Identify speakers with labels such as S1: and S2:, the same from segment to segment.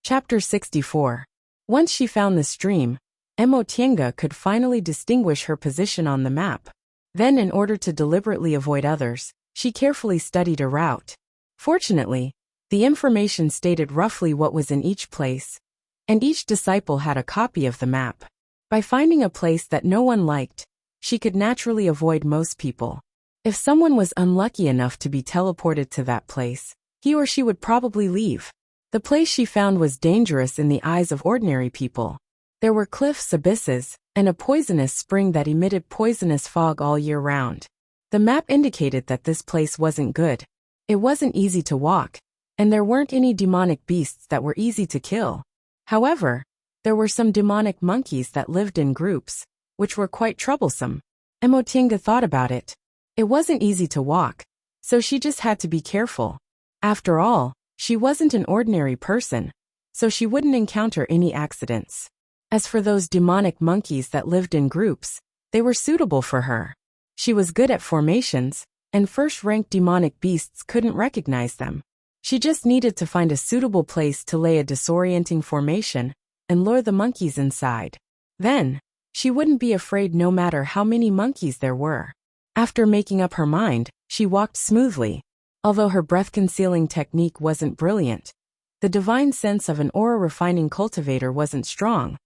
S1: Chapter 64. Once she found the stream, Emotienga could finally distinguish her position on the map. Then, in order to deliberately avoid others, she carefully studied a route. Fortunately, the information stated roughly what was in each place, and each disciple had a copy of the map. By finding a place that no one liked, she could naturally avoid most people. If someone was unlucky enough to be teleported to that place, he or she would probably leave. The place she found was dangerous in the eyes of ordinary people. There were cliffs, abysses, and a poisonous spring that emitted poisonous fog all year round. The map indicated that this place wasn't good. It wasn't easy to walk, and there weren't any demonic beasts that were easy to kill. However, there were some demonic monkeys that lived in groups, which were quite troublesome. Emotienga thought about it. It wasn't easy to walk, so she just had to be careful. After all, she wasn't an ordinary person, so she wouldn't encounter any accidents. As for those demonic monkeys that lived in groups, they were suitable for her. She was good at formations, and first-ranked demonic beasts couldn't recognize them. She just needed to find a suitable place to lay a disorienting formation and lure the monkeys inside. Then, she wouldn't be afraid no matter how many monkeys there were. After making up her mind, she walked smoothly. Although her breath-concealing technique wasn't brilliant, the divine sense of an aura-refining cultivator wasn't strong,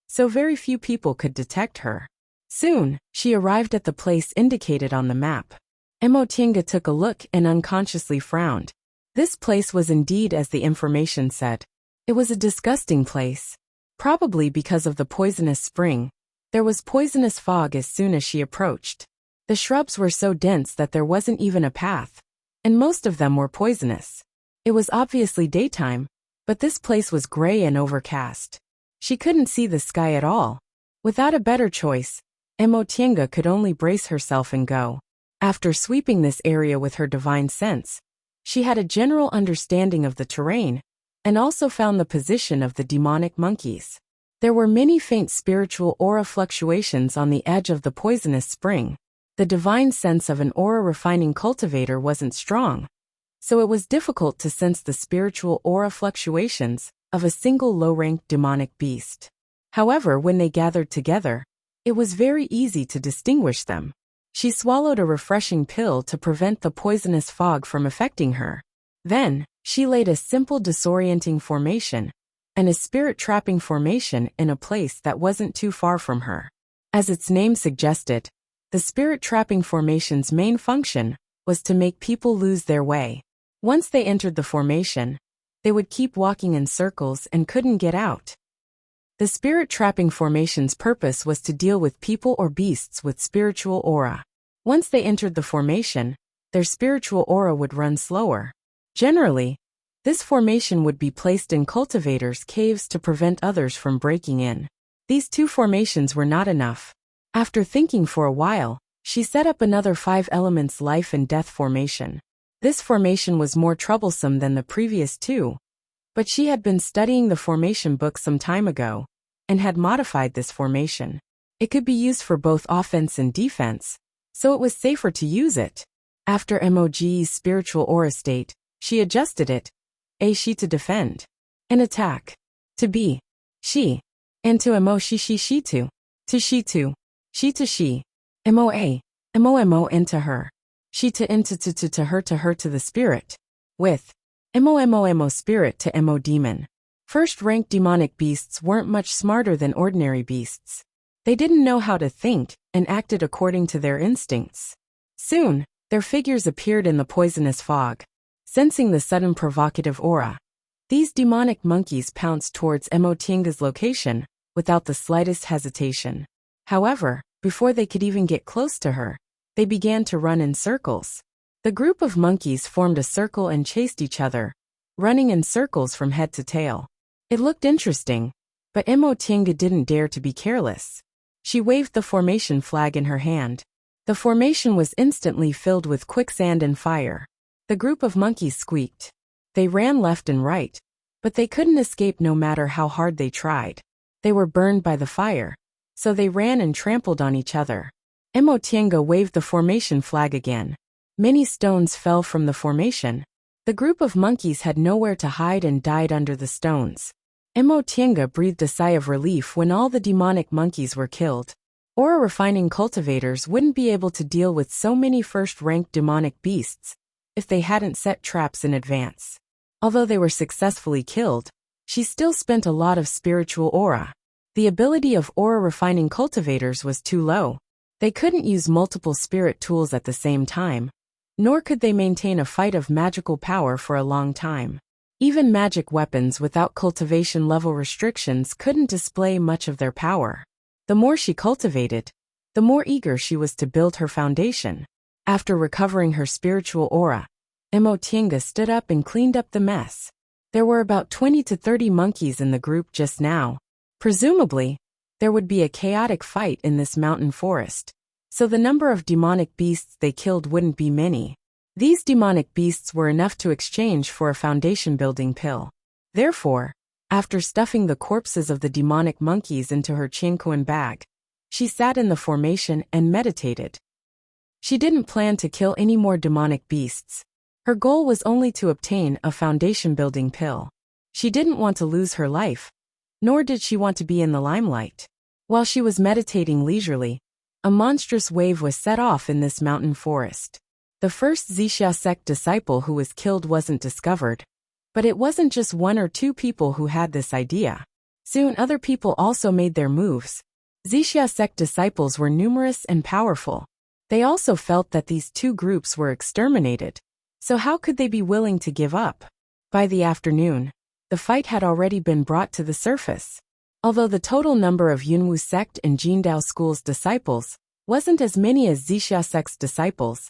S1: so very few people could detect her. Soon, she arrived at the place indicated on the map. Emotienga took a look and unconsciously frowned. This place was indeed as the information said. It was a disgusting place. Probably because of the poisonous spring, there was poisonous fog as soon as she approached. The shrubs were so dense that there wasn't even a path, and most of them were poisonous. It was obviously daytime, but this place was gray and overcast. She couldn't see the sky at all. Without a better choice, Emotienga could only brace herself and go. After sweeping this area with her divine sense, she had a general understanding of the terrain, and also found the position of the demonic monkeys. There were many faint spiritual aura fluctuations on the edge of the poisonous spring. The divine sense of an aura-refining cultivator wasn't strong, so it was difficult to sense the spiritual aura fluctuations of a single low-ranked demonic beast. However, when they gathered together, it was very easy to distinguish them. She swallowed a refreshing pill to prevent the poisonous fog from affecting her. Then, she laid a simple disorienting formation and a spirit-trapping formation in a place that wasn't too far from her. As its name suggested, the spirit-trapping formation's main function was to make people lose their way. Once they entered the formation, they would keep walking in circles and couldn't get out. The spirit-trapping formation's purpose was to deal with people or beasts with spiritual aura. Once they entered the formation, their spiritual aura would run slower. Generally, this formation would be placed in cultivators' caves to prevent others from breaking in. These two formations were not enough. After thinking for a while, she set up another 5 elements life and death formation. This formation was more troublesome than the previous two, but she had been studying the formation book some time ago, and had modified this formation. It could be used for both offense and defense, so it was safer to use it. After MOG's spiritual aura state, she adjusted it. A she to defend. An attack. To B. She. And to MO she to. To she to. She to she. MOA. MO into her. She to into to her to the spirit. With. MO spirit to MO demon. First-ranked demonic beasts weren't much smarter than ordinary beasts. They didn't know how to think, and acted according to their instincts. Soon, their figures appeared in the poisonous fog. Sensing the sudden provocative aura, these demonic monkeys pounced towards Emotienga's location, without the slightest hesitation. However, before they could even get close to her, they began to run in circles. The group of monkeys formed a circle and chased each other, running in circles from head to tail. It looked interesting, but Emotienga didn't dare to be careless. She waved the formation flag in her hand. The formation was instantly filled with quicksand and fire. The group of monkeys squeaked. They ran left and right, but they couldn't escape no matter how hard they tried. They were burned by the fire, so they ran and trampled on each other. Emotienga waved the formation flag again. Many stones fell from the formation. The group of monkeys had nowhere to hide and died under the stones. Mo Tiange breathed a sigh of relief when all the demonic monkeys were killed. Aura refining cultivators wouldn't be able to deal with so many first-ranked demonic beasts if they hadn't set traps in advance. Although they were successfully killed, she still spent a lot of spiritual aura. The ability of aura refining cultivators was too low. They couldn't use multiple spirit tools at the same time, nor could they maintain a fight of magical power for a long time. Even magic weapons without cultivation level restrictions couldn't display much of their power. The more she cultivated, the more eager she was to build her foundation. After recovering her spiritual aura, Mo Tiange stood up and cleaned up the mess. There were about 20 to 30 monkeys in the group just now. Presumably, there would be a chaotic fight in this mountain forest, so the number of demonic beasts they killed wouldn't be many. These demonic beasts were enough to exchange for a foundation-building pill. Therefore, after stuffing the corpses of the demonic monkeys into her Qianquan bag, she sat in the formation and meditated. She didn't plan to kill any more demonic beasts. Her goal was only to obtain a foundation-building pill. She didn't want to lose her life, nor did she want to be in the limelight. While she was meditating leisurely, a monstrous wave was set off in this mountain forest. The first Zixia sect disciple who was killed wasn't discovered, but it wasn't just one or two people who had this idea. Soon other people also made their moves. Zixia sect disciples were numerous and powerful. They also felt that these two groups were exterminated, so how could they be willing to give up? By the afternoon, the fight had already been brought to the surface. Although the total number of Yunwu sect and Jindao school's disciples wasn't as many as Zixia sect's disciples,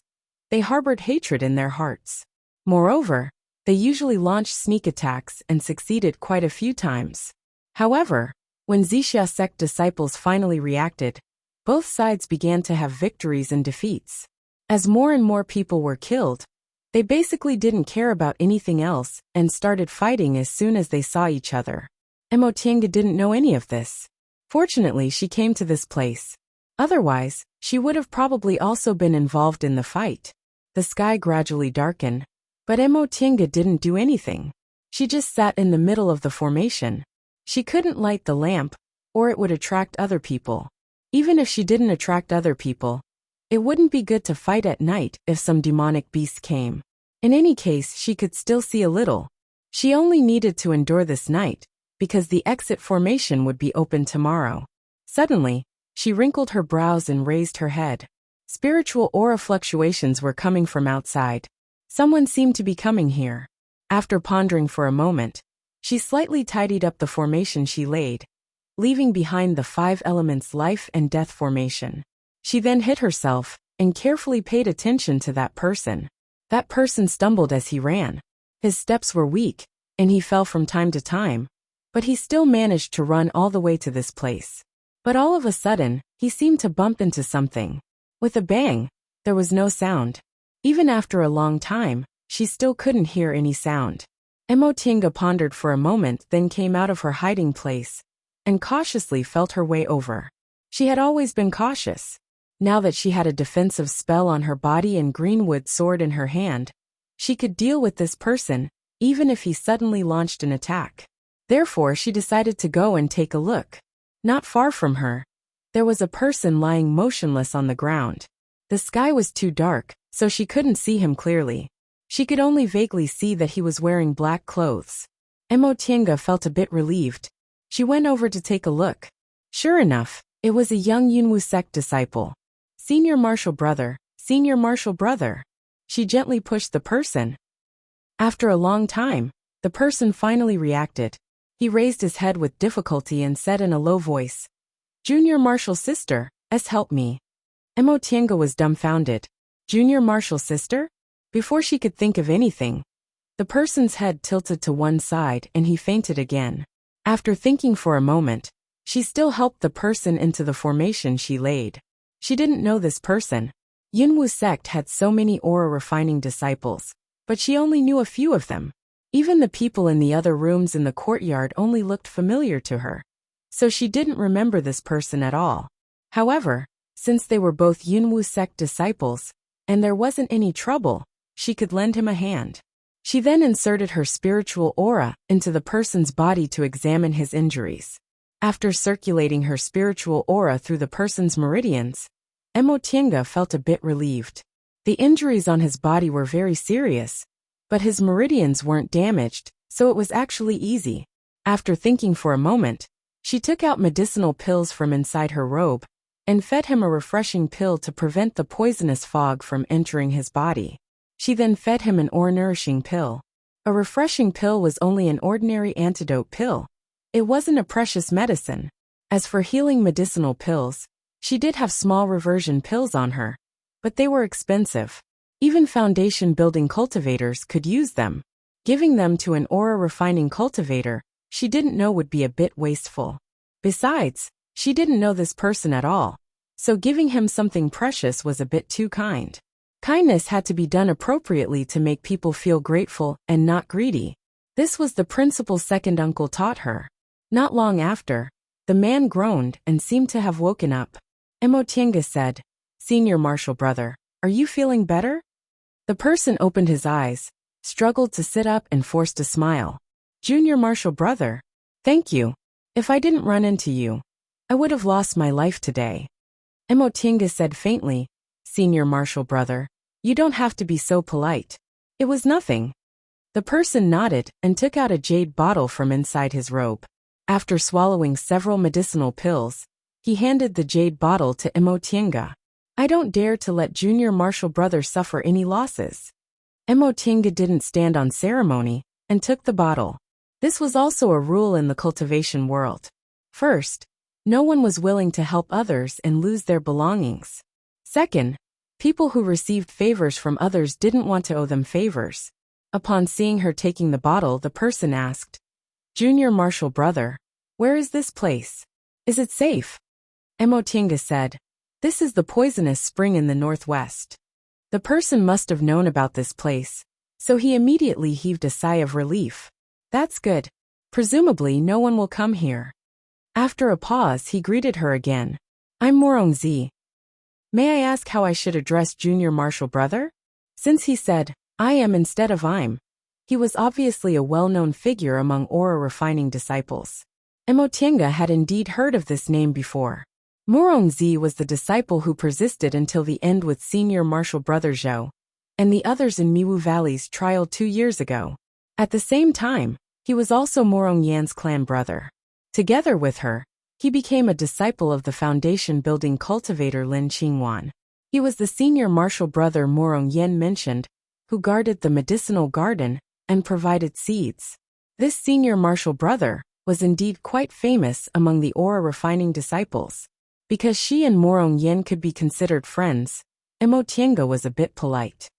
S1: they harbored hatred in their hearts. Moreover, they usually launched sneak attacks and succeeded quite a few times. However, when Zixia sect disciples finally reacted, both sides began to have victories and defeats. As more and more people were killed, they basically didn't care about anything else and started fighting as soon as they saw each other. Mo Tiange didn't know any of this. Fortunately, she came to this place. Otherwise, she would have probably also been involved in the fight. The sky gradually darkened, but Mo Tiange didn't do anything. She just sat in the middle of the formation. She couldn't light the lamp, or it would attract other people. Even if she didn't attract other people, it wouldn't be good to fight at night if some demonic beast came. In any case, she could still see a little. She only needed to endure this night, because the exit formation would be open tomorrow. Suddenly, she wrinkled her brows and raised her head. Spiritual aura fluctuations were coming from outside. Someone seemed to be coming here. After pondering for a moment, she slightly tidied up the formation she laid, leaving behind the 5 elements life and death formation. She then hid herself and carefully paid attention to that person. That person stumbled as he ran. His steps were weak, and he fell from time to time, but he still managed to run all the way to this place. But all of a sudden, he seemed to bump into something. With a bang, there was no sound. Even after a long time, she still couldn't hear any sound. Mo Tiange pondered for a moment, then came out of her hiding place and cautiously felt her way over. She had always been cautious. Now that she had a defensive spell on her body and greenwood sword in her hand, she could deal with this person, even if he suddenly launched an attack. Therefore, she decided to go and take a look. Not far from her, there was a person lying motionless on the ground. The sky was too dark, so she couldn't see him clearly. She could only vaguely see that he was wearing black clothes. Mo Tiange felt a bit relieved. She went over to take a look. Sure enough, it was a young Yunwu sect disciple. Senior Marshal Brother, Senior Marshal Brother. She gently pushed the person. After a long time, the person finally reacted. He raised his head with difficulty and said in a low voice, "Junior Marshal Sister, help me." Mo Tiange was dumbfounded. Junior Marshal Sister? Before she could think of anything, the person's head tilted to one side and he fainted again. After thinking for a moment, she still helped the person into the formation she laid. She didn't know this person. Yunwu sect had so many aura refining disciples, but she only knew a few of them. Even the people in the other rooms in the courtyard only looked familiar to her, so she didn't remember this person at all. However, since they were both Yunwu sect disciples, and there wasn't any trouble, she could lend him a hand. She then inserted her spiritual aura into the person's body to examine his injuries. After circulating her spiritual aura through the person's meridians, Emotienga felt a bit relieved. The injuries on his body were very serious, but his meridians weren't damaged, so it was actually easy. After thinking for a moment, she took out medicinal pills from inside her robe and fed him a refreshing pill to prevent the poisonous fog from entering his body. She then fed him an ore-nourishing pill. A refreshing pill was only an ordinary antidote pill. It wasn't a precious medicine. As for healing medicinal pills, she did have small reversion pills on her, but they were expensive. Even foundation-building cultivators could use them. Giving them to an aura-refining cultivator, she didn't know would be a bit wasteful. Besides, she didn't know this person at all, so giving him something precious was a bit too kind. Kindness had to be done appropriately to make people feel grateful and not greedy. This was the principle second uncle taught her. Not long after, the man groaned and seemed to have woken up. Emotienga said, "Senior Marshal brother, are you feeling better?" The person opened his eyes, struggled to sit up and forced a smile. "Junior Marshal brother, thank you. If I didn't run into you, I would have lost my life today." Emotienga said faintly, "Senior Marshal brother, you don't have to be so polite. It was nothing." The person nodded and took out a jade bottle from inside his robe. After swallowing several medicinal pills, he handed the jade bottle to Emotienga. "I don't dare to let Junior Marshal brother suffer any losses." Emotienga didn't stand on ceremony and took the bottle. This was also a rule in the cultivation world. First, no one was willing to help others and lose their belongings. Second, people who received favors from others didn't want to owe them favors. Upon seeing her taking the bottle, the person asked, "Junior Marshal brother, where is this place? Is it safe?" Emotienga said, "This is the poisonous spring in the northwest." The person must have known about this place, so he immediately heaved a sigh of relief. "That's good. Presumably no one will come here." After a pause, he greeted her again. "I'm Morongzi. May I ask how I should address Junior Marshal brother?" Since he said, "I am" instead of "I'm," he was obviously a well-known figure among aura-refining disciples. Emotienga had indeed heard of this name before. Morongzi was the disciple who persisted until the end with Senior Marshal brother Zhou and the others in Miwu Valley's trial 2 years ago. At the same time, he was also Morong Yan's clan brother. Together with her, he became a disciple of the foundation-building cultivator Lin Qingwan. He was the senior marshal brother Morong Yan mentioned, who guarded the medicinal garden and provided seeds. This senior marshal brother was indeed quite famous among the aura-refining disciples. Because she and Morong Yan could be considered friends, Emotienga was a bit polite.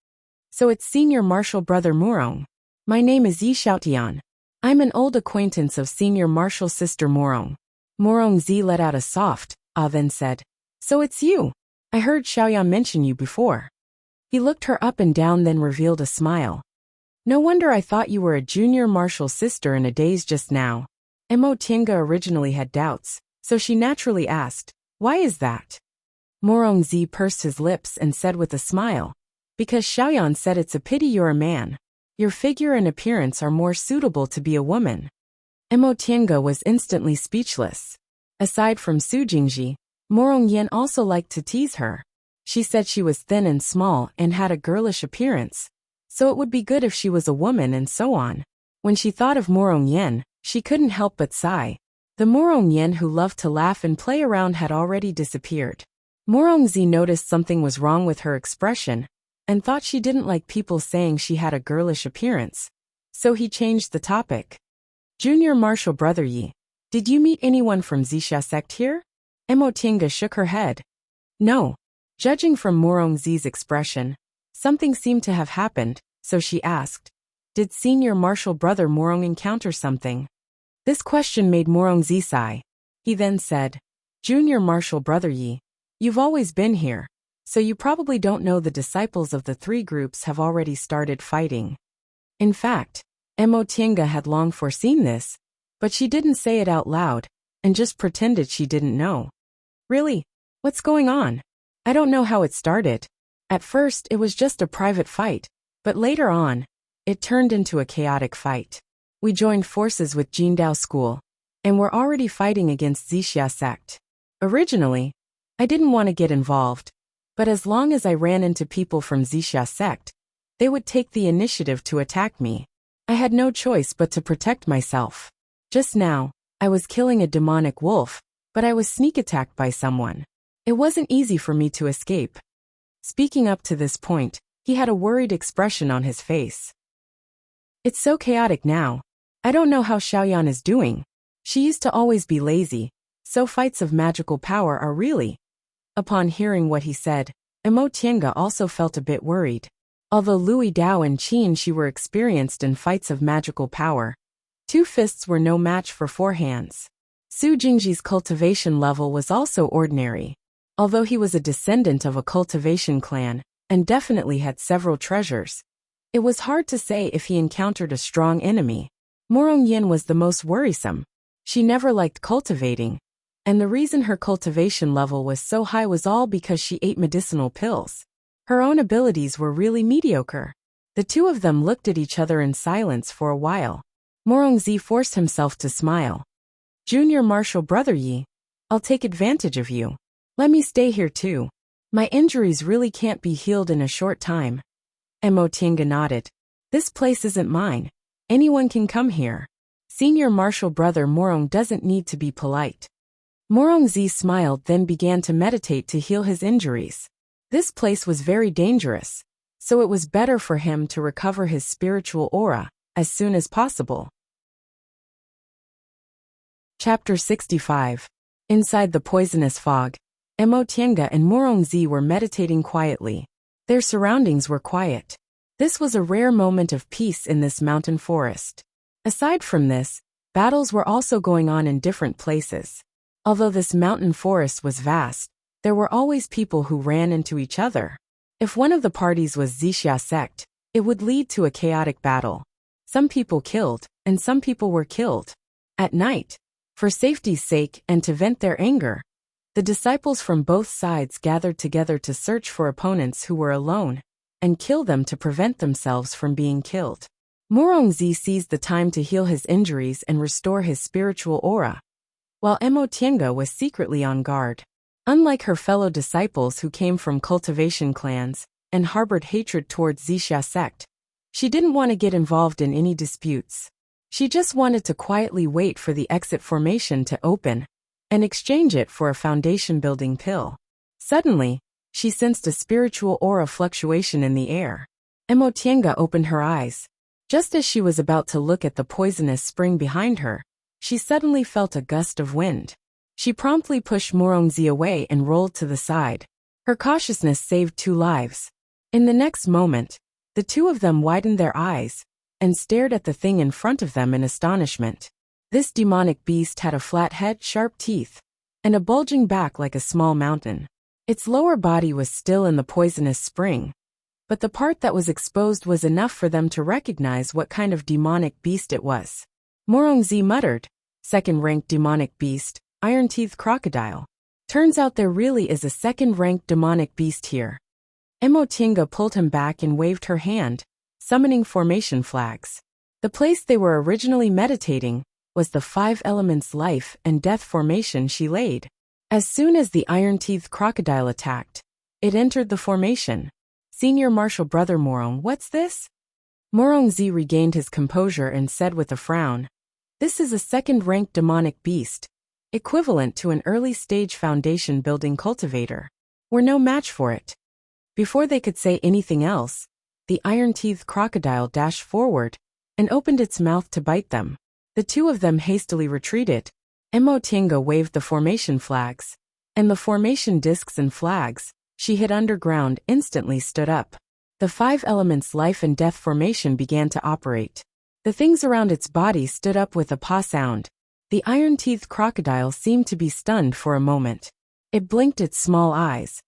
S1: "So it's senior marshal brother Morong. My name is Yi Xiaotian. I'm an old acquaintance of senior marshal sister Morong." Morongzi let out a soft ah, then said, "So it's you. I heard Xiaoyan mention you before." He looked her up and down, then revealed a smile. "No wonder I thought you were a junior marshal sister in a daze just now." Emotienga originally had doubts, so she naturally asked, "Why is that?" Morongzi pursed his lips and said with a smile, "Because Xiaoyan said it's a pity you're a man. Your figure and appearance are more suitable to be a woman." Emotienga was instantly speechless. Aside from Su Jingji, Morong Yan also liked to tease her. She said she was thin and small and had a girlish appearance, so it would be good if she was a woman and so on. When she thought of Morong Yan, she couldn't help but sigh. The Morong Yan who loved to laugh and play around had already disappeared. Morongzi noticed something was wrong with her expression and thought she didn't like people saying she had a girlish appearance, so he changed the topic. "Junior Marshal brother Yi, did you meet anyone from Zixia sect here?" Emotienga shook her head. "No." Judging from Morongzi's expression, something seemed to have happened, so she asked, "Did senior marshal brother Morong encounter something?" This question made Morongzi sigh. He then said, "Junior marshal brother Yi, you've always been here, so you probably don't know the disciples of the 3 groups have already started fighting." In fact, Emotienga had long foreseen this, but she didn't say it out loud and just pretended she didn't know. "Really? What's going on?" "I don't know how it started. At first it was just a private fight, but later on, it turned into a chaotic fight. We joined forces with Jindao School, and were already fighting against Zixia sect. Originally, I didn't want to get involved, but as long as I ran into people from Zixia sect, they would take the initiative to attack me. I had no choice but to protect myself. Just now, I was killing a demonic wolf, but I was sneak attacked by someone. It wasn't easy for me to escape. Speaking up to this point, he had a worried expression on his face. It's so chaotic now. I don't know how Xiaoyan is doing. She used to always be lazy, so fights of magical power are really. Upon hearing what he said, Emo Tiange also felt a bit worried. Although Louis Dao and Qin Shi were experienced in fights of magical power, 2 fists were no match for 4 hands. Su Jingji's cultivation level was also ordinary. Although he was a descendant of a cultivation clan, and definitely had several treasures, it was hard to say if he encountered a strong enemy. Morong Yin was the most worrisome. She never liked cultivating, and the reason her cultivation level was so high was all because she ate medicinal pills. Her own abilities were really mediocre. The two of them looked at each other in silence for a while. Morongzi forced himself to smile. Junior Marshal Brother Yi, I'll take advantage of you. Let me stay here too. My injuries really can't be healed in a short time. Emo Tiange nodded. This place isn't mine. Anyone can come here. Senior Marshal Brother Morong doesn't need to be polite. Morongzi smiled, then began to meditate to heal his injuries. This place was very dangerous, so it was better for him to recover his spiritual aura as soon as possible. Chapter 65. Inside the poisonous fog, Emo Tiange and Morongzi were meditating quietly. Their surroundings were quiet. This was a rare moment of peace in this mountain forest. Aside from this, battles were also going on in different places. Although this mountain forest was vast, there were always people who ran into each other. If one of the parties was Zixia sect, it would lead to a chaotic battle. Some people killed, and some people were killed. At night, for safety's sake and to vent their anger, the disciples from both sides gathered together to search for opponents who were alone, and kill them to prevent themselves from being killed. Morongzi seized the time to heal his injuries and restore his spiritual aura, while Emo Tiange was secretly on guard. Unlike her fellow disciples who came from cultivation clans and harbored hatred towards Zixia sect, she didn't want to get involved in any disputes. She just wanted to quietly wait for the exit formation to open and exchange it for a foundation-building pill. Suddenly, she sensed a spiritual aura fluctuation in the air. Emo Tiange opened her eyes. Just as she was about to look at the poisonous spring behind her, she suddenly felt a gust of wind. She promptly pushed Morongzi away and rolled to the side. Her cautiousness saved 2 lives. In the next moment, the two of them widened their eyes and stared at the thing in front of them in astonishment. This demonic beast had a flat head, sharp teeth, and a bulging back like a small mountain. Its lower body was still in the poisonous spring, but the part that was exposed was enough for them to recognize what kind of demonic beast it was. Morongzi muttered, "Second-ranked demonic beast, iron-teeth crocodile. Turns out there really is a second-ranked demonic beast here." Emo Tiange pulled him back and waved her hand, summoning formation flags. The place they were originally meditating was the 5 elements life and death formation she laid. As soon as the iron-teeth crocodile attacked, it entered the formation. Senior Marshal Brother Morong, what's this? Morongzi regained his composure and said with a frown, "This is a second-ranked demonic beast, equivalent to an early-stage foundation-building cultivator. We're no match for it." Before they could say anything else, the iron-teeth crocodile dashed forward and opened its mouth to bite them. The two of them hastily retreated. Emo Tiange waved the formation flags, and the formation discs and flags she hid underground instantly stood up. The 5 elements life and death formation began to operate. The things around its body stood up with a paw sound. The iron-teeth crocodile seemed to be stunned for a moment. It blinked its small eyes,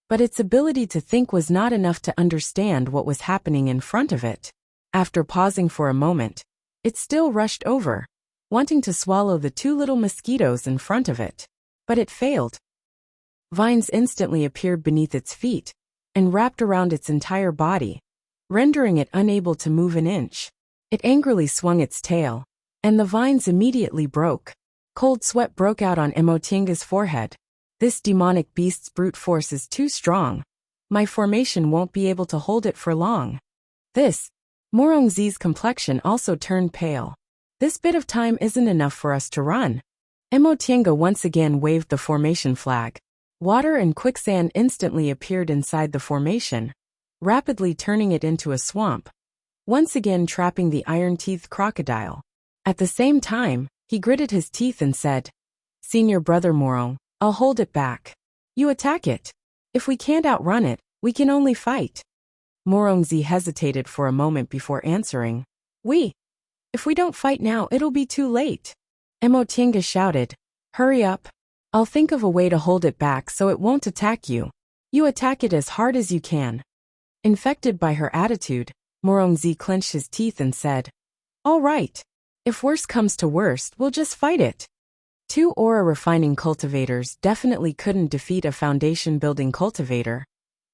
S1: but its ability to think was not enough to understand what was happening in front of it. After pausing for a moment, it still rushed over, wanting to swallow the 2 little mosquitoes in front of it. But it failed. Vines instantly appeared beneath its feet and wrapped around its entire body. rendering it unable to move an inch. It angrily swung its tail, and the vines immediately broke. Cold sweat broke out on Emotienga's forehead. This demonic beast's brute force is too strong. My formation won't be able to hold it for long. Morongzi's complexion also turned pale. This bit of time isn't enough for us to run. Emotienga once again waved the formation flag. Water and quicksand instantly appeared inside the formation, rapidly turning it into a swamp, once again trapping the iron-teethed crocodile. At the same time, he gritted his teeth and said, "Senior brother Morong, I'll hold it back. You attack it. If we can't outrun it, we can only fight." Morongzi hesitated for a moment before answering. If we don't fight now, it'll be too late." Emotienga shouted, "Hurry up. I'll think of a way to hold it back so it won't attack you. You attack it as hard as you can." Infected by her attitude, Morongzi clenched his teeth and said, "All right. If worse comes to worst, we'll just fight it." Two aura refining cultivators definitely couldn't defeat a foundation building cultivator,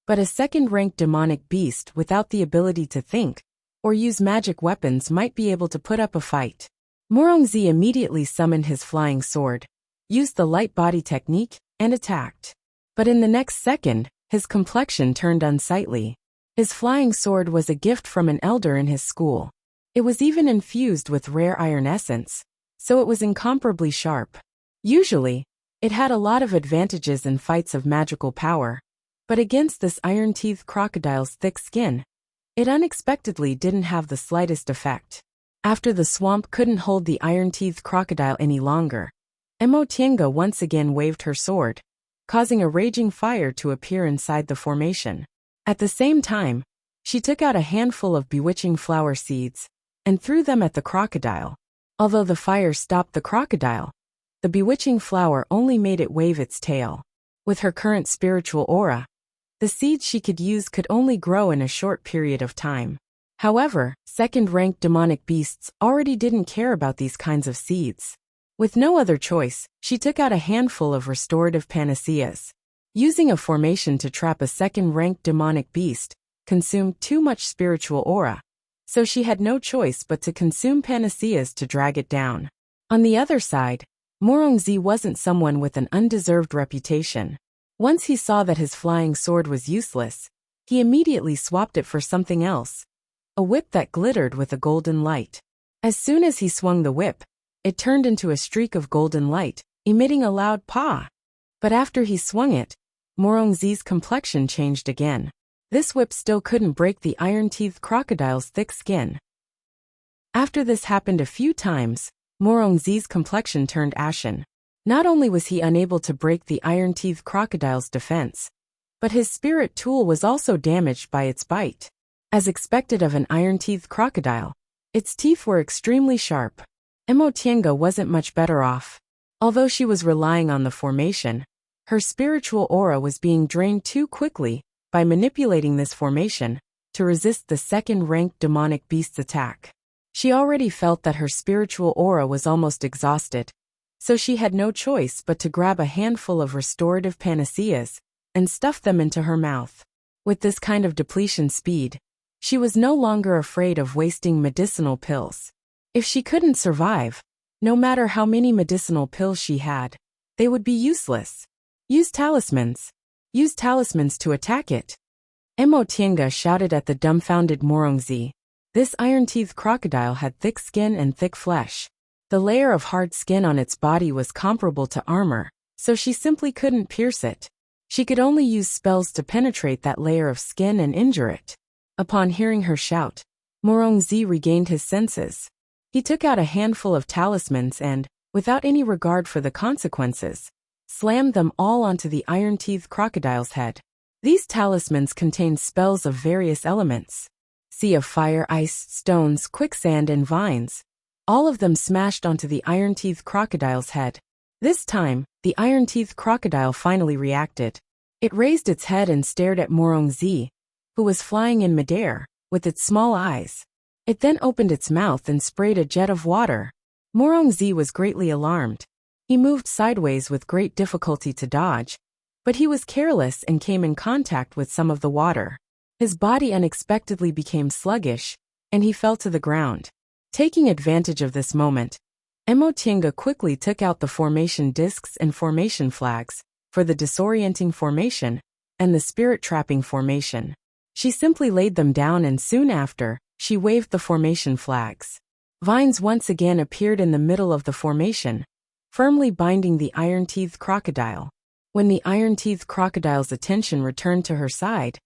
S1: but a second-ranked demonic beast without the ability to think or use magic weapons might be able to put up a fight. Morongzi immediately summoned his flying sword, used the light body technique, and attacked. But in the next second, his complexion turned unsightly. His flying sword was a gift from an elder in his school. It was even infused with rare iron essence, so it was incomparably sharp. Usually, it had a lot of advantages in fights of magical power, but against this iron-teethed crocodile's thick skin, it unexpectedly didn't have the slightest effect. After the swamp couldn't hold the iron-teethed crocodile any longer, Emotienga once again waved her sword, causing a raging fire to appear inside the formation. At the same time, she took out a handful of bewitching flower seeds and threw them at the crocodile. Although the fire stopped the crocodile, the bewitching flower only made it wave its tail. With her current spiritual aura, the seeds she could use could only grow in a short period of time. However, second-ranked demonic beasts already didn't care about these kinds of seeds. With no other choice, she took out a handful of restorative panaceas. Using a formation to trap a second-ranked demonic beast consumed too much spiritual aura, so she had no choice but to consume panaceas to drag it down. On the other side, Morongzi wasn't someone with an undeserved reputation. Once he saw that his flying sword was useless, he immediately swapped it for something else, a whip that glittered with a golden light. As soon as he swung the whip, it turned into a streak of golden light, emitting a loud "pah." But after he swung it, Morongzi's complexion changed again. This whip still couldn't break the iron-teethed crocodile's thick skin. After this happened a few times, Morongzi's complexion turned ashen. Not only was he unable to break the iron-teethed crocodile's defense, but his spirit tool was also damaged by its bite. As expected of an iron-teethed crocodile, its teeth were extremely sharp. Emotienga wasn't much better off. Although she was relying on the formation, her spiritual aura was being drained too quickly by manipulating this formation to resist the second-ranked demonic beast's attack. She already felt that her spiritual aura was almost exhausted, so she had no choice but to grab a handful of restorative panaceas and stuff them into her mouth. With this kind of depletion speed, she was no longer afraid of wasting medicinal pills. If she couldn't survive, no matter how many medicinal pills she had, they would be useless. Use talismans. Use talismans to attack it. Emotienga shouted at the dumbfounded Morongzi. This iron-teethed crocodile had thick skin and thick flesh. The layer of hard skin on its body was comparable to armor, so she simply couldn't pierce it. She could only use spells to penetrate that layer of skin and injure it. Upon hearing her shout, Morongzi regained his senses. He took out a handful of talismans and, without any regard for the consequences, slammed them all onto the iron-teethed crocodile's head. These talismans contained spells of various elements: sea of fire, ice, stones, quicksand, and vines. All of them smashed onto the iron-teethed crocodile's head. This time, the iron-teethed crocodile finally reacted. It raised its head and stared at Morongzi, who was flying in midair, with its small eyes. It then opened its mouth and sprayed a jet of water. Morongzi was greatly alarmed. He moved sideways with great difficulty to dodge, but he was careless and came in contact with some of the water. His body unexpectedly became sluggish, and he fell to the ground. Taking advantage of this moment, Emotienga quickly took out the formation discs and formation flags for the disorienting formation and the spirit-trapping formation. She simply laid them down, and soon after, she waved the formation flags. Vines once again appeared in the middle of the formation, firmly binding the iron-teethed crocodile. When the iron-teethed crocodile's attention returned to her side,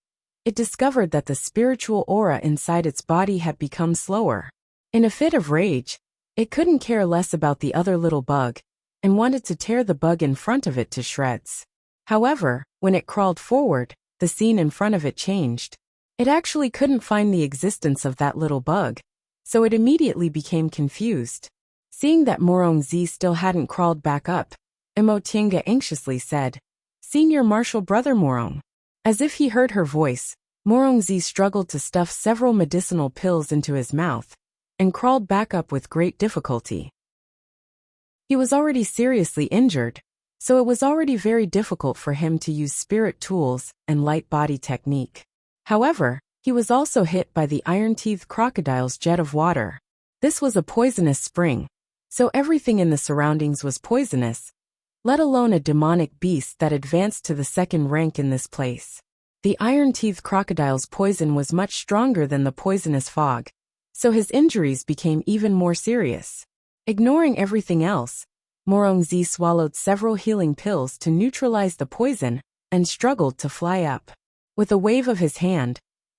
S1: it discovered that the spiritual aura inside its body had become slower. In a fit of rage, it couldn't care less about the other little bug, and wanted to tear the bug in front of it to shreds. However, when it crawled forward, the scene in front of it changed. It actually couldn't find the existence of that little bug, so it immediately became confused. Seeing that Morongzi still hadn't crawled back up, Emotienga anxiously said, "Senior Marshal Brother Morong." As if he heard her voice, Morongzi struggled to stuff several medicinal pills into his mouth and crawled back up with great difficulty. He was already seriously injured, so it was already very difficult for him to use spirit tools and light body technique. However, he was also hit by the iron-teethed crocodile's jet of water. This was a poisonous spring, so everything in the surroundings was poisonous, let alone a demonic beast that advanced to the second rank in this place. The iron-teethed crocodile's poison was much stronger than the poisonous fog, so his injuries became even more serious. Ignoring everything else, Morongzi swallowed several healing pills to neutralize the poison and struggled to fly up. With a wave of his hand,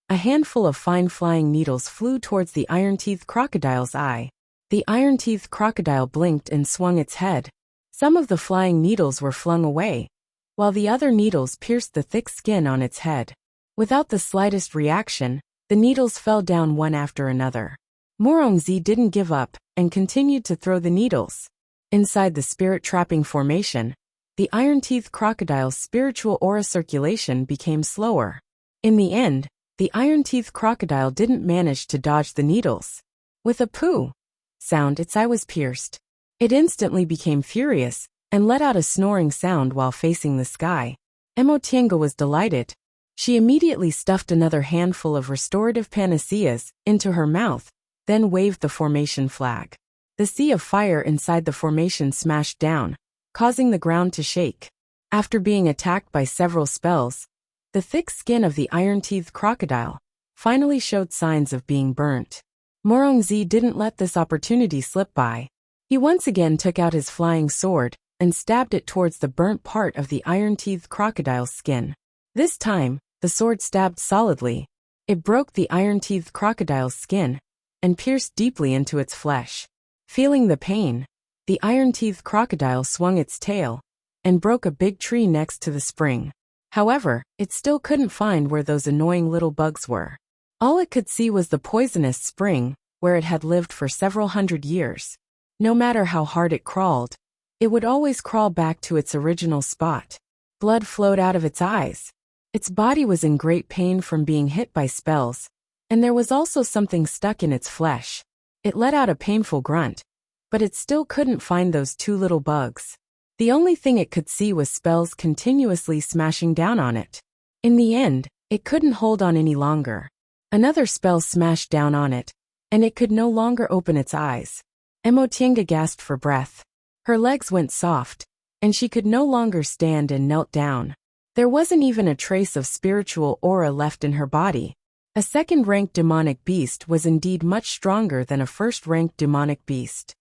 S1: a handful of fine flying needles flew towards the iron-teethed crocodile's eye. The iron-teethed crocodile blinked and swung its head. Some of the flying needles were flung away, while the other needles pierced the thick skin on its head. Without the slightest reaction, the needles fell down one after another. Morongzi didn't give up and continued to throw the needles. Inside the spirit-trapping formation, the iron-teethed crocodile's spiritual aura circulation became slower. In the end, the iron-teethed crocodile didn't manage to dodge the needles. With a poo sound, its eye was pierced. It instantly became furious and let out a snoring sound while facing the sky. Emotienga was delighted. She immediately stuffed another handful of restorative panaceas into her mouth, then waved the formation flag. The sea of fire inside the formation smashed down, causing the ground to shake. After being attacked by several spells, the thick skin of the iron-teethed crocodile finally showed signs of being burnt. Morongzi didn't let this opportunity slip by. He once again took out his flying sword and stabbed it towards the burnt part of the iron-teethed crocodile's skin. This time, the sword stabbed solidly. It broke the iron-teethed crocodile's skin and pierced deeply into its flesh. Feeling the pain, the iron-teethed crocodile swung its tail and broke a big tree next to the spring. However, it still couldn't find where those annoying little bugs were. All it could see was the poisonous spring, where it had lived for several hundred years. No matter how hard it crawled, it would always crawl back to its original spot. Blood flowed out of its eyes. Its body was in great pain from being hit by spells, and there was also something stuck in its flesh. It let out a painful grunt, but it still couldn't find those two little bugs. The only thing it could see was spells continuously smashing down on it. In the end, it couldn't hold on any longer. Another spell smashed down on it, and it could no longer open its eyes. Emotienga gasped for breath. Her legs went soft, and she could no longer stand and knelt down. There wasn't even a trace of spiritual aura left in her body. A second-ranked demonic beast was indeed much stronger than a first-ranked demonic beast.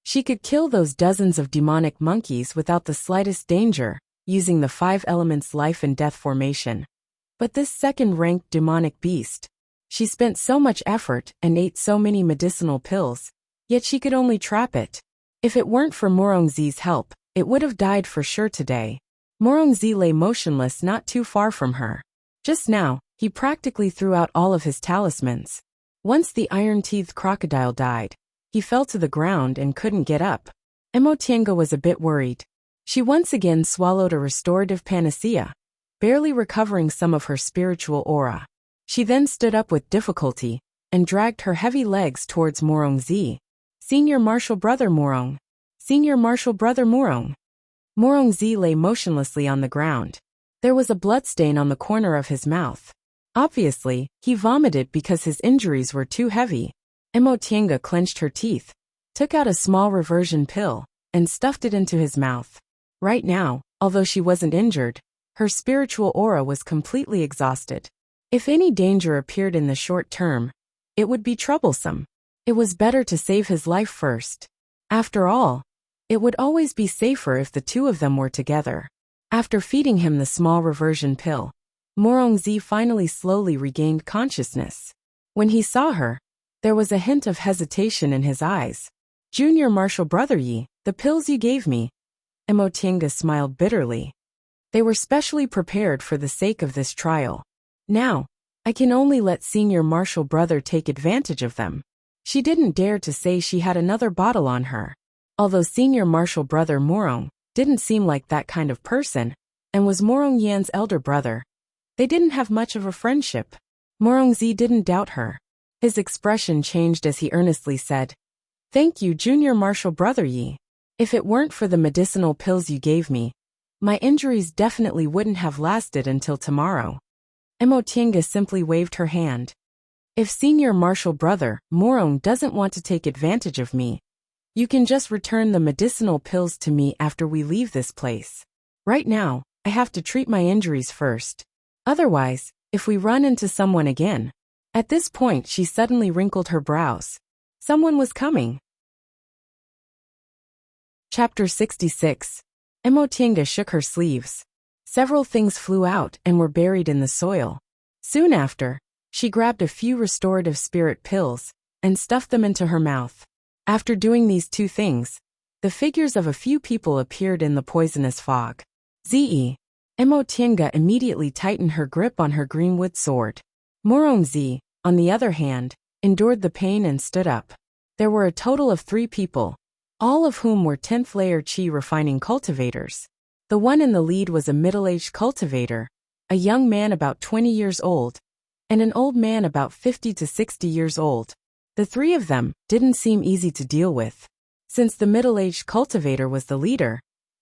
S1: She could kill those dozens of demonic monkeys without the slightest danger, using the 5 elements life and death formation. But this second-ranked demonic beast, she spent so much effort and ate so many medicinal pills, yet she could only trap it. If it weren't for Morongzi's help, it would have died for sure today. Morongzi lay motionless not too far from her. Just now, he practically threw out all of his talismans. Once the iron-teethed crocodile died, he fell to the ground and couldn't get up. Emotienga was a bit worried. She once again swallowed a restorative panacea, barely recovering some of her spiritual aura. She then stood up with difficulty and dragged her heavy legs towards Morongzi. "Senior Marshal Brother Morong. Senior Marshal Brother Morong." Morongzi lay motionlessly on the ground. There was a bloodstain on the corner of his mouth. Obviously, he vomited because his injuries were too heavy. Emotienga clenched her teeth, took out a small reversion pill, and stuffed it into his mouth. Right now, although she wasn't injured, her spiritual aura was completely exhausted. If any danger appeared in the short term, it would be troublesome. It was better to save his life first. After all, it would always be safer if the two of them were together. After feeding him the small reversion pill, Morongzi finally slowly regained consciousness. When he saw her, there was a hint of hesitation in his eyes. "Junior Marshal Brother Yi, the pills you gave me." Emotienga smiled bitterly. "They were specially prepared for the sake of this trial. Now, I can only let Senior Marshal Brother take advantage of them." She didn't dare to say she had another bottle on her. Although Senior Marshal Brother Morong didn't seem like that kind of person, and was Morong Yan's elder brother, they didn't have much of a friendship. Morongzi didn't doubt her. His expression changed as he earnestly said, "Thank you, Junior Marshal Brother Yi. If it weren't for the medicinal pills you gave me, my injuries definitely wouldn't have lasted until tomorrow." Emotienga simply waved her hand. "If Senior Marshal Brother Morong doesn't want to take advantage of me, you can just return the medicinal pills to me after we leave this place. Right now, I have to treat my injuries first. Otherwise, if we run into someone again..." At this point she suddenly wrinkled her brows. Someone was coming. Chapter 66. Emotienga shook her sleeves. Several things flew out and were buried in the soil. Soon after, she grabbed a few restorative spirit pills and stuffed them into her mouth. After doing these two things, the figures of a few people appeared in the poisonous fog. Zi. Emotienga immediately tightened her grip on her greenwood sword. Morongzi, on the other hand, endured the pain and stood up. There were a total of 3 people, all of whom were 10th layer chi refining cultivators. The one in the lead was a middle-aged cultivator, a young man about 20 years old, and an old man about 50 to 60 years old. The 3 of them didn't seem easy to deal with. Since the middle-aged cultivator was the leader,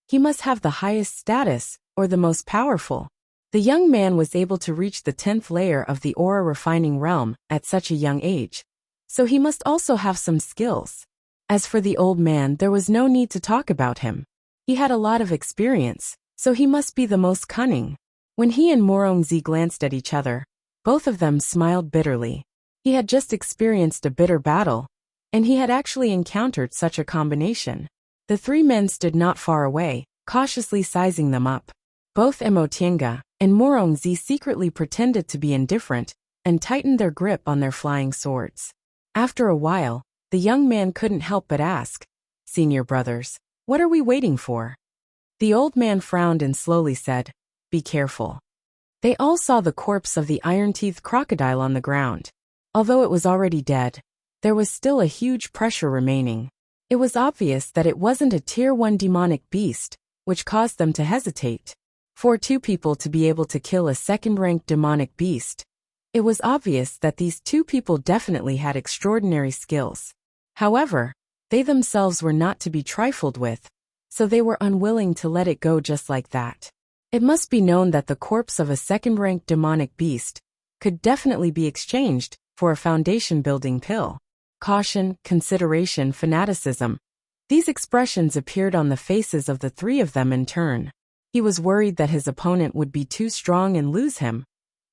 S1: he must have the highest status or the most powerful. The young man was able to reach the 10th layer of the aura refining realm at such a young age, so he must also have some skills. As for the old man, there was no need to talk about him. He had a lot of experience, so he must be the most cunning. When he and Morongzi glanced at each other, both of them smiled bitterly. He had just experienced a bitter battle, and he had actually encountered such a combination. The 3 men stood not far away, cautiously sizing them up. Both Emotienga and Morongzi secretly pretended to be indifferent and tightened their grip on their flying swords. After a while, the young man couldn't help but ask, "Senior brothers, what are we waiting for?" The old man frowned and slowly said, "Be careful." They all saw the corpse of the iron-teethed crocodile on the ground. Although it was already dead, there was still a huge pressure remaining. It was obvious that it wasn't a Tier 1 demonic beast, which caused them to hesitate. For 2 people to be able to kill a second-ranked demonic beast, it was obvious that these 2 people definitely had extraordinary skills. However, they themselves were not to be trifled with, so they were unwilling to let it go just like that. It must be known that the corpse of a second-ranked demonic beast could definitely be exchanged for a foundation-building pill. Caution, consideration, fanaticism. These expressions appeared on the faces of the 3 of them in turn. He was worried that his opponent would be too strong and lose him,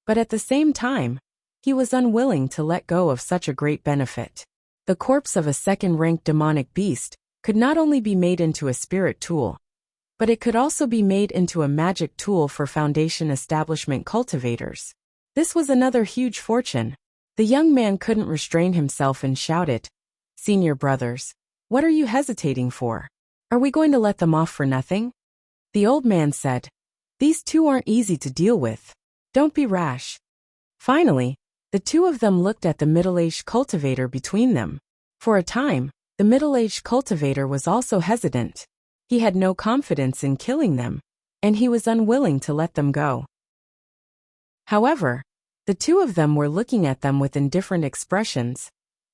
S1: but at the same time, he was unwilling to let go of such a great benefit. The corpse of a second-ranked demonic beast could not only be made into a spirit tool, but it could also be made into a magic tool for foundation establishment cultivators. This was another huge fortune. The young man couldn't restrain himself and shouted, "Senior brothers, what are you hesitating for? Are we going to let them off for nothing?" The old man said, "These 2 aren't easy to deal with. Don't be rash." Finally, the 2 of them looked at the middle-aged cultivator between them. For a time, the middle-aged cultivator was also hesitant. He had no confidence in killing them, and he was unwilling to let them go. However, the 2 of them were looking at them with indifferent expressions,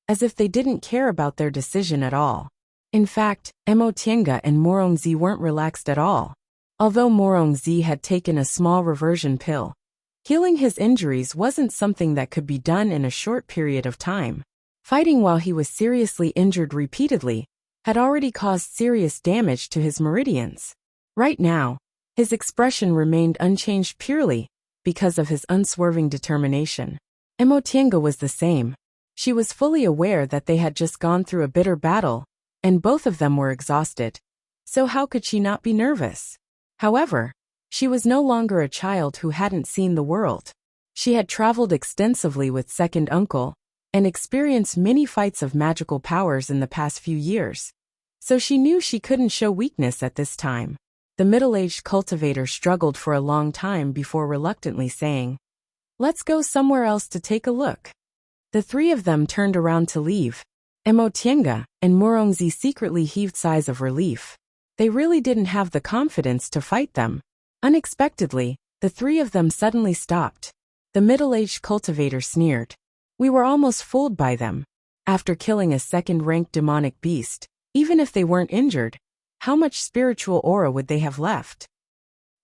S1: as if they didn't care about their decision at all. In fact, Emotienga and Morongzi weren't relaxed at all. Although Morongzi had taken a small reversion pill, Healing his injuries wasn't something that could be done in a short period of time. Fighting while he was seriously injured repeatedly had already caused serious damage to his meridians. Right now, his expression remained unchanged purely because of his unswerving determination. Emotienga was the same. She was fully aware that they had just gone through a bitter battle, and both of them were exhausted. So how could she not be nervous? However, she was no longer a child who hadn't seen the world. She had traveled extensively with second uncle and experienced many fights of magical powers in the past few years. So she knew she couldn't show weakness at this time. The middle-aged cultivator struggled for a long time before reluctantly saying, "Let's go somewhere else to take a look." The three of them turned around to leave. Emotienga and Morongzi secretly heaved sighs of relief. They really didn't have the confidence to fight them. Unexpectedly, the three of them suddenly stopped. The middle-aged cultivator sneered. "We were almost fooled by them. After killing a second-ranked demonic beast, even if they weren't injured, how much spiritual aura would they have left?"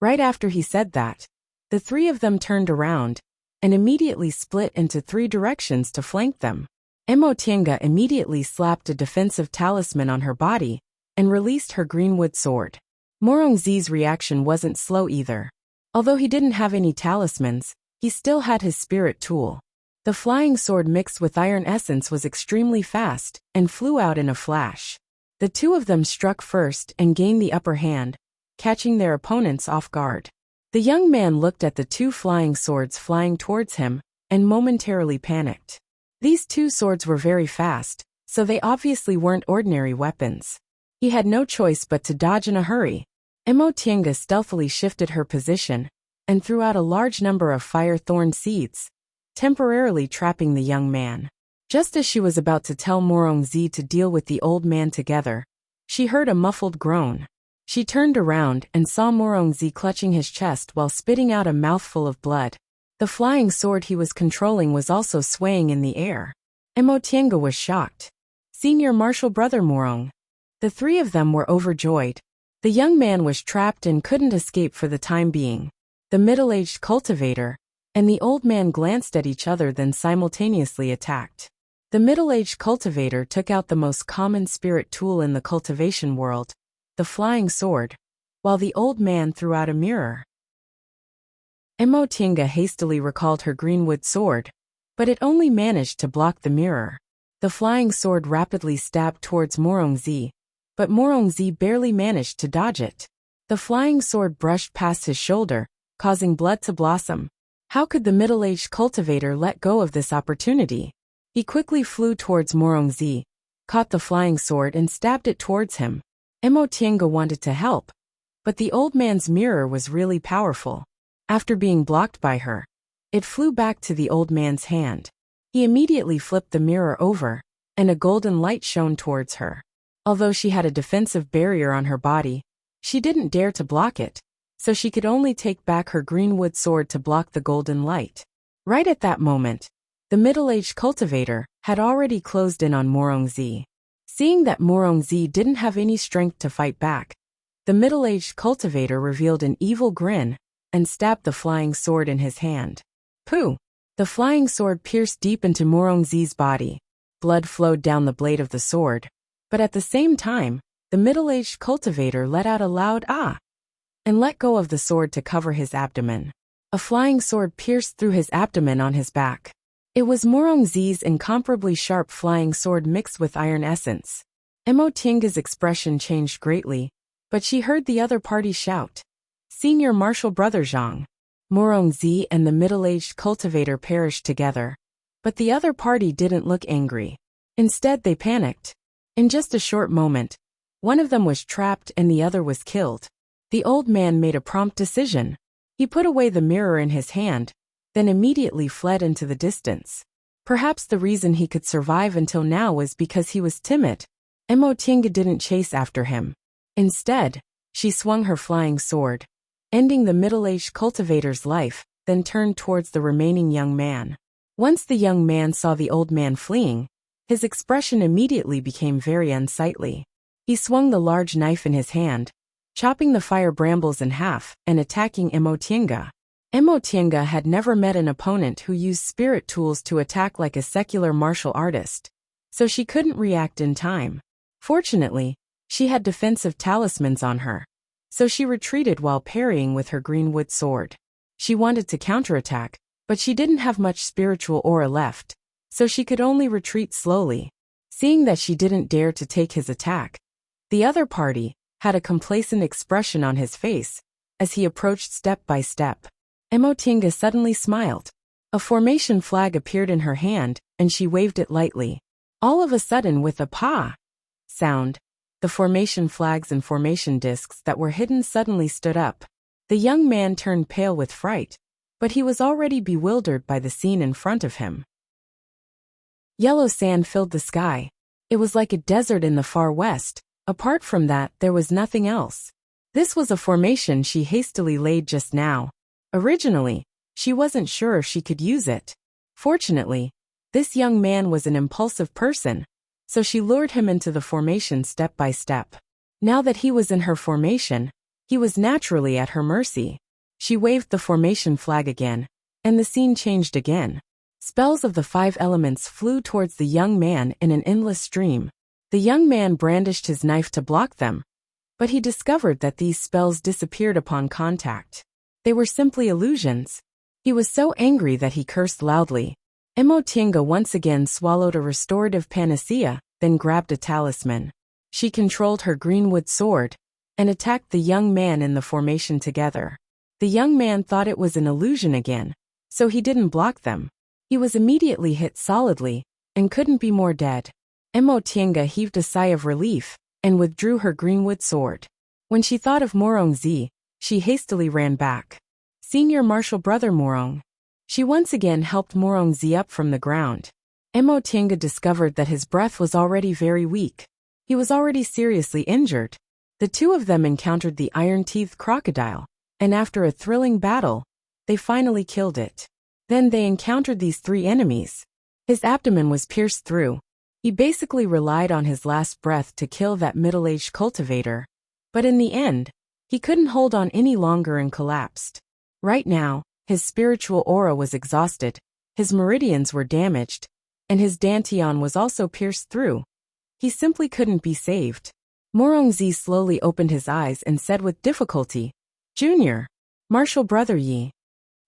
S1: Right after he said that, the three of them turned around and immediately split into three directions to flank them. Emotienga immediately slapped a defensive talisman on her body and released her greenwood sword. Morongzi's reaction wasn't slow either. Although he didn't have any talismans, he still had his spirit tool. The flying sword mixed with iron essence was extremely fast and flew out in a flash. The two of them struck first and gained the upper hand, catching their opponents off guard. The young man looked at the two flying swords flying towards him and momentarily panicked. These two swords were very fast, so they obviously weren't ordinary weapons. He had no choice but to dodge in a hurry. Emotienga stealthily shifted her position and threw out a large number of fire thorn seeds, temporarily trapping the young man. Just as she was about to tell Morongzi to deal with the old man together, she heard a muffled groan. She turned around and saw Morongzi clutching his chest while spitting out a mouthful of blood. The flying sword he was controlling was also swaying in the air. Emotienga was shocked. "Senior martial brother Morong." The three of them were overjoyed. The young man was trapped and couldn't escape for the time being. The middle-aged cultivator and the old man glanced at each other, then simultaneously attacked. The middle-aged cultivator took out the most common spirit tool in the cultivation world, the flying sword, while the old man threw out a mirror. Emotienga hastily recalled her greenwood sword, but it only managed to block the mirror. The flying sword rapidly stabbed towards Morongzi, but Morongzi barely managed to dodge it. The flying sword brushed past his shoulder, causing blood to blossom. How could the middle-aged cultivator let go of this opportunity? He quickly flew towards Morongzi, caught the flying sword and stabbed it towards him. Emotienga wanted to help, but the old man's mirror was really powerful. After being blocked by her, it flew back to the old man's hand. He immediately flipped the mirror over, and a golden light shone towards her. Although she had a defensive barrier on her body, she didn't dare to block it, so she could only take back her greenwood sword to block the golden light. Right at that moment, the middle-aged cultivator had already closed in on Morongzi. Seeing that Morongzi didn't have any strength to fight back, the middle-aged cultivator revealed an evil grin and stabbed the flying sword in his hand. Pooh! The flying sword pierced deep into Morongzi's body. Blood flowed down the blade of the sword, but at the same time, the middle-aged cultivator let out a loud "ah!" and let go of the sword to cover his abdomen. A flying sword pierced through his abdomen on his back. It was Morongzi's incomparably sharp flying sword mixed with iron essence. Emotienga's expression changed greatly, but she heard the other party shout, "Senior martial brother Zhang." Morongzi and the middle-aged cultivator perished together, but the other party didn't look angry. Instead, they panicked. In just a short moment, one of them was trapped and the other was killed. The old man made a prompt decision. He put away the mirror in his hand, then immediately fled into the distance. Perhaps the reason he could survive until now was because he was timid. Emotienga didn't chase after him. Instead, she swung her flying sword, ending the middle-aged cultivator's life, then turned towards the remaining young man. Once the young man saw the old man fleeing, his expression immediately became very unsightly. He swung the large knife in his hand, chopping the fire brambles in half and attacking Emotienga. Mo Tiange had never met an opponent who used spirit tools to attack like a secular martial artist, so she couldn't react in time. Fortunately, she had defensive talismans on her, so she retreated while parrying with her greenwood sword. She wanted to counterattack, but she didn't have much spiritual aura left, so she could only retreat slowly. Seeing that she didn't dare to take his attack, the other party had a complacent expression on his face as he approached step by step. Mo Tiange suddenly smiled. A formation flag appeared in her hand, and she waved it lightly. All of a sudden, with a pa sound, the formation flags and formation discs that were hidden suddenly stood up. The young man turned pale with fright, but he was already bewildered by the scene in front of him. Yellow sand filled the sky. It was like a desert in the far west. Apart from that, there was nothing else. This was a formation she hastily laid just now. Originally, she wasn't sure if she could use it. Fortunately, this young man was an impulsive person, so she lured him into the formation step by step. Now that he was in her formation, he was naturally at her mercy. She waved the formation flag again, and the scene changed again. Spells of the 5 elements flew towards the young man in an endless stream. The young man brandished his knife to block them, but he discovered that these spells disappeared upon contact. They were simply illusions. He was so angry that he cursed loudly. Mo Tiange once again swallowed a restorative panacea, then grabbed a talisman. She controlled her greenwood sword and attacked the young man in the formation together. The young man thought it was an illusion again, so he didn't block them. He was immediately hit solidly and couldn't be more dead. Mo Tiange heaved a sigh of relief and withdrew her greenwood sword. When she thought of Morongzi, she hastily ran back. Senior Martial Brother Morong. She once again helped Morongzi up from the ground. Mo Tiange discovered that his breath was already very weak. He was already seriously injured. The two of them encountered the iron-teethed crocodile, and after a thrilling battle, they finally killed it. Then they encountered these 3 enemies. His abdomen was pierced through. He basically relied on his last breath to kill that middle-aged cultivator. But in the end, he couldn't hold on any longer and collapsed. Right now, his spiritual aura was exhausted, his meridians were damaged, and his dantian was also pierced through. He simply couldn't be saved. Morongzi slowly opened his eyes and said with difficulty, "Junior, Martial Brother Yi."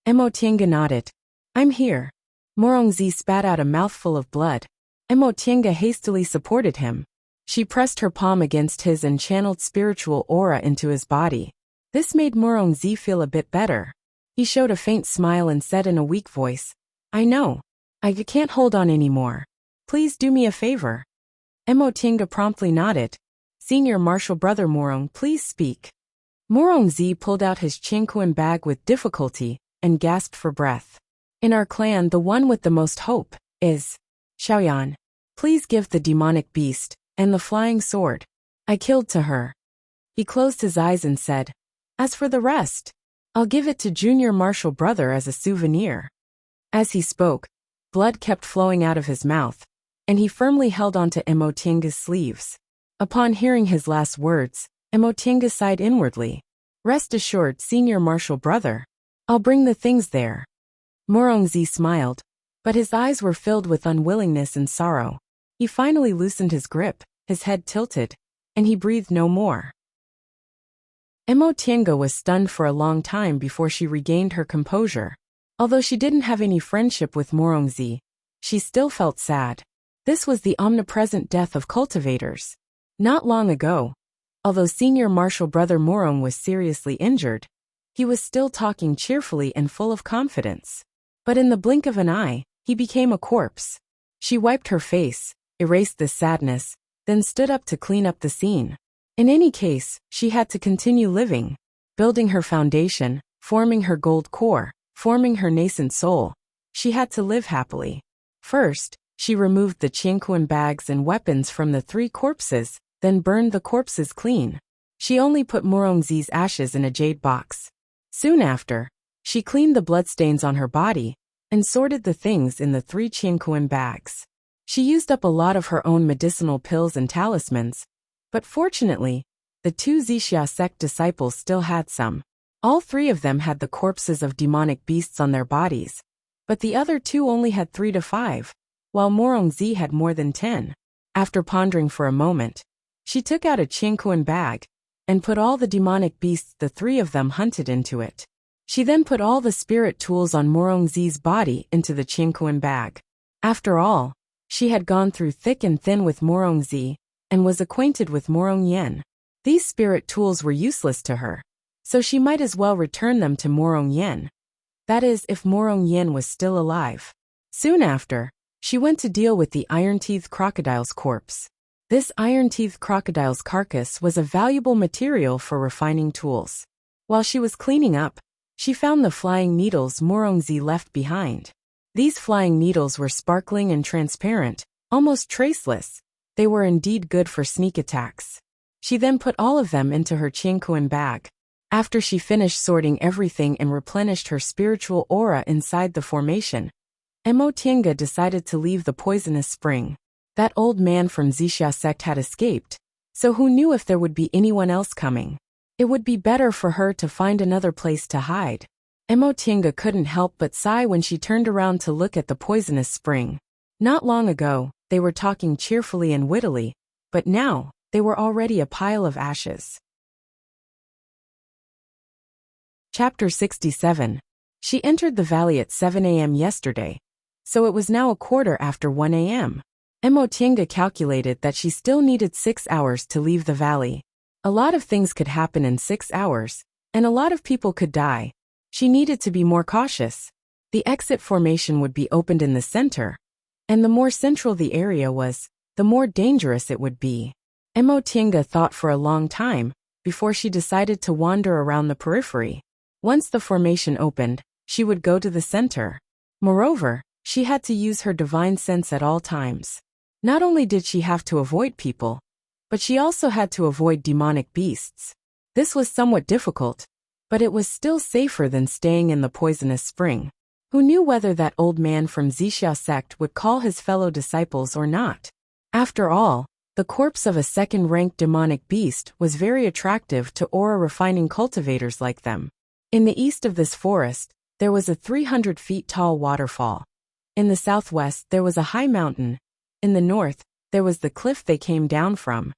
S1: Mo Tiange nodded. "I'm here." Morongzi spat out a mouthful of blood. Mo Tiange hastily supported him. She pressed her palm against his and channeled spiritual aura into his body. This made Morongzi feel a bit better. He showed a faint smile and said in a weak voice, "I know. I can't hold on anymore. Please do me a favor." Mo Tiange promptly nodded. "Senior Martial Brother Morong, please speak." Morongzi pulled out his Qingquan bag with difficulty and gasped for breath. "In our clan, the one with the most hope is Xiaoyan. Please give the demonic beast and the flying sword I killed to her." He closed his eyes and said, "As for the rest, I'll give it to Junior Martial Brother as a souvenir." As he spoke, blood kept flowing out of his mouth, and he firmly held onto Mo Tiange's sleeves. Upon hearing his last words, Mo Tiange sighed inwardly. "Rest assured, Senior Martial Brother, I'll bring the things there." Morongzi smiled, but his eyes were filled with unwillingness and sorrow. He finally loosened his grip, his head tilted, and he breathed no more. Mo Tiange was stunned for a long time before she regained her composure. Although she didn't have any friendship with Morongzi, she still felt sad. This was the omnipresent death of cultivators. Not long ago, although Senior Martial Brother Morong was seriously injured, he was still talking cheerfully and full of confidence. But in the blink of an eye, he became a corpse. She wiped her face, erased the sadness, then stood up to clean up the scene. In any case, she had to continue living, building her foundation, forming her gold core, forming her nascent soul. She had to live happily. First, she removed the Qingquan bags and weapons from the 3 corpses, then burned the corpses clean. She only put Morongzi's ashes in a jade box. Soon after, she cleaned the bloodstains on her body and sorted the things in the 3 Qingquan bags. She used up a lot of her own medicinal pills and talismans, but fortunately, the 2 Zixia sect disciples still had some. All three of them had the corpses of demonic beasts on their bodies, but the other two only had 3 to 5, while Morongzi had more than 10. After pondering for a moment, she took out a Qianquan bag and put all the demonic beasts the three of them hunted into it. She then put all the spirit tools on Morongzi's body into the Qianquan bag. After all, she had gone through thick and thin with Morongzi and was acquainted with Morongyan. These spirit tools were useless to her, so she might as well return them to Morongyan. That is, if Morongyan was still alive. Soon after, she went to deal with the iron-teethed crocodile's corpse. This iron-teethed crocodile's carcass was a valuable material for refining tools. While she was cleaning up, she found the flying needles Morongzi left behind. These flying needles were sparkling and transparent, almost traceless. They were indeed good for sneak attacks. She then put all of them into her Qianquan bag. After she finished sorting everything and replenished her spiritual aura inside the formation, Emotienga decided to leave the poisonous spring. That old man from Zixia sect had escaped, so who knew if there would be anyone else coming? It would be better for her to find another place to hide. Emotienga couldn't help but sigh when she turned around to look at the poisonous spring. Not long ago, they were talking cheerfully and wittily, but now, they were already a pile of ashes. Chapter 67. She entered the valley at 7 a.m. yesterday, so it was now 1:15 a.m. Emotienga calculated that she still needed 6 hours to leave the valley. A lot of things could happen in 6 hours, and a lot of people could die. She needed to be more cautious. The exit formation would be opened in the center, and the more central the area was, the more dangerous it would be. Emotienga thought for a long time before she decided to wander around the periphery. Once the formation opened, she would go to the center. Moreover, she had to use her divine sense at all times. Not only did she have to avoid people, but she also had to avoid demonic beasts. This was somewhat difficult, but it was still safer than staying in the poisonous spring. Who knew whether that old man from Zixia sect would call his fellow disciples or not? After all, the corpse of a second-ranked demonic beast was very attractive to aura-refining cultivators like them. In the east of this forest, there was a 300 feet tall waterfall. In the southwest there was a high mountain. In the north, there was the cliff they came down from.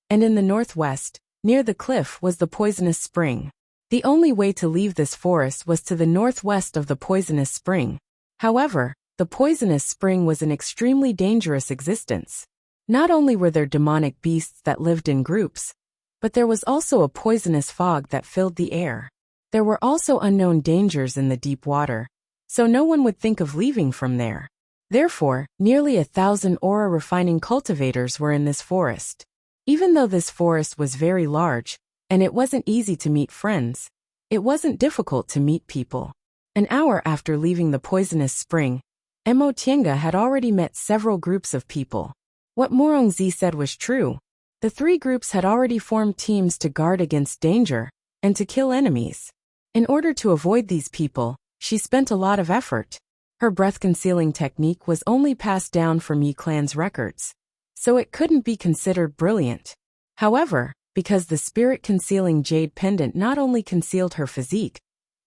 S1: And in the northwest, near the cliff was the poisonous spring. The only way to leave this forest was to the northwest of the poisonous spring. However, the poisonous spring was an extremely dangerous existence. Not only were there demonic beasts that lived in groups, but there was also a poisonous fog that filled the air. There were also unknown dangers in the deep water, so no one would think of leaving from there. Therefore, nearly 1,000 aura-refining cultivators were in this forest. Even though this forest was very large, and it wasn't easy to meet friends, it wasn't difficult to meet people. An hour after leaving the poisonous spring, Emotienga had already met several groups of people. What Morongzi said was true. The three groups had already formed teams to guard against danger and to kill enemies. In order to avoid these people, she spent a lot of effort. Her breath-concealing technique was only passed down from Yi Clan's records, so it couldn't be considered brilliant. However, because the spirit-concealing jade pendant not only concealed her physique,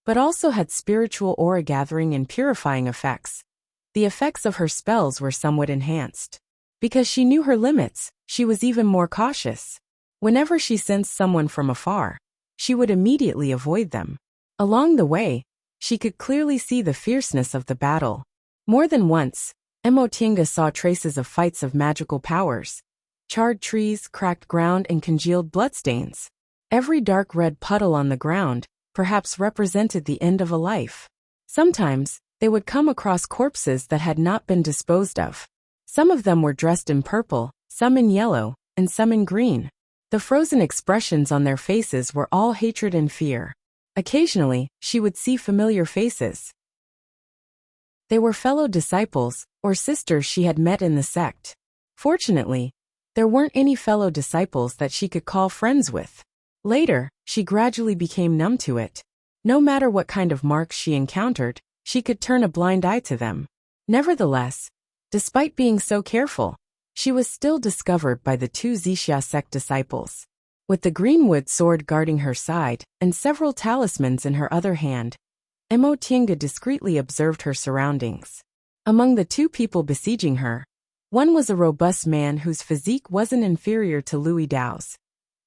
S1: but also had spiritual aura-gathering and purifying effects, the effects of her spells were somewhat enhanced. Because she knew her limits, she was even more cautious. Whenever she sensed someone from afar, she would immediately avoid them. Along the way, she could clearly see the fierceness of the battle. More than once, Emotienga saw traces of fights of magical powers. Charred trees, cracked ground, and congealed bloodstains. Every dark red puddle on the ground perhaps represented the end of a life. Sometimes, they would come across corpses that had not been disposed of. Some of them were dressed in purple, some in yellow, and some in green. The frozen expressions on their faces were all hatred and fear. Occasionally, she would see familiar faces. They were fellow disciples, or sisters she had met in the sect. Fortunately, there weren't any fellow disciples that she could call friends with. Later, she gradually became numb to it. No matter what kind of marks she encountered, she could turn a blind eye to them. Nevertheless, despite being so careful, she was still discovered by the two Zixia sect disciples. With the greenwood sword guarding her side, and several talismans in her other hand, Emotienga discreetly observed her surroundings. Among the two people besieging her, one was a robust man whose physique wasn't inferior to Louis Dao's,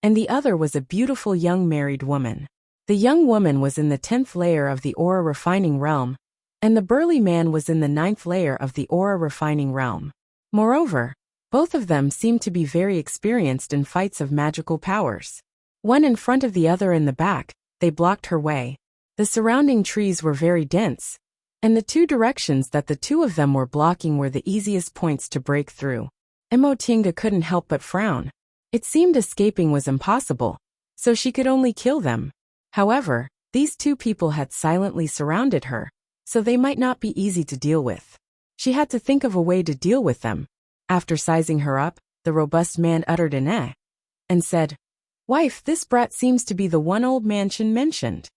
S1: and the other was a beautiful young married woman. The young woman was in the 10th layer of the aura refining realm, and the burly man was in the 9th layer of the aura refining realm. Moreover, both of them seemed to be very experienced in fights of magical powers. One in front of the other in the back, they blocked her way. The surrounding trees were very dense, and the two directions that the two of them were blocking were the easiest points to break through. Emotienga couldn't help but frown. It seemed escaping was impossible, so she could only kill them. However, these two people had silently surrounded her, so they might not be easy to deal with. She had to think of a way to deal with them. After sizing her up, the robust man uttered an eh, and said, "Wife, this brat seems to be the one old man Chen mentioned."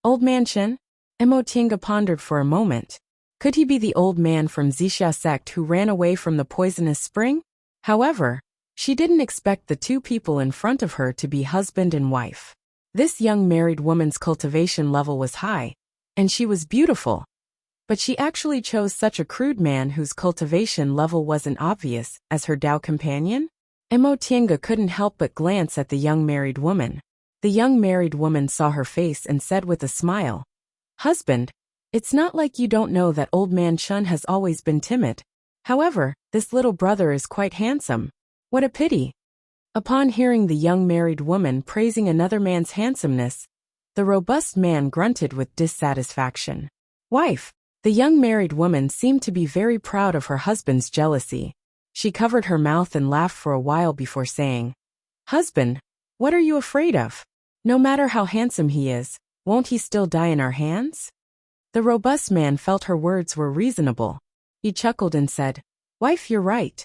S1: Old man Chen? Emotienga pondered for a moment. Could he be the old man from Zixia sect who ran away from the poisonous spring? However, she didn't expect the two people in front of her to be husband and wife. This young married woman's cultivation level was high, and she was beautiful. But she actually chose such a crude man whose cultivation level wasn't obvious as her Dao companion? Emotienga couldn't help but glance at the young married woman. The young married woman saw her face and said with a smile, "Husband, it's not like you don't know that old man Chun has always been timid. However, this little brother is quite handsome. What a pity." Upon hearing the young married woman praising another man's handsomeness, the robust man grunted with dissatisfaction. "Wife." The young married woman seemed to be very proud of her husband's jealousy. She covered her mouth and laughed for a while before saying, "Husband, what are you afraid of? No matter how handsome he is, won't he still die in our hands?" The robust man felt her words were reasonable. He chuckled and said, "Wife, you're right."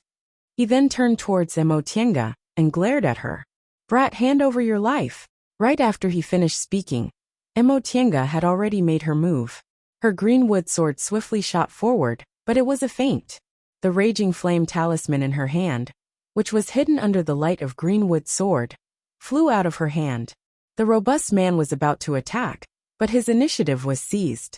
S1: He then turned towards Emotienga and glared at her. "Brat, hand over your life." Right after he finished speaking, Emotienga had already made her move. Her greenwood sword swiftly shot forward, but it was a feint. The raging flame talisman in her hand, which was hidden under the light of greenwood sword, flew out of her hand. The robust man was about to attack, but his initiative was seized.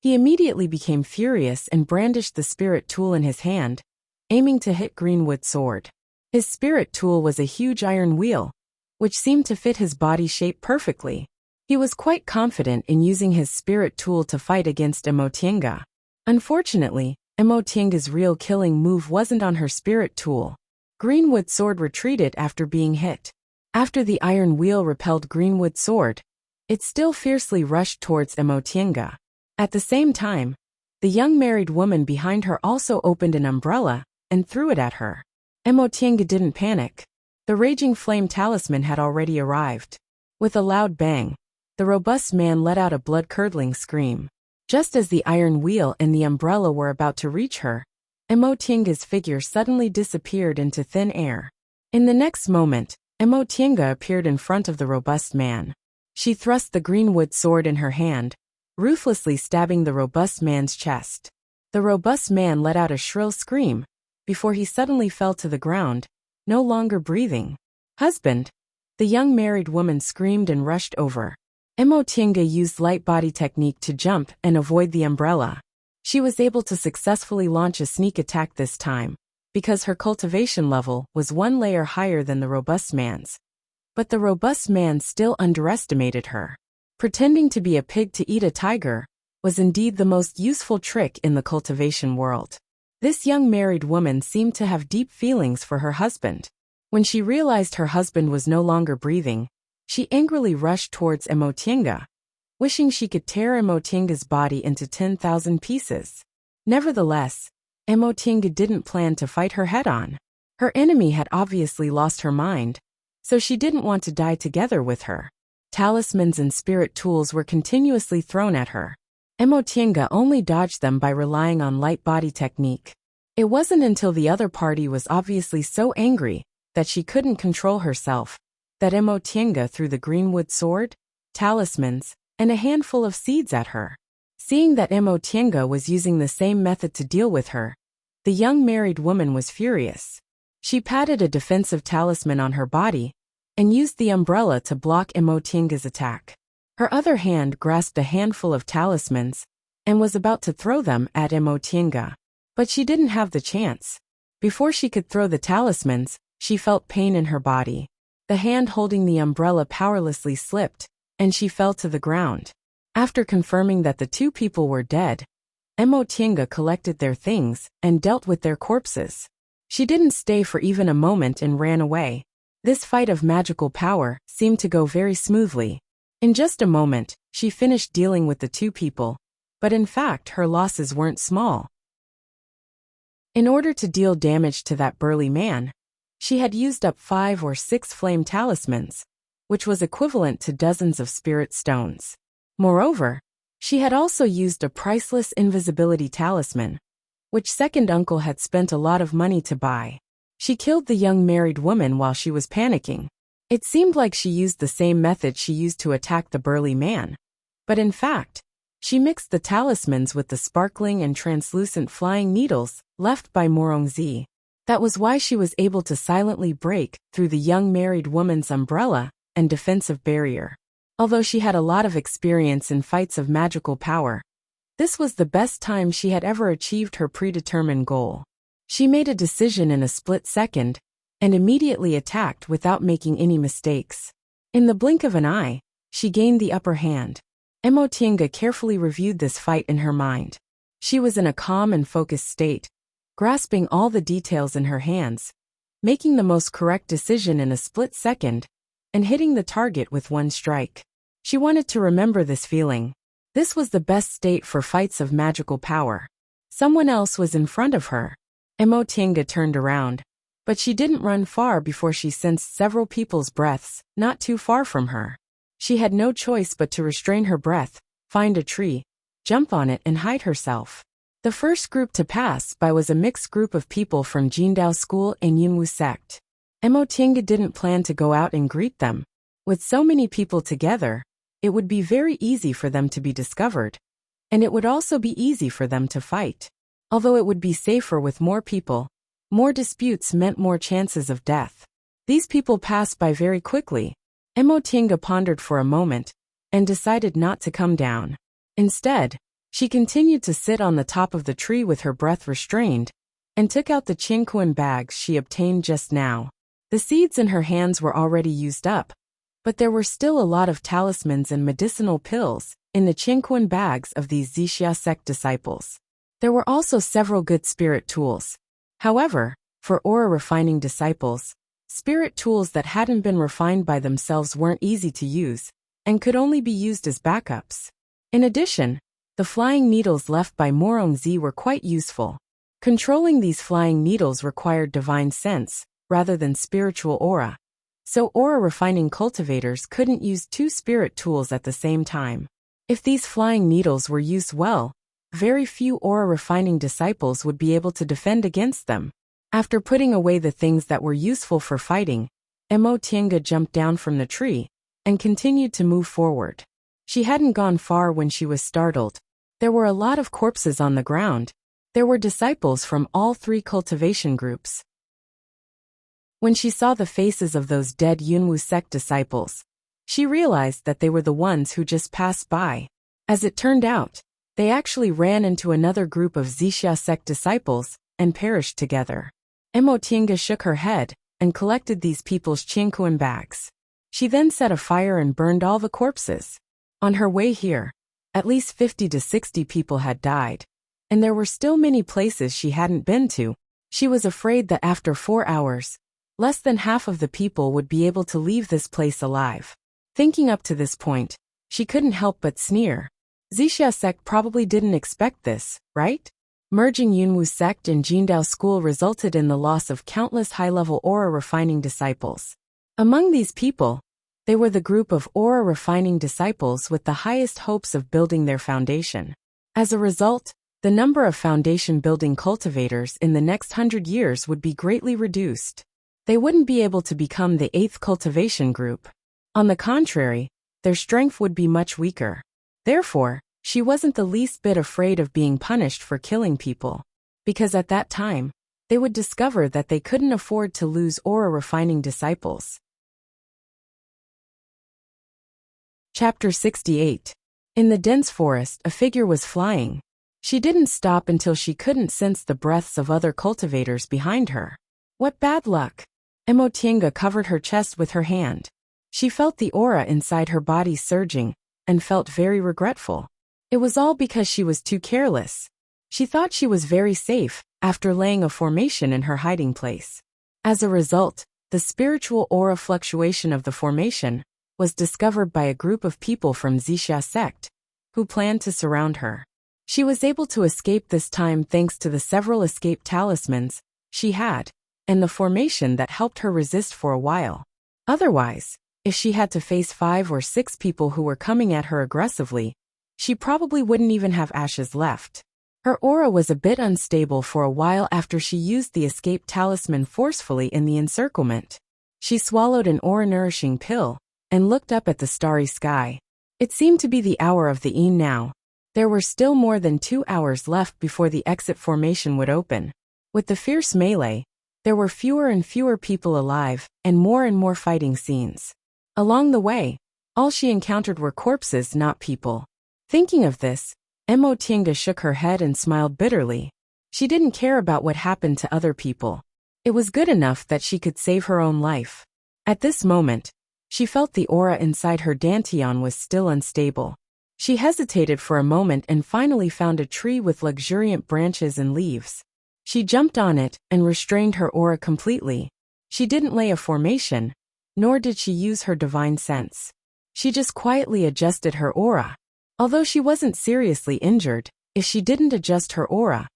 S1: He immediately became furious and brandished the spirit tool in his hand, aiming to hit greenwood sword. His spirit tool was a huge iron wheel, which seemed to fit his body shape perfectly. He was quite confident in using his spirit tool to fight against Emotienga. Unfortunately, Emotienga's real killing move wasn't on her spirit tool. Greenwood sword retreated after being hit. After the iron wheel repelled greenwood sword, it still fiercely rushed towards Emotienga. At the same time, the young married woman behind her also opened an umbrella and threw it at her. Emotienga didn't panic. The raging flame talisman had already arrived. With a loud bang, the robust man let out a blood-curdling scream. Just as the iron wheel and the umbrella were about to reach her, Emotienga's figure suddenly disappeared into thin air. In the next moment, Emotienga appeared in front of the robust man. She thrust the greenwood sword in her hand, ruthlessly stabbing the robust man's chest. The robust man let out a shrill scream, before he suddenly fell to the ground, no longer breathing. "Husband!" The young married woman screamed and rushed over. Emotienga used light body technique to jump and avoid the umbrella. She was able to successfully launch a sneak attack this time, because her cultivation level was one layer higher than the robust man's. But the robust man still underestimated her. Pretending to be a pig to eat a tiger was indeed the most useful trick in the cultivation world. This young married woman seemed to have deep feelings for her husband. When she realized her husband was no longer breathing, she angrily rushed towards Emotienga, wishing she could tear Emotienga's body into 10,000 pieces. Nevertheless, Emotienga didn't plan to fight her head-on. Her enemy had obviously lost her mind, so she didn't want to die together with her. Talismans and spirit tools were continuously thrown at her. Emotienga only dodged them by relying on light body technique. It wasn't until the other party was obviously so angry that she couldn't control herself that Emotienga threw the greenwood sword, talismans, and a handful of seeds at her. Seeing that Emotienga was using the same method to deal with her, the young married woman was furious. She patted a defensive talisman on her body and used the umbrella to block Emotienga's attack. Her other hand grasped a handful of talismans and was about to throw them at Emotienga. But she didn't have the chance. Before she could throw the talismans, she felt pain in her body. The hand holding the umbrella powerlessly slipped, and she fell to the ground. After confirming that the two people were dead, Emotienga collected their things and dealt with their corpses. She didn't stay for even a moment and ran away. This fight of magical power seemed to go very smoothly. In just a moment, she finished dealing with the two people, but in fact her losses weren't small. In order to deal damage to that burly man, she had used up 5 or 6 flame talismans, which was equivalent to dozens of spirit stones. Moreover, she had also used a priceless invisibility talisman, which second uncle had spent a lot of money to buy. She killed the young married woman while she was panicking. It seemed like she used the same method she used to attack the burly man. But in fact, she mixed the talismans with the sparkling and translucent flying needles left by Morongzi. That was why she was able to silently break through the young married woman's umbrella and defensive barrier. Although she had a lot of experience in fights of magical power, this was the best time she had ever achieved her predetermined goal. She made a decision in a split second and immediately attacked without making any mistakes. In the blink of an eye, she gained the upper hand. Emotienga carefully reviewed this fight in her mind. She was in a calm and focused state, grasping all the details in her hands, making the most correct decision in a split second, and hitting the target with one strike. She wanted to remember this feeling. This was the best state for fights of magical power. Someone else was in front of her. Emotienga turned around, but she didn't run far before she sensed several people's breaths not too far from her. She had no choice but to restrain her breath, find a tree, jump on it and hide herself. The first group to pass by was a mixed group of people from Jindao School and Yunwu sect. Emotienga didn't plan to go out and greet them. With so many people together, it would be very easy for them to be discovered. And it would also be easy for them to fight. Although it would be safer with more people, more disputes meant more chances of death. These people passed by very quickly. Emotienga pondered for a moment and decided not to come down. Instead, she continued to sit on the top of the tree with her breath restrained and took out the chinquan bags she obtained just now. The seeds in her hands were already used up, but there were still a lot of talismans and medicinal pills in the chinquan bags of these Zixia sect disciples. There were also several good spirit tools. However, for aura refining disciples, spirit tools that hadn't been refined by themselves weren't easy to use and could only be used as backups. In addition, the flying needles left by Morongzi were quite useful. Controlling these flying needles required divine sense rather than spiritual aura. So aura refining cultivators couldn't use 2 spirit tools at the same time. If these flying needles were used well, very few aura refining disciples would be able to defend against them. After putting away the things that were useful for fighting, Emotienga jumped down from the tree and continued to move forward. She hadn't gone far when she was startled. There were a lot of corpses on the ground. There were disciples from all 3 cultivation groups. When she saw the faces of those dead Yunwu sect disciples, she realized that they were the ones who just passed by. As it turned out, they actually ran into another group of Zixia sect disciples and perished together. Emotienga shook her head and collected these people's chinquan bags. She then set a fire and burned all the corpses. On her way here, at least 50 to 60 people had died, and there were still many places she hadn't been to. She was afraid that after 4 hours, less than half of the people would be able to leave this place alive. Thinking up to this point, she couldn't help but sneer. Zixia sect probably didn't expect this, right? Merging Yunwu sect and Jindao school resulted in the loss of countless high-level aura refining disciples. Among these people, they were the group of aura refining disciples with the highest hopes of building their foundation. As a result, the number of foundation building cultivators in the next 100 years would be greatly reduced. They wouldn't be able to become the 8th cultivation group. On the contrary, their strength would be much weaker. Therefore, she wasn't the least bit afraid of being punished for killing people, because at that time, they would discover that they couldn't afford to lose aura refining disciples. Chapter 68. In the dense forest, a figure was flying. She didn't stop until she couldn't sense the breaths of other cultivators behind her. What bad luck! Emotienga covered her chest with her hand. She felt the aura inside her body surging, and felt very regretful. It was all because she was too careless. She thought she was very safe, after laying a formation in her hiding place. As a result, the spiritual aura fluctuation of the formation was discovered by a group of people from Zixia sect, who planned to surround her. She was able to escape this time thanks to the several escape talismans she had, and the formation that helped her resist for a while. Otherwise, if she had to face 5 or 6 people who were coming at her aggressively, she probably wouldn't even have ashes left. Her aura was a bit unstable for a while after she used the escape talisman forcefully in the encirclement. She swallowed an aura-nourishing pill, and looked up at the starry sky. It seemed to be the hour of the evening now. There were still more than 2 hours left before the exit formation would open. With the fierce melee, there were fewer and fewer people alive, and more fighting scenes. Along the way, all she encountered were corpses, not people. Thinking of this, Emotienga shook her head and smiled bitterly. She didn't care about what happened to other people. It was good enough that she could save her own life. At this moment, she felt the aura inside her dantian was still unstable. She hesitated for a moment and finally found a tree with luxuriant branches and leaves. She jumped on it and restrained her aura completely. She didn't lay a formation, nor did she use her divine sense. She just quietly adjusted her aura. Although she wasn't seriously injured, if she didn't adjust her aura,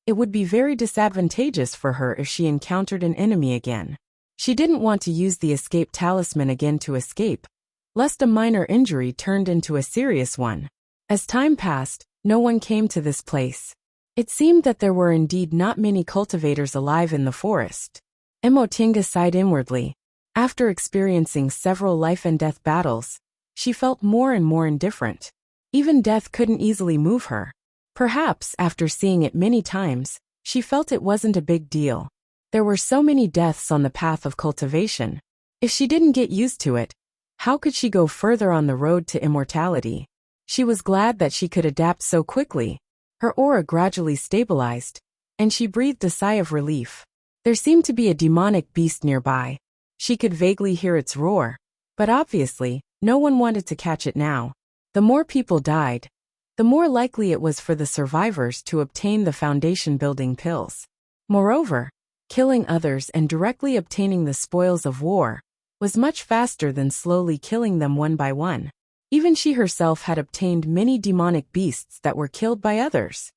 S1: it would be very disadvantageous for her if she encountered an enemy again. She didn't want to use the escape talisman again to escape, lest a minor injury turned into a serious one. As time passed, no one came to this place. It seemed that there were indeed not many cultivators alive in the forest. Emotienga sighed inwardly. After experiencing several life and death battles, she felt more and more indifferent. Even death couldn't easily move her. Perhaps, after seeing it many times, she felt it wasn't a big deal. There were so many deaths on the path of cultivation. If she didn't get used to it, how could she go further on the road to immortality? She was glad that she could adapt so quickly. Her aura gradually stabilized, and she breathed a sigh of relief. There seemed to be a demonic beast nearby. She could vaguely hear its roar, but obviously, no one wanted to catch it now. The more people died, the more likely it was for the survivors to obtain the foundation-building pills. Moreover, killing others and directly obtaining the spoils of war was much faster than slowly killing them one by one. Even she herself had obtained many demonic beasts that were killed by others.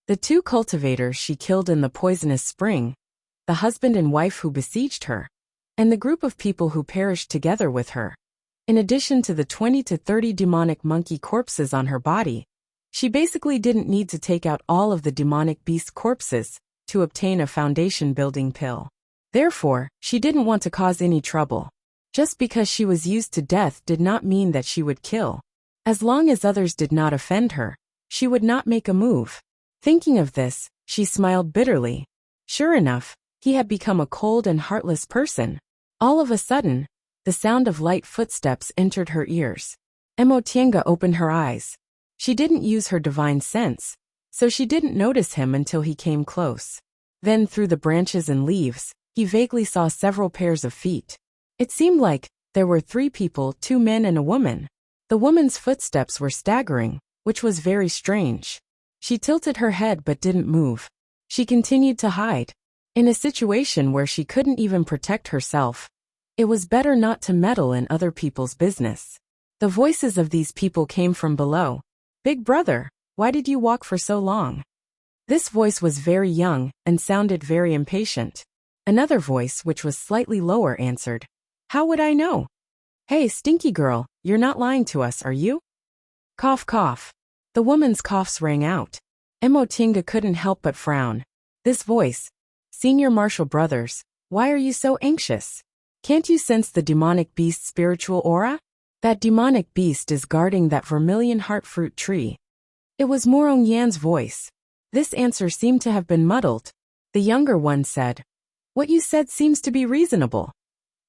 S1: The 2 cultivators she killed in the poisonous spring, the husband and wife who besieged her, and the group of people who perished together with her. In addition to the 20 to 30 demonic monkey corpses on her body, she basically didn't need to take out all of the demonic beast corpses to obtain a foundation-building pill. Therefore, she didn't want to cause any trouble. Just because she was used to death did not mean that she would kill. As long as others did not offend her, she would not make a move. Thinking of this, she smiled bitterly. Sure enough, he had become a cold and heartless person. All of a sudden, the sound of light footsteps entered her ears. Emotienga opened her eyes. She didn't use her divine sense, so she didn't notice him until he came close. Then through the branches and leaves, he vaguely saw several pairs of feet. It seemed like there were 3 people, 2 men and a woman. The woman's footsteps were staggering, which was very strange. She tilted her head but didn't move. She continued to hide. In a situation where she couldn't even protect herself, it was better not to meddle in other people's business. The voices of these people came from below. "Big brother, why did you walk for so long?" This voice was very young and sounded very impatient. Another voice, which was slightly lower, answered, "How would I know? Hey, stinky girl, you're not lying to us, are you?" Cough, cough. The woman's coughs rang out. Emotienga couldn't help but frown. This voice, "Senior Marshal Brothers, why are you so anxious? Can't you sense the demonic beast's spiritual aura? That demonic beast is guarding that vermilion heartfruit tree." It was Morong Yan's voice. This answer seemed to have been muddled. The younger one said, "What you said seems to be reasonable."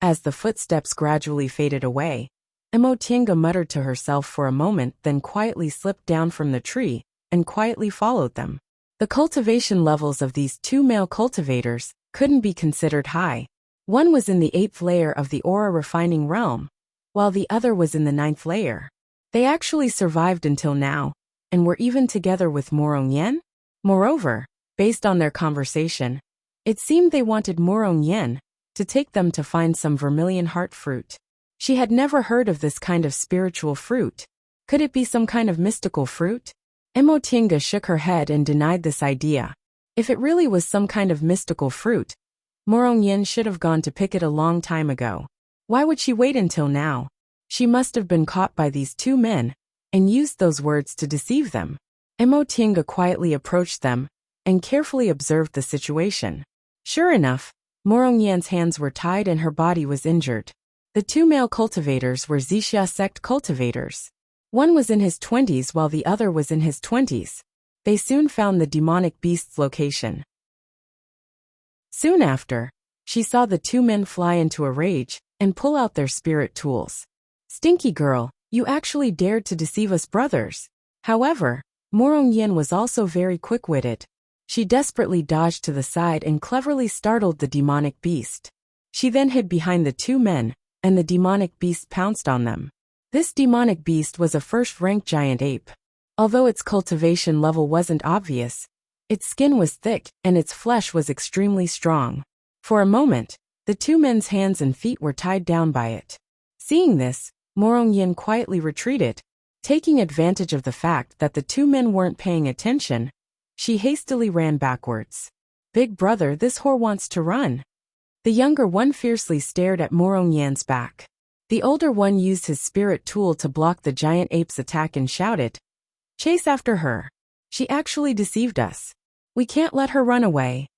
S1: As the footsteps gradually faded away, Emotienga muttered to herself for a moment, then quietly slipped down from the tree and quietly followed them. The cultivation levels of these two male cultivators couldn't be considered high. One was in the 8th layer of the aura refining realm, while the other was in the 9th layer. They actually survived until now, and were even together with Morong-yen. Moreover, based on their conversation, it seemed they wanted Morong-yen to take them to find some vermilion heart fruit. She had never heard of this kind of spiritual fruit. Could it be some kind of mystical fruit? Emotienga shook her head and denied this idea. If it really was some kind of mystical fruit, Morong-yen should have gone to pick it a long time ago. Why would she wait until now? She must have been caught by these two men and used those words to deceive them. Emotienga quietly approached them and carefully observed the situation. Sure enough, Morong-yen's hands were tied and her body was injured. The two male cultivators were Xixia sect cultivators. One was in his 20s while the other was in his 20s. They soon found the demonic beast's location. Soon after, she saw the two men fly into a rage and pull out their spirit tools. Stinky girl, you actually dared to deceive us brothers. However, Morong-yen was also very quick-witted. She desperately dodged to the side and cleverly startled the demonic beast. She then hid behind the two men, and the demonic beast pounced on them. This demonic beast was a first-rank giant ape. Although its cultivation level wasn't obvious, its skin was thick and its flesh was extremely strong. For a moment, the two men's hands and feet were tied down by it. Seeing this, Morong-yen quietly retreated. Taking advantage of the fact that the two men weren't paying attention, she hastily ran backwards. Big brother, this whore wants to run. The younger one fiercely stared at Morong-yen's back. The older one used his spirit tool to block the giant ape's attack and shouted, "Chase after her. She actually deceived us. We can't let her run away."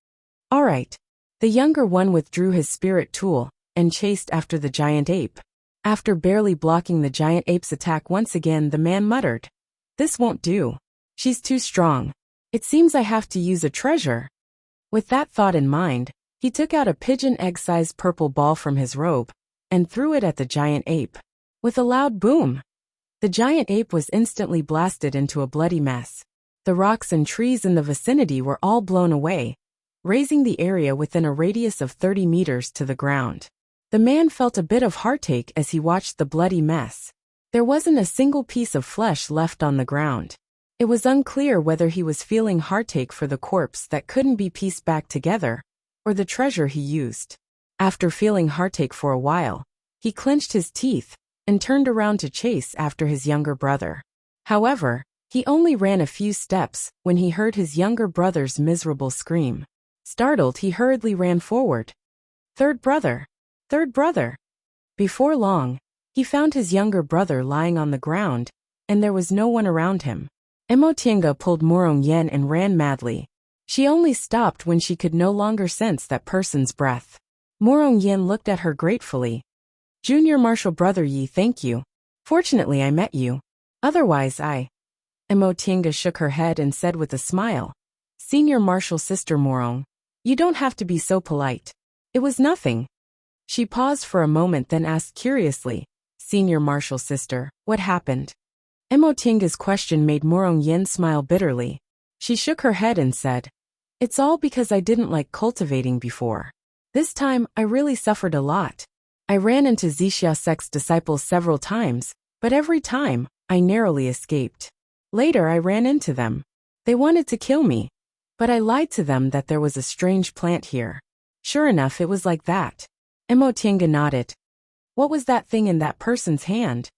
S1: Alright. The younger one withdrew his spirit tool and chased after the giant ape. After barely blocking the giant ape's attack once again, the man muttered, "This won't do. She's too strong. It seems I have to use a treasure." With that thought in mind, he took out a pigeon egg-sized purple ball from his robe and threw it at the giant ape. With a loud boom, the giant ape was instantly blasted into a bloody mess. The rocks and trees in the vicinity were all blown away, raising the area within a radius of 30 meters to the ground. The man felt a bit of heartache as he watched the bloody mess. There wasn't a single piece of flesh left on the ground. It was unclear whether he was feeling heartache for the corpse that couldn't be pieced back together, or the treasure he used. After feeling heartache for a while, he clenched his teeth and turned around to chase after his younger brother. However, he only ran a few steps when he heard his younger brother's miserable scream. Startled, he hurriedly ran forward. "Third brother! Third brother!" Before long, he found his younger brother lying on the ground, and there was no one around him. Emotienga pulled Morong-yen and ran madly. She only stopped when she could no longer sense that person's breath. Morong-yen looked at her gratefully. "Junior Marshal Brother Yi, thank you. Fortunately I met you. Otherwise Emotienga shook her head and said with a smile, "Senior Marshal Sister Morong, you don't have to be so polite. It was nothing." She paused for a moment, then asked curiously, "Senior Marshal Sister, what happened?" Emotienga's question made Morong-yen smile bitterly. She shook her head and said, "It's all because I didn't like cultivating before. This time, I really suffered a lot. I ran into Xixia sect's disciples several times, but every time, I narrowly escaped. Later I ran into them. They wanted to kill me, but I lied to them that there was a strange plant here. Sure enough, it was like that." Emotienga nodded. "What was that thing in that person's hand?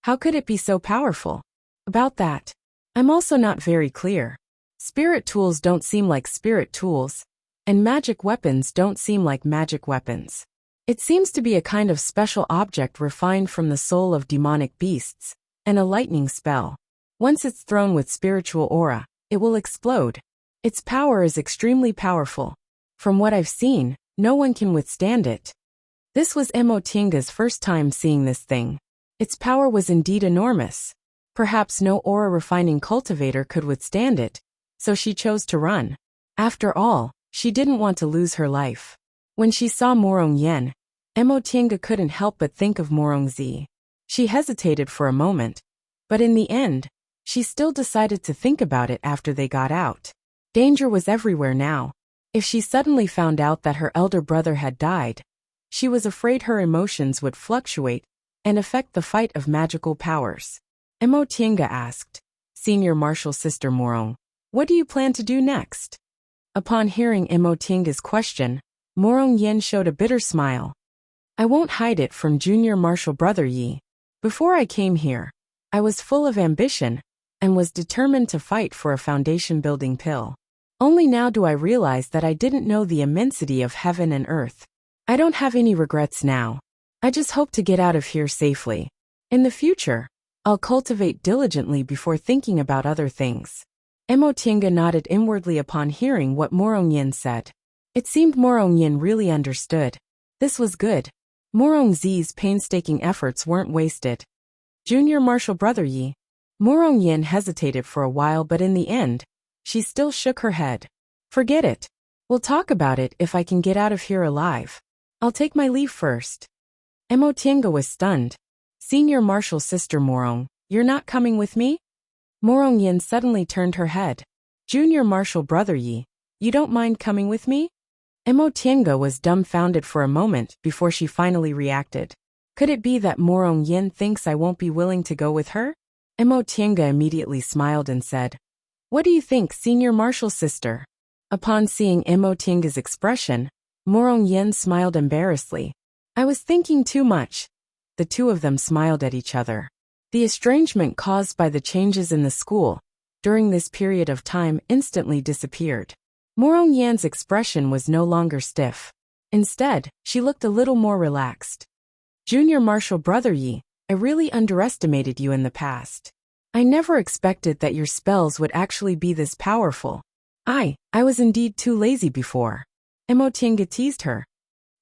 S1: How could it be so powerful?" "About that, I'm also not very clear. Spirit tools don't seem like spirit tools, and magic weapons don't seem like magic weapons. It seems to be a kind of special object refined from the soul of demonic beasts, and a lightning spell. Once it's thrown with spiritual aura, it will explode. Its power is extremely powerful. From what I've seen, no one can withstand it." This was Emotienga's first time seeing this thing. Its power was indeed enormous. Perhaps no aura-refining cultivator could withstand it, so she chose to run. After all, she didn't want to lose her life. When she saw Morong-yen, Emotienga couldn't help but think of Morongzi. She hesitated for a moment, but in the end, she still decided to think about it after they got out. Danger was everywhere now. If she suddenly found out that her elder brother had died, she was afraid her emotions would fluctuate and affect the fight of magical powers. Emotienga asked, "Senior Martial Sister Morong, what do you plan to do next?" Upon hearing Emotienga's question, Morong Yin showed a bitter smile. "I won't hide it from Junior Martial Brother Yi. Before I came here, I was full of ambition and was determined to fight for a foundation-building pill. Only now do I realize that I didn't know the immensity of heaven and earth. I don't have any regrets now. I just hope to get out of here safely. In the future, I'll cultivate diligently before thinking about other things." Emotienga nodded inwardly upon hearing what Morong Yin said. It seemed Morong Yin really understood. This was good. Morong Zi's painstaking efforts weren't wasted. "Junior Martial Brother Yi." Morong Yin hesitated for a while, but in the end, she still shook her head. "Forget it. We'll talk about it if I can get out of here alive. I'll take my leave first." Emotienga was stunned. "Senior Martial Sister Morong, you're not coming with me?" Morong Yin suddenly turned her head. "Junior Martial Brother Yi, you don't mind coming with me?" Emotienga was dumbfounded for a moment before she finally reacted. "Could it be that Morong Yin thinks I won't be willing to go with her?" Emotienga immediately smiled and said, "What do you think, Senior Martial Sister?" Upon seeing Emotienga's expression, Morong Yin smiled embarrassedly. "I was thinking too much." The two of them smiled at each other. The estrangement caused by the changes in the school during this period of time instantly disappeared. Morong Yan's expression was no longer stiff. Instead, she looked a little more relaxed. "Junior Martial Brother Yi, I really underestimated you in the past. I never expected that your spells would actually be this powerful. I was indeed too lazy before." Emotienga teased her.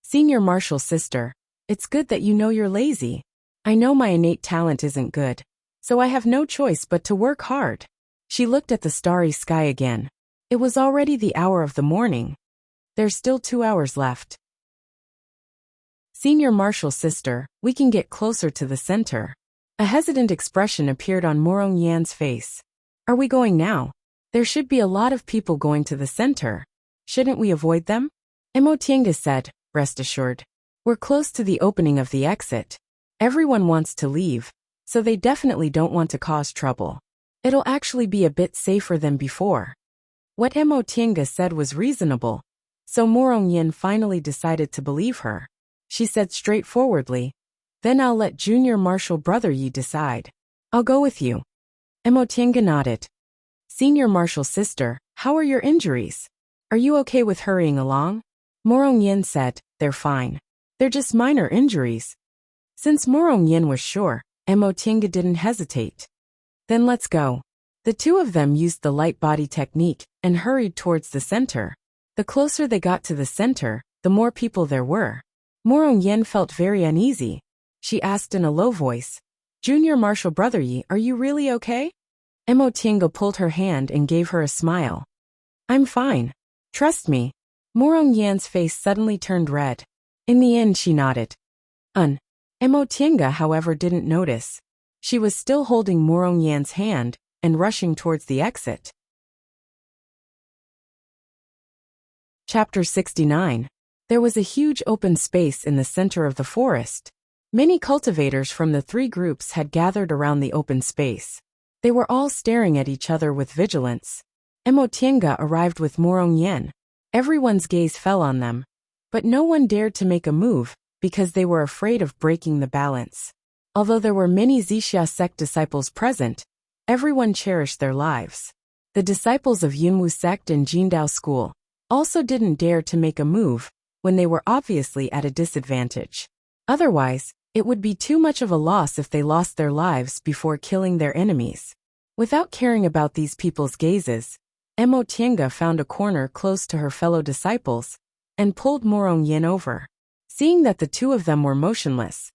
S1: "Senior Martial Sister, it's good that you know you're lazy. I know my innate talent isn't good, so I have no choice but to work hard." She looked at the starry sky again. It was already the hour of the morning. There's still 2 hours left. "Senior Martial Sister, we can get closer to the center." A hesitant expression appeared on Morong Yan's face. "Are we going now? There should be a lot of people going to the center. Shouldn't we avoid them?" Emotienga said, "Rest assured. We're close to the opening of the exit. Everyone wants to leave, so they definitely don't want to cause trouble. It'll actually be a bit safer than before." What Emotienga said was reasonable, so Morong Yin finally decided to believe her. She said straightforwardly, "Then I'll let Junior Martial Brother Yi decide. I'll go with you." Emotienga nodded. "Senior Martial Sister, how are your injuries? Are you okay with hurrying along?" Morong Yin said, "They're fine. They're just minor injuries." Since Morong Yin was sure, Emotienga didn't hesitate. "Then let's go." The two of them used the light body technique and hurried towards the center. The closer they got to the center, the more people there were. Morong Yin felt very uneasy. She asked in a low voice, "Junior Martial Brother Yi, are you really okay?" Emotienga pulled her hand and gave her a smile. "I'm fine. Trust me." Morong Yan's face suddenly turned red. In the end she nodded. Emotienga, however, didn't notice. She was still holding Morong Yan's hand and rushing towards the exit. Chapter 69. There was a huge open space in the center of the forest. Many cultivators from the 3 groups had gathered around the open space. They were all staring at each other with vigilance. Emotienga arrived with Morong Yen. Everyone's gaze fell on them, but no one dared to make a move because they were afraid of breaking the balance. Although there were many Zixia sect disciples present, everyone cherished their lives. The disciples of Yunwu sect and Jindao school also didn't dare to make a move when they were obviously at a disadvantage. Otherwise, it would be too much of a loss if they lost their lives before killing their enemies. Without caring about these people's gazes, Emotienga found a corner close to her fellow disciples and pulled Morong Yin over. Seeing that the two of them were motionless,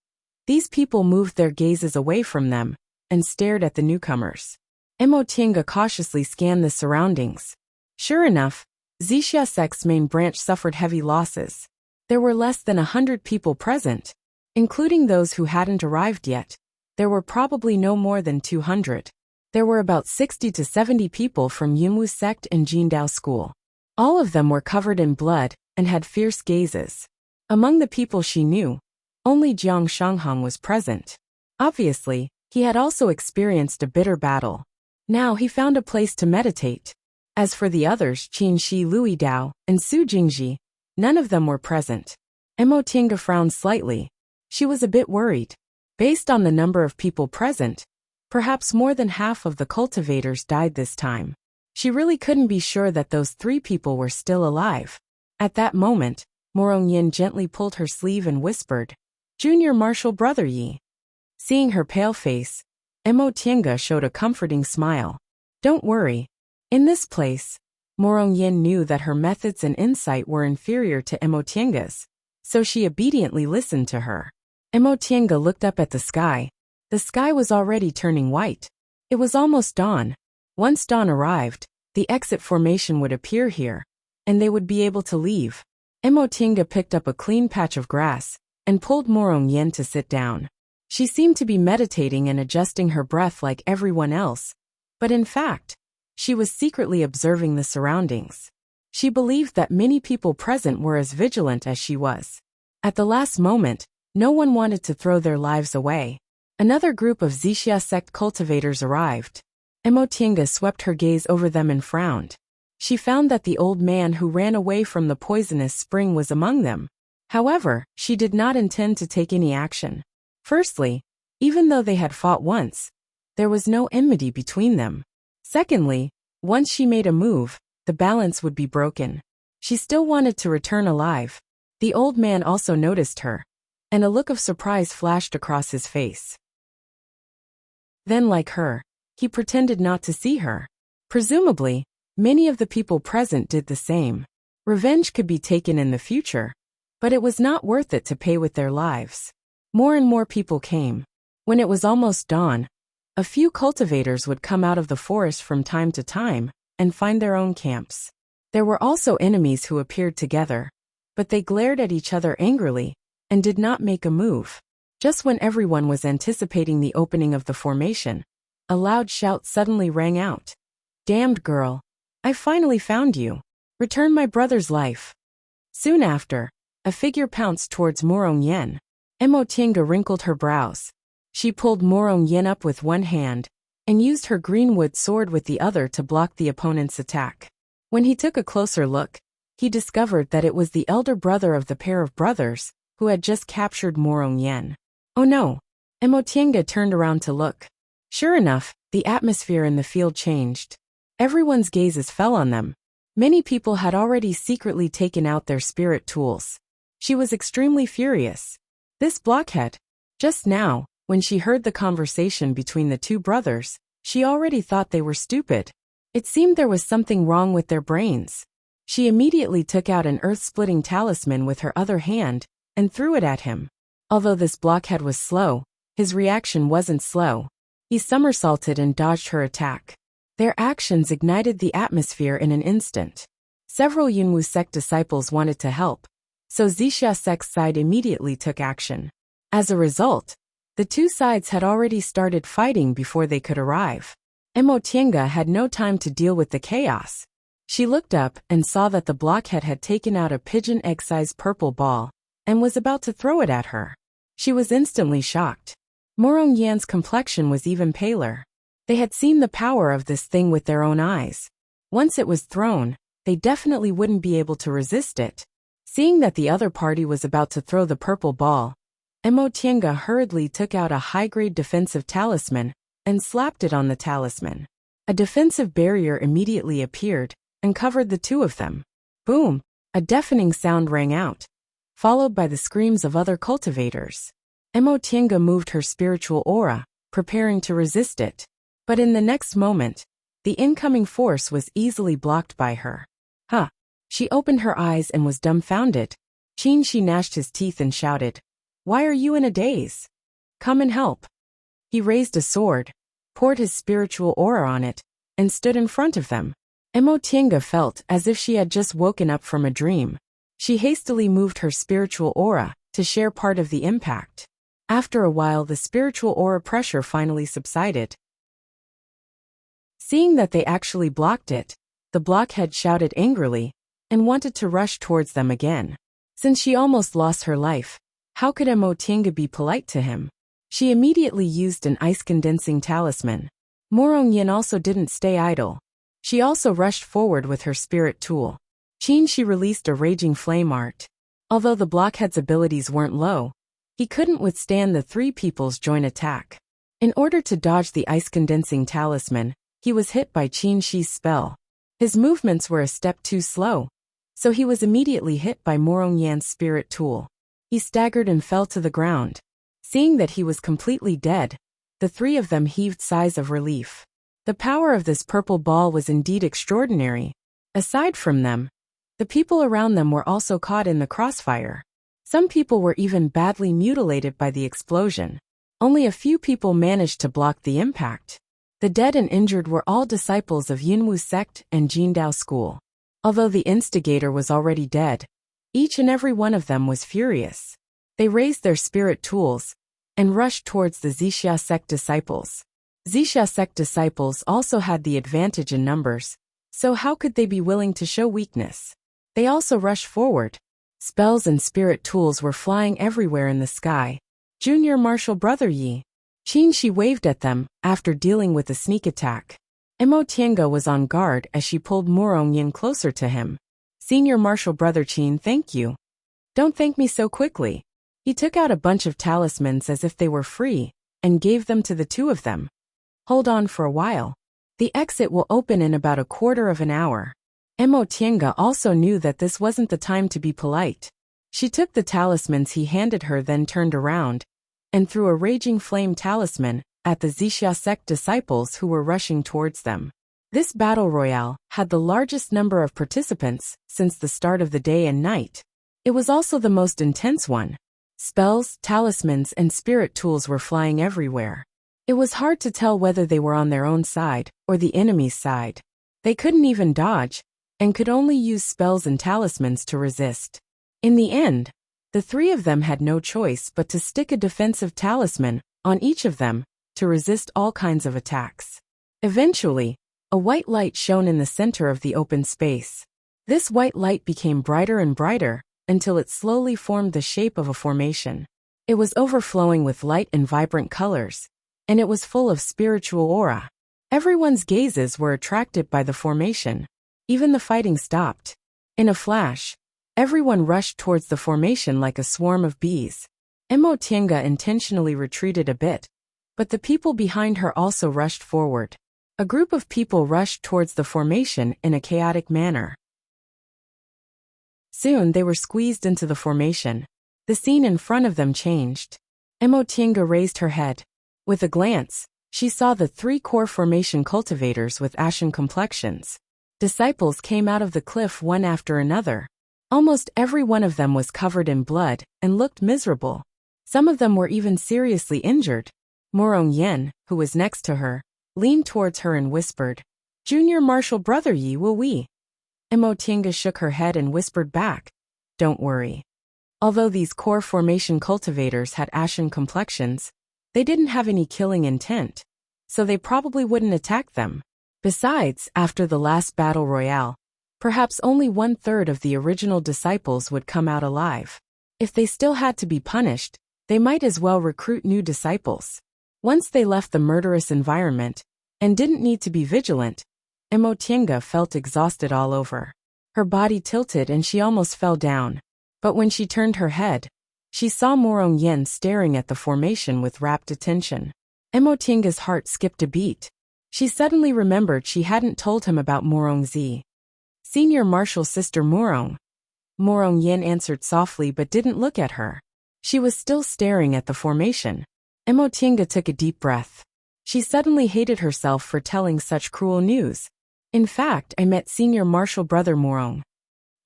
S1: these people moved their gazes away from them and stared at the newcomers. Emotienga cautiously scanned the surroundings. Sure enough, Zixia sect's main branch suffered heavy losses. There were less than 100 people present. Including those who hadn't arrived yet, there were probably no more than 200. There were about 60 to 70 people from Yunwu sect and Jindao school. All of them were covered in blood and had fierce gazes. Among the people she knew, only Jiang Shanghang was present. Obviously, he had also experienced a bitter battle. Now he found a place to meditate. As for the others, Qin Shi Lui Dao and Su Jingji, none of them were present. Mo Tiange frowned slightly. She was a bit worried. Based on the number of people present, perhaps more than half of the cultivators died this time. She really couldn't be sure that those 3 people were still alive. At that moment, Morong Yin gently pulled her sleeve and whispered, "Junior Marshal Brother Yi." Seeing her pale face, Mo Tiange showed a comforting smile. "Don't worry. In this place," Morong Yin knew that her methods and insight were inferior to Mo Tiange's, so she obediently listened to her. Mo Tiange looked up at the sky. The sky was already turning white. It was almost dawn. Once dawn arrived, the exit formation would appear here, and they would be able to leave. Mo Tiange picked up a clean patch of grass and pulled Morong Yin to sit down. She seemed to be meditating and adjusting her breath like everyone else, but in fact, she was secretly observing the surroundings. She believed that many people present were as vigilant as she was. At the last moment, no one wanted to throw their lives away. Another group of Zixia sect cultivators arrived. Mo Tiange swept her gaze over them and frowned. She found that the old man who ran away from the poisonous spring was among them. However, she did not intend to take any action. Firstly, even though they had fought once, there was no enmity between them. Secondly, once she made a move, the balance would be broken. She still wanted to return alive. The old man also noticed her, and a look of surprise flashed across his face. Then, like her, he pretended not to see her. Presumably, many of the people present did the same. Revenge could be taken in the future, but it was not worth it to pay with their lives. More and more people came. When it was almost dawn, a few cultivators would come out of the forest from time to time and find their own camps. There were also enemies who appeared together, but they glared at each other angrily and did not make a move. Just when everyone was anticipating the opening of the formation, a loud shout suddenly rang out. "Damned girl! I finally found you. Return my brother's life." Soon after, a figure pounced towards Morong Yen. Mo Tiange wrinkled her brows. She pulled Morong Yen up with one hand and used her greenwood sword with the other to block the opponent's attack. When he took a closer look, he discovered that it was the elder brother of the pair of brothers who had just captured Morong Yen. Oh no! Mo Tiange turned around to look. Sure enough, the atmosphere in the field changed. Everyone's gazes fell on them. Many people had already secretly taken out their spirit tools. She was extremely furious. This blockhead. Just now, when she heard the conversation between the 2 brothers, she already thought they were stupid. It seemed there was something wrong with their brains. She immediately took out an earth-splitting talisman with her other hand and threw it at him. Although this blockhead was slow, his reaction wasn't slow. He somersaulted and dodged her attack. Their actions ignited the atmosphere in an instant. Several Yunwu sect disciples wanted to help, so Zixia sect's side immediately took action. As a result, the 2 sides had already started fighting before they could arrive. Mo Tiange had no time to deal with the chaos. She looked up and saw that the blockhead had taken out a pigeon egg-sized purple ball and was about to throw it at her. She was instantly shocked. Morong Yan's complexion was even paler. They had seen the power of this thing with their own eyes. Once it was thrown, they definitely wouldn't be able to resist it. Seeing that the other party was about to throw the purple ball, Mo Tiange hurriedly took out a high-grade defensive talisman and slapped it on the talisman. A defensive barrier immediately appeared and covered the 2 of them. Boom! A deafening sound rang out, followed by the screams of other cultivators. Mo Tiange moved her spiritual aura, preparing to resist it. But in the next moment, the incoming force was easily blocked by her. Huh! She opened her eyes and was dumbfounded. Qin Shi gnashed his teeth and shouted, "Why are you in a daze? Come and help." He raised a sword, poured his spiritual aura on it, and stood in front of them. Mo Tiange felt as if she had just woken up from a dream. She hastily moved her spiritual aura to share part of the impact. After a while, the spiritual aura pressure finally subsided. Seeing that they actually blocked it, the blockhead shouted angrily and wanted to rush towards them again. Since she almost lost her life, how could Emotienga be polite to him? She immediately used an ice-condensing talisman. Morong Yin also didn't stay idle. She also rushed forward with her spirit tool. She released a raging flame art. Although the blockhead's abilities weren't low, he couldn't withstand the three people's joint attack. In order to dodge the ice-condensing talisman, he was hit by Shi's spell. His movements were a step too slow, so he was immediately hit by Morong Yan's spirit tool. He staggered and fell to the ground. Seeing that he was completely dead, the three of them heaved sighs of relief. The power of this purple ball was indeed extraordinary. Aside from them, the people around them were also caught in the crossfire. Some people were even badly mutilated by the explosion. Only a few people managed to block the impact. The dead and injured were all disciples of Yunwu sect and Jindao school. Although the instigator was already dead, each and every one of them was furious. They raised their spirit tools and rushed towards the Zixia sect disciples. Zixia sect disciples also had the advantage in numbers, so how could they be willing to show weakness? They also rushed forward. Spells and spirit tools were flying everywhere in the sky. Junior Martial Brother Yi. Shi waved at them after dealing with a sneak attack. Emotienga was on guard as she pulled Morong Yin closer to him. Senior Martial Brother Qin, thank you. Don't thank me so quickly. He took out a bunch of talismans as if they were free and gave them to the two of them. Hold on for a while. The exit will open in about a quarter of an hour. Emotienga also knew that this wasn't the time to be polite. She took the talismans he handed her, then turned around and threw a raging flame talisman at the Zixia sect disciples who were rushing towards them. This battle royale had the largest number of participants since the start of the day and night. It was also the most intense one. Spells, talismans, and spirit tools were flying everywhere. It was hard to tell whether they were on their own side or the enemy's side. They couldn't even dodge and could only use spells and talismans to resist. In the end, the three of them had no choice but to stick a defensive talisman on each of them to resist all kinds of attacks. Eventually, a white light shone in the center of the open space. This white light became brighter and brighter until it slowly formed the shape of a formation. It was overflowing with light and vibrant colors, and it was full of spiritual aura. Everyone's gazes were attracted by the formation. Even the fighting stopped. In a flash, everyone rushed towards the formation like a swarm of bees. Emotienga intentionally retreated a bit, but the people behind her also rushed forward. A group of people rushed towards the formation in a chaotic manner. Soon they were squeezed into the formation. The scene in front of them changed. Emotienga raised her head. With a glance, she saw the three core formation cultivators with ashen complexions. Disciples came out of the cliff one after another. Almost every one of them was covered in blood and looked miserable. Some of them were even seriously injured. Morong Yen, who was next to her, leaned towards her and whispered, "Junior Martial Brother Yi, will we?" Emotienga shook her head and whispered back, "Don't worry." Although these core formation cultivators had ashen complexions, they didn't have any killing intent, so they probably wouldn't attack them. Besides, after the last battle royale, perhaps only 1/3 of the original disciples would come out alive. If they still had to be punished, they might as well recruit new disciples. Once they left the murderous environment and didn't need to be vigilant, Emotienga felt exhausted all over. Her body tilted and she almost fell down. But when she turned her head, she saw Morong Yen staring at the formation with rapt attention. Emotienga's heart skipped a beat. She suddenly remembered she hadn't told him about Morong Zi. "Senior Martial Sister Morong." Morong Yen answered softly but didn't look at her. She was still staring at the formation. Emotienga took a deep breath. She suddenly hated herself for telling such cruel news. "In fact, I met Senior Martial Brother Morong."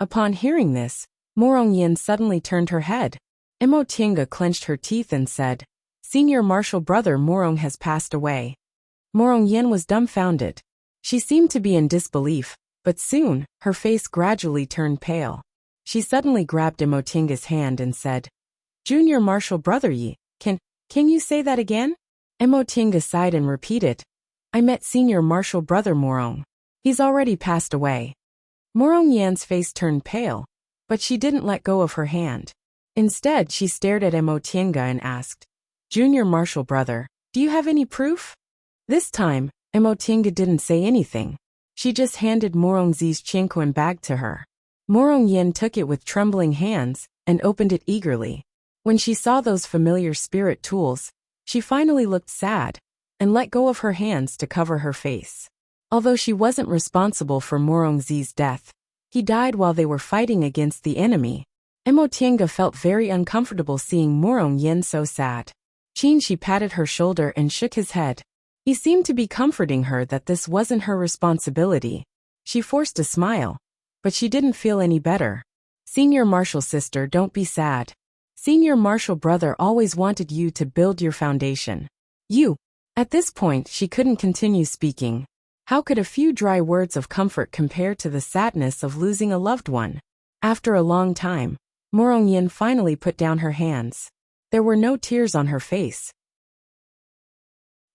S1: Upon hearing this, Morong Yen suddenly turned her head. Emotienga clenched her teeth and said, "Senior Martial Brother Morong has passed away." Morong Yen was dumbfounded. She seemed to be in disbelief, but soon, her face gradually turned pale. She suddenly grabbed Emotinga's hand and said, Junior Marshal Brother Yi, can you say that again? Emotinga sighed and repeated, I met Senior Marshal Brother Morong. He's already passed away. Morong Yan's face turned pale, but she didn't let go of her hand. Instead, she stared at Emotinga and asked, Junior Marshal Brother, do you have any proof? This time, Emotinga didn't say anything. She just handed Morong Zi's chinquan bag to her. Morong Yen took it with trembling hands and opened it eagerly. When she saw those familiar spirit tools, she finally looked sad and let go of her hands to cover her face. Although she wasn't responsible for Morong Zi's death, he died while they were fighting against the enemy. Emotinga felt very uncomfortable seeing Morong Yen so sad. She patted her shoulder and shook his head. He seemed to be comforting her that this wasn't her responsibility. She forced a smile, but she didn't feel any better. Senior Marshal Sister, don't be sad. Senior Marshal Brother always wanted you to build your foundation. At this point, she couldn't continue speaking. How could a few dry words of comfort compare to the sadness of losing a loved one? After a long time, Morong Yen finally put down her hands. There were no tears on her face.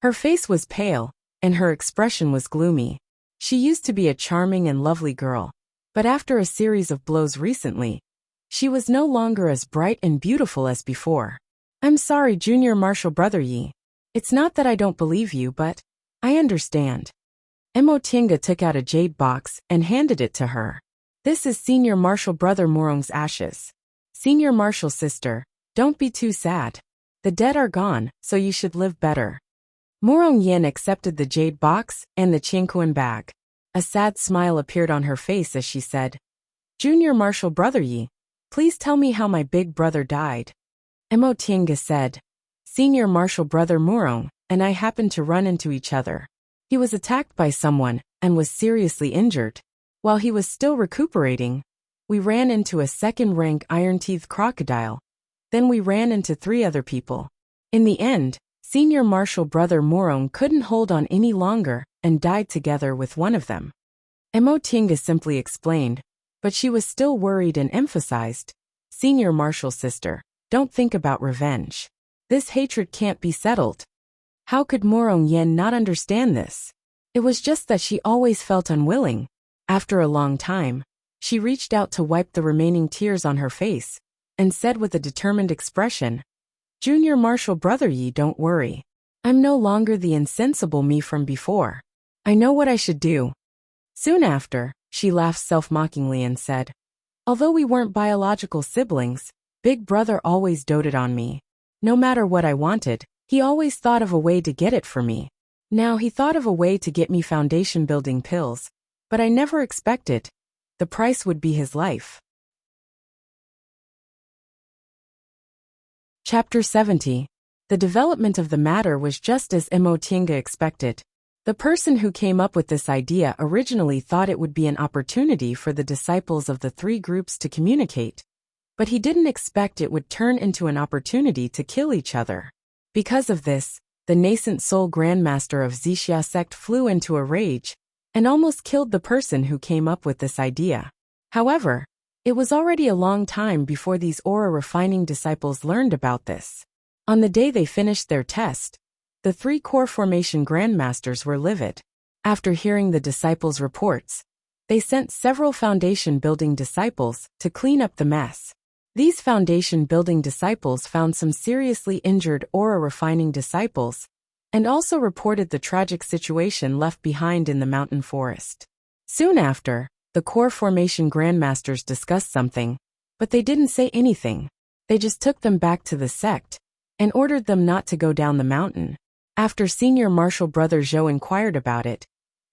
S1: Her face was pale, and her expression was gloomy. She used to be a charming and lovely girl, but after a series of blows recently, she was no longer as bright and beautiful as before. I'm sorry, Junior Marshal Brother Yi. It's not that I don't believe you, but I understand. Emotinga took out a jade box and handed it to her. This is Senior Marshal Brother Morong's ashes. Senior Marshal Sister, don't be too sad. The dead are gone, so you should live better. Morong Yen accepted the jade box and the chinquan bag. A sad smile appeared on her face as she said, Junior Marshal Brother Yi, please tell me how my big brother died. Emotinga said, Senior Marshal Brother Morong and I happened to run into each other. He was attacked by someone and was seriously injured. While he was still recuperating, we ran into a second-rank iron-teethed crocodile. Then we ran into 3 other people. In the end, Senior Marshal Brother Morong couldn't hold on any longer and died together with one of them. Emotinga simply explained, but she was still worried and emphasized, Senior Marshal Sister, don't think about revenge. This hatred can't be settled. How could Morong Yen not understand this? It was just that she always felt unwilling. After a long time, she reached out to wipe the remaining tears on her face and said with a determined expression, Junior Marshal Brother Yi, don't worry. I'm no longer the insensible me from before. I know what I should do. Soon after, she laughed self-mockingly and said, although we weren't biological siblings, Big Brother always doted on me. No matter what I wanted, he always thought of a way to get it for me. Now he thought of a way to get me foundation-building pills, but I never expected the price would be his life. Chapter 70. The development of the matter was just as Emotinga expected. The person who came up with this idea originally thought it would be an opportunity for the disciples of the 3 groups to communicate, but he didn't expect it would turn into an opportunity to kill each other. Because of this, the nascent soul grandmaster of Zixia sect flew into a rage and almost killed the person who came up with this idea. However, it was already a long time before these aura refining disciples learned about this. On the day they finished their test, the 3 core formation grandmasters were livid. After hearing the disciples' reports, they sent several foundation-building disciples to clean up the mess. These foundation-building disciples found some seriously injured aura-refining disciples, and also reported the tragic situation left behind in the mountain forest. Soon after, the core formation grandmasters discussed something, but they didn't say anything. They just took them back to the sect and ordered them not to go down the mountain. After Senior Marshal Brother Zhou inquired about it,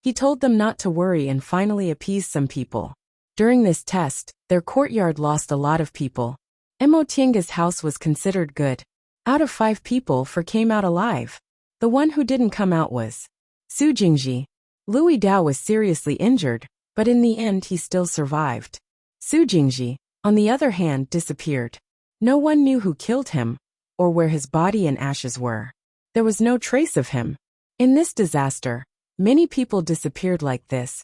S1: he told them not to worry and finally appeased some people. During this test, their courtyard lost a lot of people. Emotinga's house was considered good. Out of 5 people, 4 came out alive. The one who didn't come out was Su Jingji. Louis Dao was seriously injured, but in the end he still survived. Su Jingji, on the other hand, disappeared. No one knew who killed him, or where his body and ashes were. There was no trace of him. In this disaster, many people disappeared like this,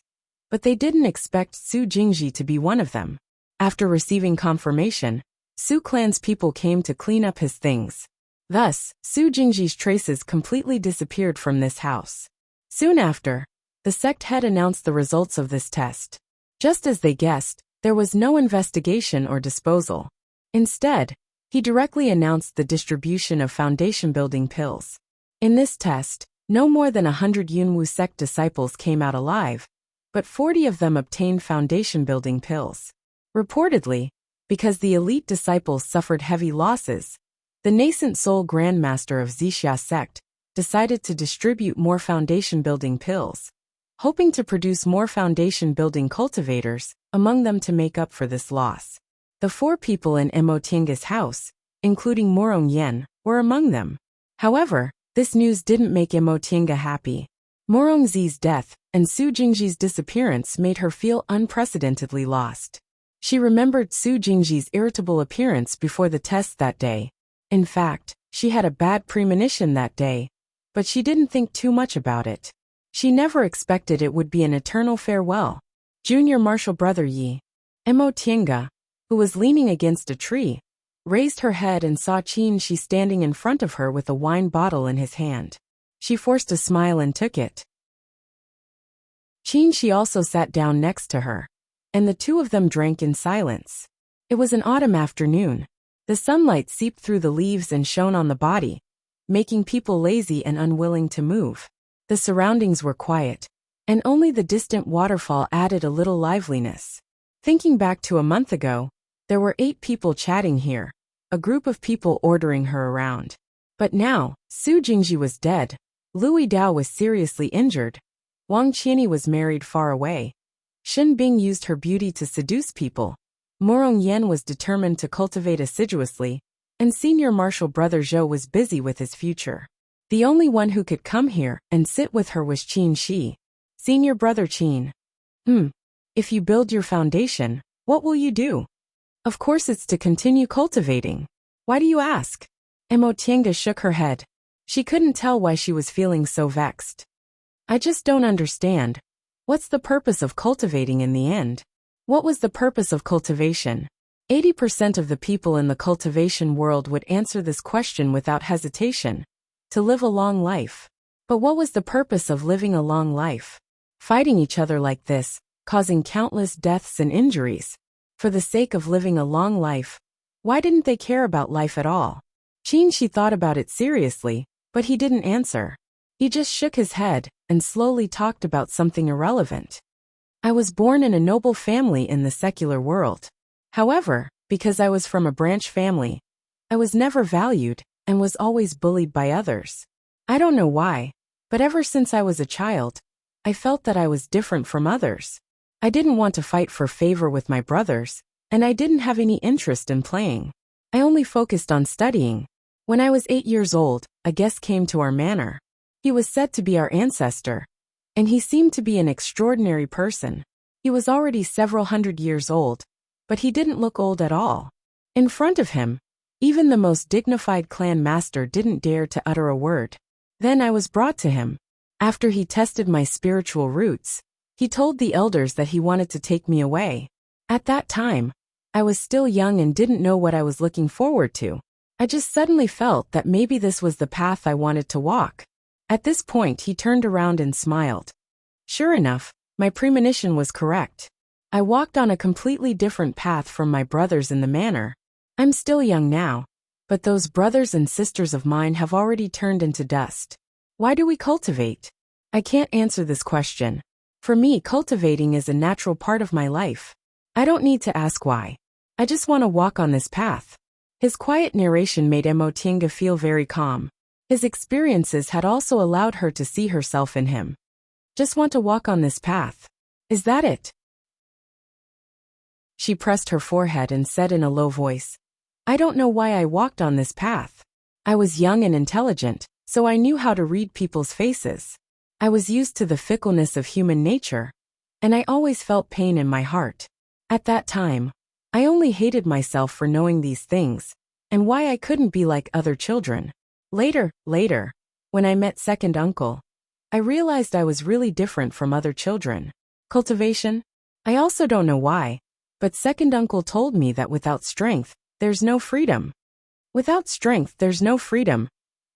S1: but they didn't expect Su Jingji to be one of them. After receiving confirmation, Su clan's people came to clean up his things. Thus, Su Jingji's traces completely disappeared from this house. Soon after, the sect head announced the results of this test. Just as they guessed, there was no investigation or disposal. Instead, he directly announced the distribution of foundation-building pills. In this test, no more than 100 Yunwu sect disciples came out alive, but 40 of them obtained foundation-building pills. Reportedly, because the elite disciples suffered heavy losses, the nascent Soul Grandmaster of Zixia sect decided to distribute more foundation-building pills, hoping to produce more foundation-building cultivators, among them to make up for this loss. The 4 people in Mo Tiange's house, including Morong Yen, were among them. However, this news didn't make Mo Tiange happy. Morong Zi's death and Su Jingji's disappearance made her feel unprecedentedly lost. She remembered Su Jingji's irritable appearance before the test that day. In fact, she had a bad premonition that day, but she didn't think too much about it. She never expected it would be an eternal farewell. Junior Marshal Brother Yi, Mo Tiange, who was leaning against a tree, raised her head and saw Qin Shi standing in front of her with a wine bottle in his hand. She forced a smile and took it. Qin Shi also sat down next to her, and the two of them drank in silence. It was an autumn afternoon. The sunlight seeped through the leaves and shone on the body, making people lazy and unwilling to move. The surroundings were quiet, and only the distant waterfall added a little liveliness. Thinking back to a month ago, there were 8 people chatting here, a group of people ordering her around. But now, Su Jingji was dead, Lui Dao was seriously injured, Wang Qianyi was married far away, Shen Bing used her beauty to seduce people, Morong Yen was determined to cultivate assiduously, and Senior Marshal Brother Zhou was busy with his future. The only one who could come here and sit with her was Qin Shi. Senior Brother Qin. If you build your foundation, what will you do? Of course it's to continue cultivating. Why do you ask? Mo Tiange shook her head. She couldn't tell why she was feeling so vexed. I just don't understand. What's the purpose of cultivating in the end? What was the purpose of cultivation? 80% of the people in the cultivation world would answer this question without hesitation. To live a long life. But what was the purpose of living a long life? Fighting each other like this, causing countless deaths and injuries. For the sake of living a long life, why didn't they care about life at all? Qin Shi thought about it seriously, but he didn't answer. He just shook his head and slowly talked about something irrelevant. I was born in a noble family in the secular world. However, because I was from a branch family, I was never valued and was always bullied by others. I don't know why, but ever since I was a child, I felt that I was different from others. I didn't want to fight for favor with my brothers, and I didn't have any interest in playing. I only focused on studying. When I was 8 years old, a guest came to our manor. He was said to be our ancestor, and he seemed to be an extraordinary person. He was already several hundred years old, but he didn't look old at all. In front of him, even the most dignified clan master didn't dare to utter a word. Then I was brought to him. After he tested my spiritual roots, he told the elders that he wanted to take me away. At that time, I was still young and didn't know what I was looking forward to. I just suddenly felt that maybe this was the path I wanted to walk. At this point he turned around and smiled. Sure enough, my premonition was correct. I walked on a completely different path from my brothers in the manor. I'm still young now, but those brothers and sisters of mine have already turned into dust. Why do we cultivate? I can't answer this question. For me, cultivating is a natural part of my life. I don't need to ask why. I just want to walk on this path. His quiet narration made Mo Tiange feel very calm. His experiences had also allowed her to see herself in him. Just want to walk on this path. Is that it? She pressed her forehead and said in a low voice, I don't know why I walked on this path. I was young and intelligent, so I knew how to read people's faces. I was used to the fickleness of human nature, and I always felt pain in my heart. At that time, I only hated myself for knowing these things, and why I couldn't be like other children. Later, when I met second uncle, I realized I was really different from other children. Cultivation? I also don't know why, But second uncle told me that without strength, there's no freedom. Without strength, there's no freedom,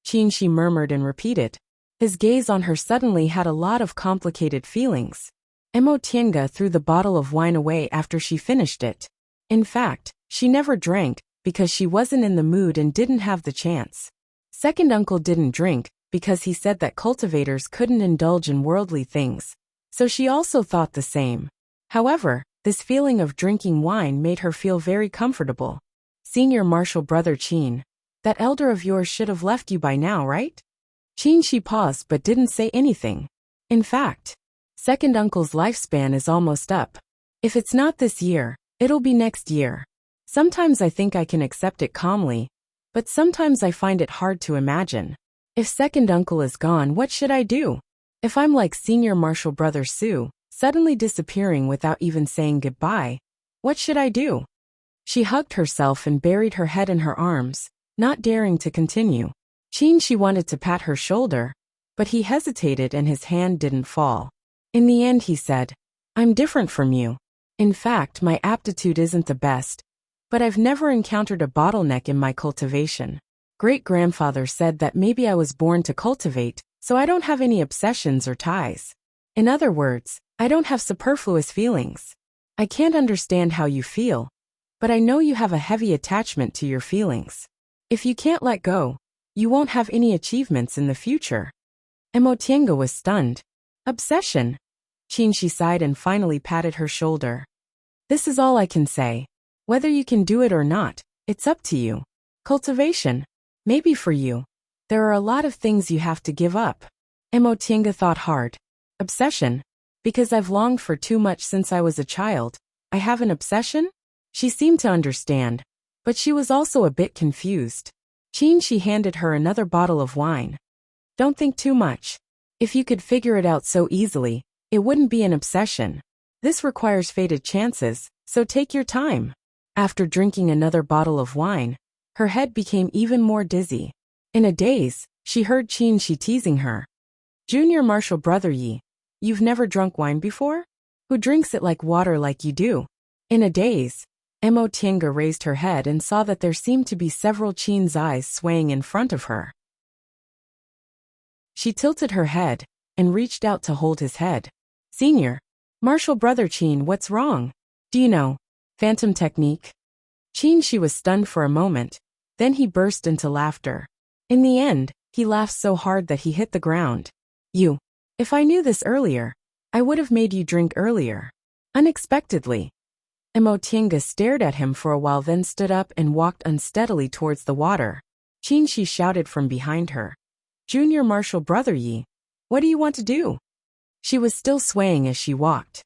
S1: Qinshi murmured and repeated. His gaze on her suddenly had a lot of complicated feelings. Mo Tiange threw the bottle of wine away after she finished it. In fact, she never drank, because she wasn't in the mood and didn't have the chance. Second uncle didn't drink, because he said that cultivators couldn't indulge in worldly things. So she also thought the same. However, this feeling of drinking wine made her feel very comfortable. Senior martial brother Qin. That elder of yours should have left you by now, right? Qinshi paused but didn't say anything. In fact, second uncle's lifespan is almost up. If it's not this year, it'll be next year. Sometimes I think I can accept it calmly, but sometimes I find it hard to imagine. If second uncle is gone, what should I do? If I'm like senior martial brother Su, suddenly disappearing without even saying goodbye, what should I do? She hugged herself and buried her head in her arms, not daring to continue. Qinshi wanted to pat her shoulder, but he hesitated and his hand didn't fall. In the end he said, I'm different from you. In fact, my aptitude isn't the best, but I've never encountered a bottleneck in my cultivation. Great-grandfather said that maybe I was born to cultivate, so I don't have any obsessions or ties. In other words, I don't have superfluous feelings. I can't understand how you feel, but I know you have a heavy attachment to your feelings. If you can't let go, you won't have any achievements in the future. Mo Tiange was stunned. Obsession? Qinshi sighed and finally patted her shoulder. This is all I can say. Whether you can do it or not, it's up to you. Cultivation? Maybe for you. There are a lot of things you have to give up. Mo Tiange thought hard. Obsession? Because I've longed for too much since I was a child. I have an obsession? She seemed to understand, but she was also a bit confused. Qinshi handed her another bottle of wine. Don't think too much. If you could figure it out so easily, it wouldn't be an obsession. This requires fated chances, so take your time. After drinking another bottle of wine, her head became even more dizzy. In a daze, she heard Qinshi teasing her. Junior martial brother Yi, you've never drunk wine before? Who drinks it like water like you do? In a daze, Mo Tiange raised her head and saw that there seemed to be several Qin's eyes swaying in front of her. She tilted her head and reached out to hold his head. Senior, martial brother Qin, what's wrong? Do you know phantom technique? Qinshi was stunned for a moment, then he burst into laughter. In the end, he laughed so hard that he hit the ground. If I knew this earlier, I would have made you drink earlier. Unexpectedly. Mo Tiange stared at him for a while, then stood up and walked unsteadily towards the water. Qinshi shouted from behind her. Junior martial brother Yi, what do you want to do? She was still swaying as she walked.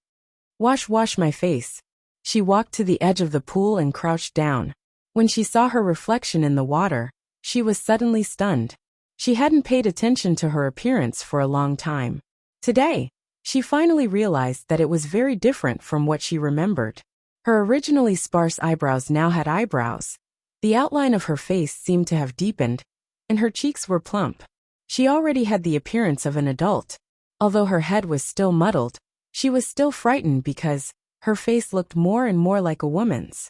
S1: Wash my face. She walked to the edge of the pool and crouched down. When she saw her reflection in the water, she was suddenly stunned. She hadn't paid attention to her appearance for a long time. Today, she finally realized that it was very different from what she remembered. Her originally sparse eyebrows now had eyebrows. The outline of her face seemed to have deepened, and her cheeks were plump. She already had the appearance of an adult. Although her head was still muddled, she was still frightened because her face looked more and more like a woman's.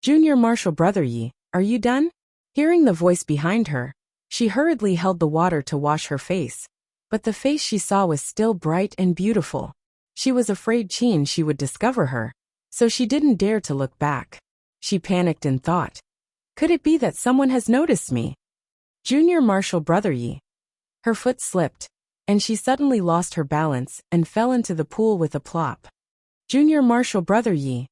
S1: Junior martial brother Yi, are you done? Hearing the voice behind her, she hurriedly held the water to wash her face, but the face she saw was still bright and beautiful. She was afraid Qinshi would discover her, so she didn't dare to look back. She panicked and thought, could it be that someone has noticed me? Junior martial brother Yi. Her foot slipped, and she suddenly lost her balance and fell into the pool with a plop. Junior martial brother Yi.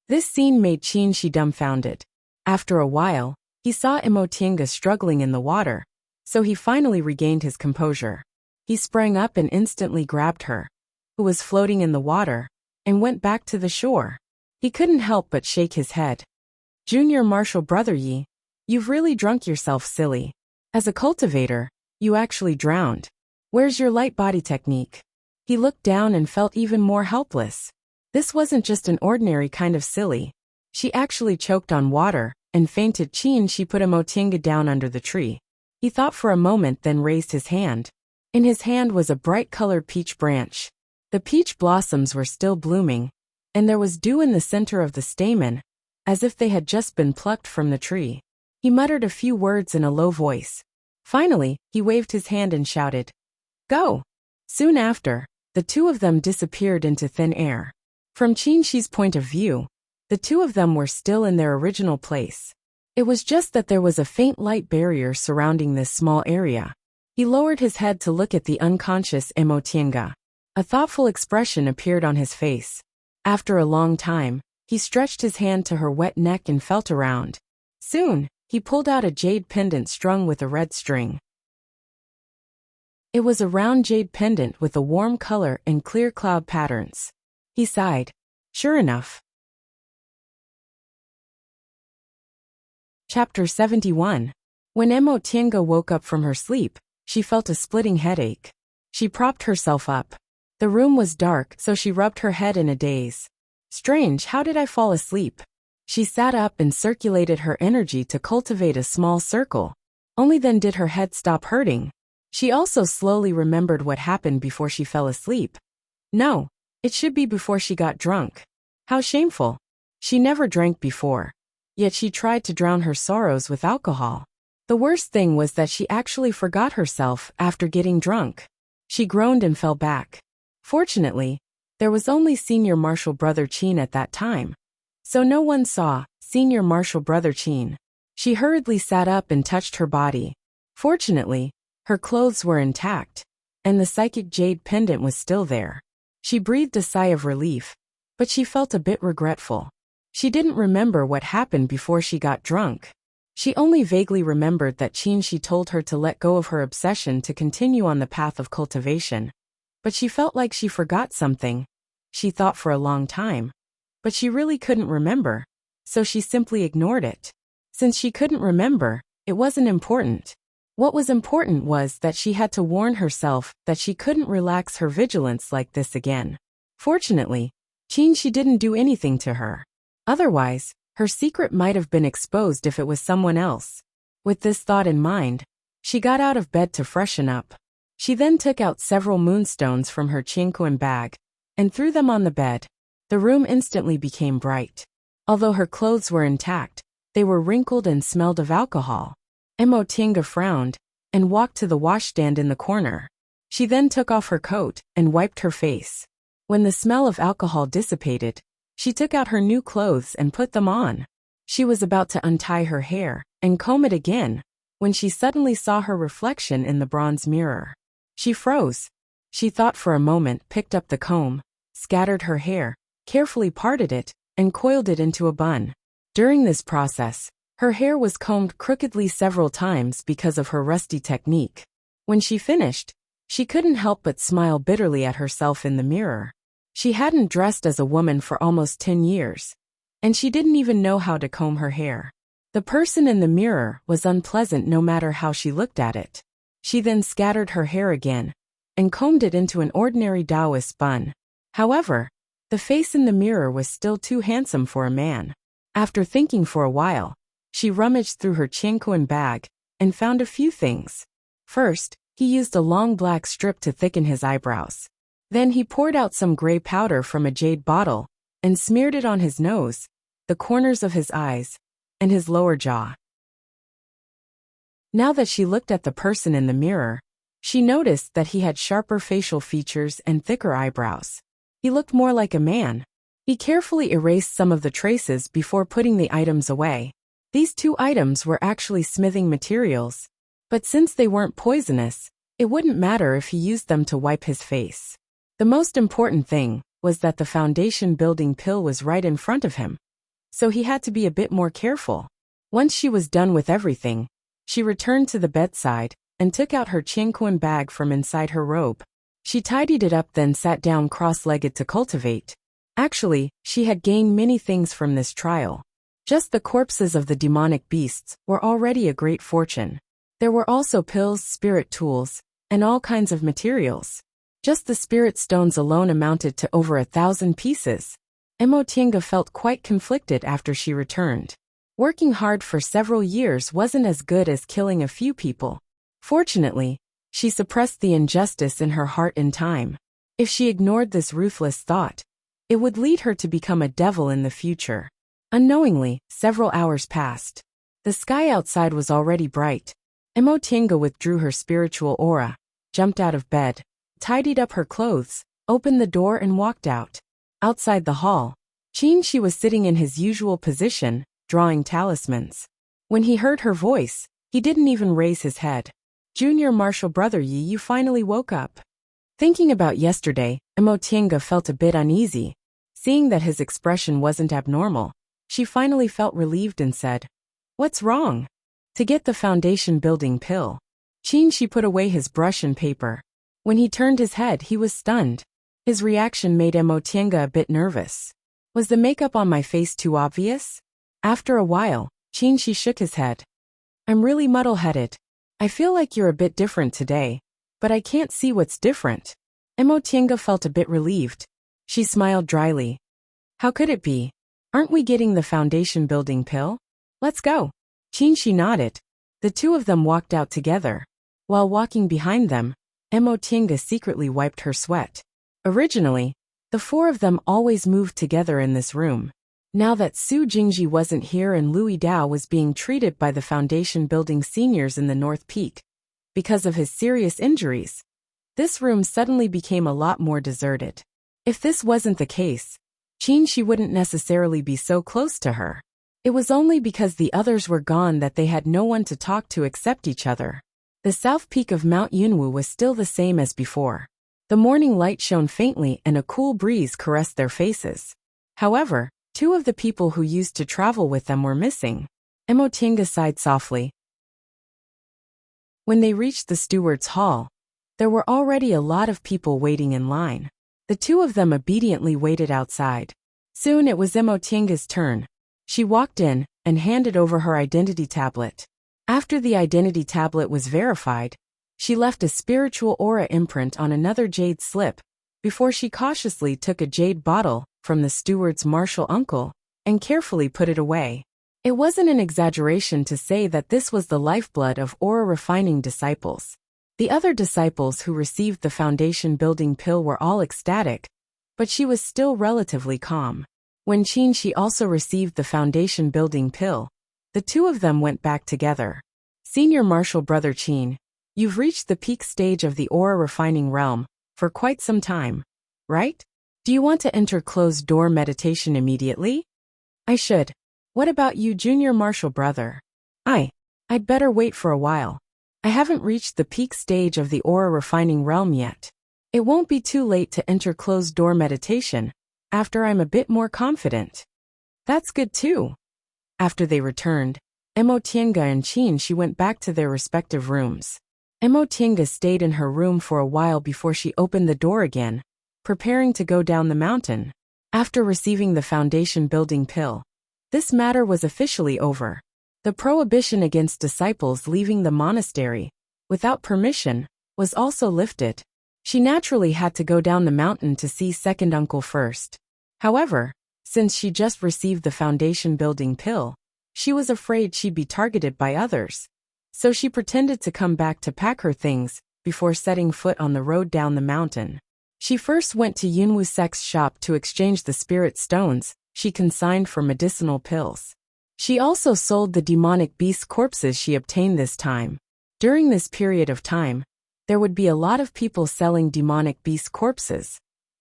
S1: This scene made Qinshi dumbfounded. After a while, he saw Mo Tiange struggling in the water, so he finally regained his composure. He sprang up and instantly grabbed her, who was floating in the water, and went back to the shore. He couldn't help but shake his head. Junior martial brother Yi, you've really drunk yourself silly. As a cultivator, you actually drowned. Where's your light body technique? He looked down and felt even more helpless. This wasn't just an ordinary kind of silly. She actually choked on water and fainted. Qinshi put Mo Tiange down under the tree. He thought for a moment, then raised his hand. In his hand was a bright-colored peach branch. The peach blossoms were still blooming, and there was dew in the center of the stamen, as if they had just been plucked from the tree. He muttered a few words in a low voice. Finally, he waved his hand and shouted, "Go!" Soon after, the two of them disappeared into thin air. From Qinxi's point of view, the two of them were still in their original place. It was just that there was a faint light barrier surrounding this small area. He lowered his head to look at the unconscious Emotienga. A thoughtful expression appeared on his face. After a long time, he stretched his hand to her wet neck and felt around. Soon, he pulled out a jade pendant strung with a red string. It was a round jade pendant with a warm color and clear cloud patterns. He sighed. Sure enough. Chapter 71. When Emotienga woke up from her sleep, she felt a splitting headache. She propped herself up. The room was dark, so she rubbed her head in a daze. Strange, how did I fall asleep? She sat up and circulated her energy to cultivate a small circle. Only then did her head stop hurting. She also slowly remembered what happened before she fell asleep. No, it should be before she got drunk. How shameful. She never drank before. Yet she tried to drown her sorrows with alcohol. The worst thing was that she actually forgot herself after getting drunk. She groaned and fell back. Fortunately, there was only Senior Marshal Brother Qin at that time. So no one saw Senior Marshal Brother Qin. She hurriedly sat up and touched her body. Fortunately, her clothes were intact, and the psychic jade pendant was still there. She breathed a sigh of relief, but she felt a bit regretful. She didn't remember what happened before she got drunk. She only vaguely remembered that Qinshi told her to let go of her obsession to continue on the path of cultivation. But she felt like she forgot something. She thought for a long time. But she really couldn't remember. So she simply ignored it. Since she couldn't remember, it wasn't important. What was important was that she had to warn herself that she couldn't relax her vigilance like this again. Fortunately, Qinshi didn't do anything to her. Otherwise, her secret might have been exposed if it was someone else. With this thought in mind, she got out of bed to freshen up. She then took out several moonstones from her Qianquan bag and threw them on the bed. The room instantly became bright. Although her clothes were intact, they were wrinkled and smelled of alcohol. Emotienga frowned and walked to the washstand in the corner. She then took off her coat and wiped her face. When the smell of alcohol dissipated, she took out her new clothes and put them on. She was about to untie her hair and comb it again when she suddenly saw her reflection in the bronze mirror. She froze. She thought for a moment, picked up the comb, scattered her hair, carefully parted it, and coiled it into a bun. During this process, her hair was combed crookedly several times because of her rusty technique. When she finished, she couldn't help but smile bitterly at herself in the mirror. She hadn't dressed as a woman for almost 10 years, and she didn't even know how to comb her hair. The person in the mirror was unpleasant no matter how she looked at it. She then scattered her hair again and combed it into an ordinary Taoist bun. However, the face in the mirror was still too handsome for a man. After thinking for a while, she rummaged through her Qianquan bag and found a few things. First, he used a long black strip to thicken his eyebrows. Then he poured out some gray powder from a jade bottle and smeared it on his nose, the corners of his eyes, and his lower jaw. Now that she looked at the person in the mirror, she noticed that he had sharper facial features and thicker eyebrows. He looked more like a man. He carefully erased some of the traces before putting the items away. These 2 items were actually smithing materials, but since they weren't poisonous, it wouldn't matter if he used them to wipe his face. The most important thing was that the foundation building pill was right in front of him, so he had to be a bit more careful. Once she was done with everything, she returned to the bedside and took out her Qianquan bag from inside her robe. She tidied it up, then sat down cross-legged to cultivate. Actually, she had gained many things from this trial. Just the corpses of the demonic beasts were already a great fortune. There were also pills, spirit tools, and all kinds of materials. Just the spirit stones alone amounted to over 1,000 pieces. Emotienga felt quite conflicted after she returned. Working hard for several years wasn't as good as killing a few people. Fortunately, she suppressed the injustice in her heart in time. If she ignored this ruthless thought, It would lead her to become a devil in the future. Unknowingly, several hours passed. The sky outside was already bright. Emotienga withdrew her spiritual aura, jumped out of bed, tidied up her clothes, opened the door and walked out. Outside the hall, Qin was sitting in his usual position, drawing talismans. When he heard her voice, he didn't even raise his head. Junior Marshal Brother Yi, you finally woke up. Thinking about yesterday, Emotienga felt a bit uneasy. Seeing that his expression wasn't abnormal, she finally felt relieved and said, "What's wrong?" To get the foundation building pill. Qin put away his brush and paper. When he turned his head, he was stunned. His reaction made Emotienga a bit nervous. Was the makeup on my face too obvious? After a while, Qin shook his head. I'm really muddle-headed. I feel like you're a bit different today, but I can't see what's different. Emotienga felt a bit relieved. She smiled dryly. How could it be? Aren't we getting the foundation building pill? Let's go. Qin nodded. The two of them walked out together. While walking behind them, Emotienga secretly wiped her sweat. Originally, the four of them always moved together in this room. Now that Su Jingji wasn't here and Louis Dao was being treated by the foundation building seniors in the North Peak because of his serious injuries, this room suddenly became a lot more deserted. If this wasn't the case, Qin wouldn't necessarily be so close to her. It was only because the others were gone that they had no one to talk to except each other. The south peak of Mount Yunwu was still the same as before. The morning light shone faintly and a cool breeze caressed their faces. However, two of the people who used to travel with them were missing. Emotienga sighed softly. When they reached the steward's hall, there were already a lot of people waiting in line. The two of them obediently waited outside. Soon it was Emotienga's turn. She walked in and handed over her identity tablet. After the identity tablet was verified, she left a spiritual aura imprint on another jade slip before she cautiously took a jade bottle from the steward's martial uncle and carefully put it away. It wasn't an exaggeration to say that this was the lifeblood of aura-refining disciples. The other disciples who received the foundation-building pill were all ecstatic, but she was still relatively calm. When Qin also received the foundation-building pill, the two of them went back together. Senior Marshal Brother Qin, you've reached the peak stage of the aura-refining realm for quite some time, right? Do you want to enter closed-door meditation immediately? I should. What about you, Junior Marshal Brother? I'd better wait for a while. I haven't reached the peak stage of the aura-refining realm yet. It won't be too late to enter closed-door meditation after I'm a bit more confident. That's good too. After they returned, Emotienga and Qin went back to their respective rooms. Emotienga stayed in her room for a while before she opened the door again, preparing to go down the mountain. After receiving the foundation building pill, this matter was officially over. The prohibition against disciples leaving the monastery without permission was also lifted. She naturally had to go down the mountain to see second uncle first. However, since she just received the foundation building pill, she was afraid she'd be targeted by others. So she pretended to come back to pack her things before setting foot on the road down the mountain. She first went to Yunwu Sek's shop to exchange the spirit stones she consigned for medicinal pills. She also sold the demonic beast corpses she obtained this time. During this period of time, there would be a lot of people selling demonic beast corpses,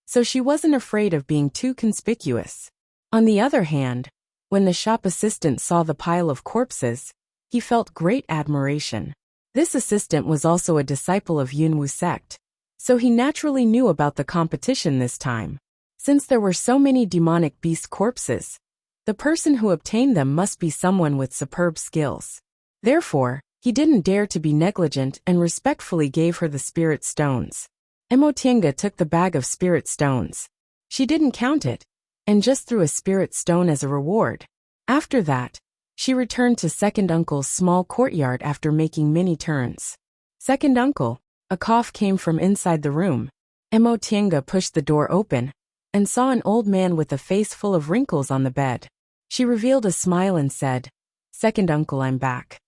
S1: so she wasn't afraid of being too conspicuous. On the other hand, when the shop assistant saw the pile of corpses, he felt great admiration. This assistant was also a disciple of Yunwu sect, so he naturally knew about the competition this time. Since there were so many demonic beast corpses, the person who obtained them must be someone with superb skills. Therefore, he didn't dare to be negligent and respectfully gave her the spirit stones. Emotienga took the bag of spirit stones. She didn't count it, and just threw a spirit stone as a reward. After that, she returned to second uncle's small courtyard after making many turns. Second uncle, a cough came from inside the room. Emotienga pushed the door open and saw an old man with a face full of wrinkles on the bed. She revealed a smile and said, "Second uncle, I'm back."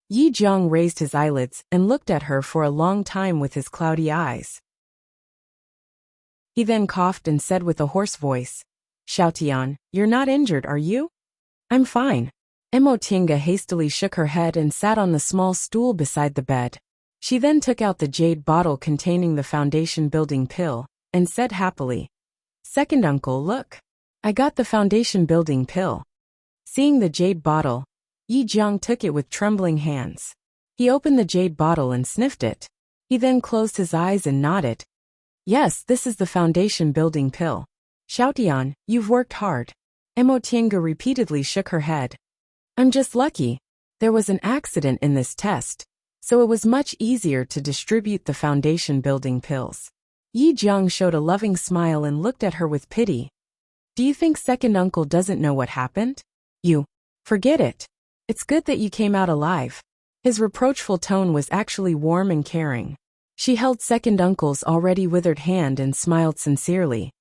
S1: Yi Jiang raised his eyelids and looked at her for a long time with his cloudy eyes. He then coughed and said with a hoarse voice, "Xiaotian, you're not injured, are you?" "I'm fine." Emotinga hastily shook her head and sat on the small stool beside the bed. She then took out the jade bottle containing the foundation-building pill, and said happily, "Second uncle, look. I got the foundation-building pill." Seeing the jade bottle, Yi Jiang took it with trembling hands. He opened the jade bottle and sniffed it. He then closed his eyes and nodded. "Yes, this is the foundation-building pill. Xiaotian, you've worked hard." Emotinga repeatedly shook her head. "I'm just lucky. There was an accident in this test, so it was much easier to distribute the foundation-building pills." Yi Jiang showed a loving smile and looked at her with pity. "Do you think second uncle doesn't know what happened? Forget it. It's good that you came out alive." His reproachful tone was actually warm and caring. She held second uncle's already withered hand and smiled sincerely.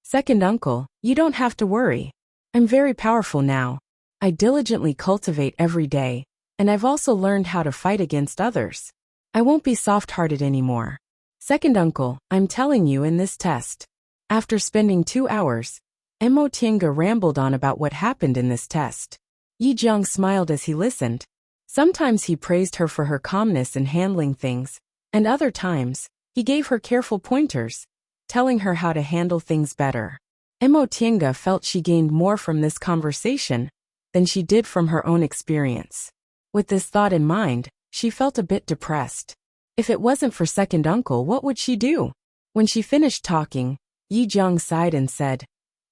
S1: "Second uncle, you don't have to worry. I'm very powerful now. I diligently cultivate every day, and I've also learned how to fight against others. I won't be soft-hearted anymore. Second uncle, I'm telling you in this test." After spending 2 hours, Emotinga rambled on about what happened in this test. Yi Jiang smiled as he listened. Sometimes he praised her for her calmness in handling things, and other times, he gave her careful pointers, telling her how to handle things better. Emotinga felt she gained more from this conversation than she did from her own experience. With this thought in mind, she felt a bit depressed. If it wasn't for second uncle, what would she do? When she finished talking, Yi Jiang sighed and said,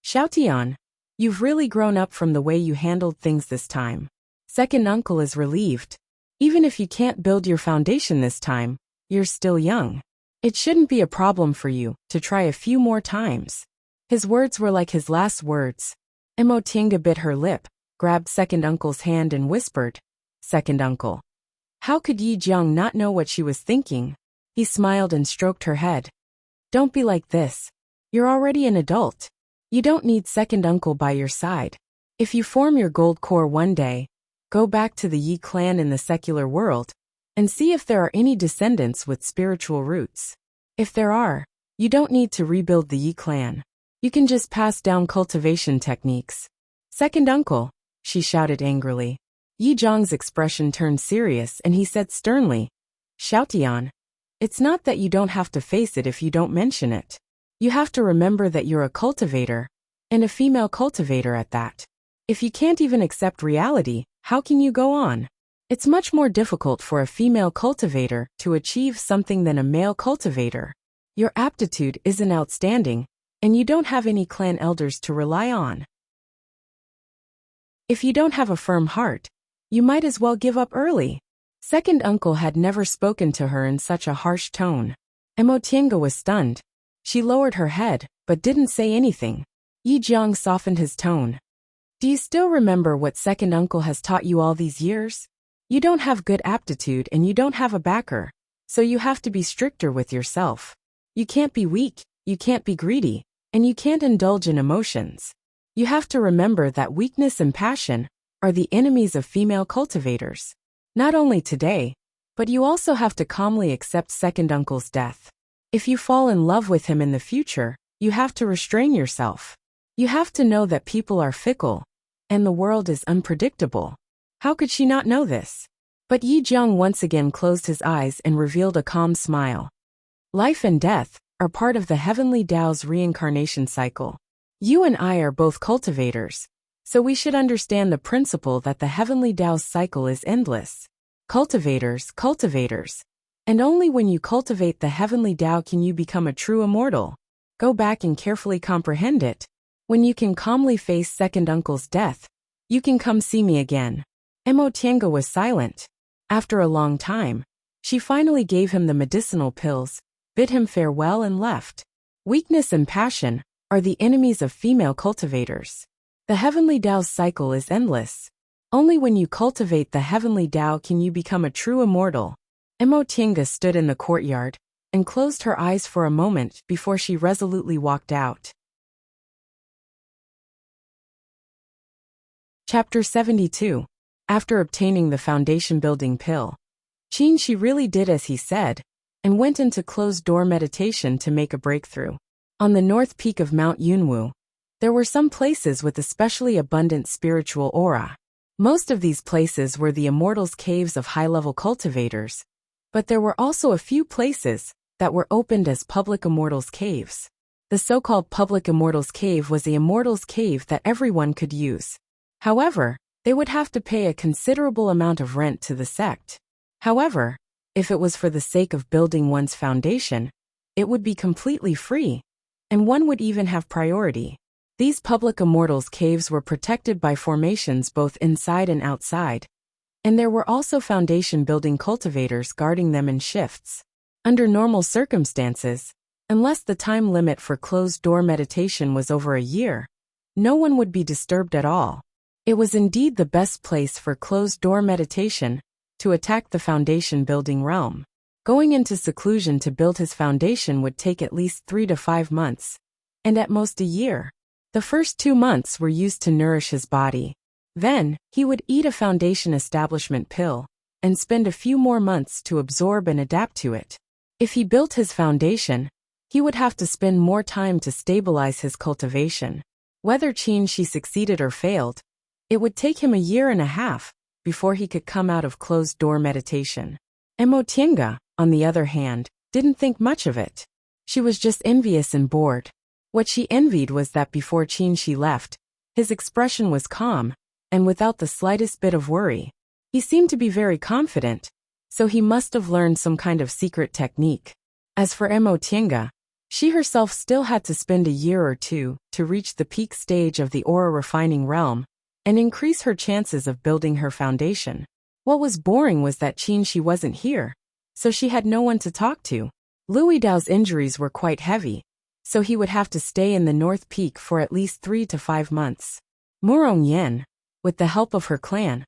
S1: "Xiaotian, you've really grown up from the way you handled things this time." Second uncle is relieved. "Even if you can't build your foundation this time, you're still young. It shouldn't be a problem for you to try a few more times." His words were like his last words. Emotinga bit her lip, grabbed second uncle's hand and whispered, "Second uncle." How could Yi Jiang not know what she was thinking? He smiled and stroked her head. "Don't be like this. You're already an adult. You don't need second uncle by your side. If you form your gold core one day, go back to the Yi clan in the secular world, and see if there are any descendants with spiritual roots. If there are, you don't need to rebuild the Yi clan. You can just pass down cultivation techniques." "Second uncle," she shouted angrily. Yi Jiang's expression turned serious and he said sternly, "Xiaotian, it's not that you don't have to face it if you don't mention it. You have to remember that you're a cultivator, and a female cultivator at that. If you can't even accept reality, how can you go on? It's much more difficult for a female cultivator to achieve something than a male cultivator. Your aptitude isn't outstanding, and you don't have any clan elders to rely on. If you don't have a firm heart, you might as well give up early." Second uncle had never spoken to her in such a harsh tone. Emotinga was stunned. She lowered her head, but didn't say anything. Yi Jiang softened his tone. "Do you still remember what second uncle has taught you all these years? You don't have good aptitude and you don't have a backer, so you have to be stricter with yourself. You can't be weak, you can't be greedy, and you can't indulge in emotions. You have to remember that weakness and passion are the enemies of female cultivators. Not only today, but you also have to calmly accept second uncle's death. If you fall in love with him in the future, you have to restrain yourself. You have to know that people are fickle, and the world is unpredictable." How could she not know this? But Yi Jiang once again closed his eyes and revealed a calm smile. "Life and death are part of the heavenly Tao's reincarnation cycle. You and I are both cultivators, so we should understand the principle that the heavenly Tao's cycle is endless. Cultivators. And only when you cultivate the heavenly Tao can you become a true immortal. Go back and carefully comprehend it. When you can calmly face second uncle's death, you can come see me again." Emotinga was silent. After a long time, she finally gave him the medicinal pills, bid him farewell and left. Weakness and passion are the enemies of female cultivators. The heavenly Tao's cycle is endless. Only when you cultivate the heavenly Tao can you become a true immortal. Emotinga stood in the courtyard and closed her eyes for a moment before she resolutely walked out. Chapter 72. After obtaining the foundation-building pill, she really did as he said, and went into closed-door meditation to make a breakthrough. On the north peak of Mount Yunwu, there were some places with especially abundant spiritual aura. Most of these places were the Immortals' caves of high-level cultivators, but there were also a few places that were opened as public Immortals' caves. The so-called public Immortals' cave was the Immortals' cave that everyone could use. However, they would have to pay a considerable amount of rent to the sect. However, if it was for the sake of building one's foundation, it would be completely free, and one would even have priority. These public Immortals' caves were protected by formations both inside and outside, and there were also foundation-building cultivators guarding them in shifts. Under normal circumstances, unless the time limit for closed-door meditation was over a year, no one would be disturbed at all. It was indeed the best place for closed-door meditation to attack the foundation-building realm. Going into seclusion to build his foundation would take at least 3 to 5 months, and at most a year. The first 2 months were used to nourish his body. Then, he would eat a foundation establishment pill, and spend a few more months to absorb and adapt to it. If he built his foundation, he would have to spend more time to stabilize his cultivation. Whether Qin Shi succeeded or failed, it would take him a year and a half before he could come out of closed-door meditation. Mo Tiange, on the other hand, didn't think much of it. She was just envious and bored. What she envied was that before Qin Shi left, his expression was calm, and without the slightest bit of worry. He seemed to be very confident, so he must have learned some kind of secret technique. As for Mo Tiange, she herself still had to spend a year or two to reach the peak stage of the aura refining realm and increase her chances of building her foundation. What was boring was that Qin Shi wasn't here, so she had no one to talk to. Lui Dao's injuries were quite heavy, so he would have to stay in the North Peak for at least 3 to 5 months. Murong Yan, with the help of her clan,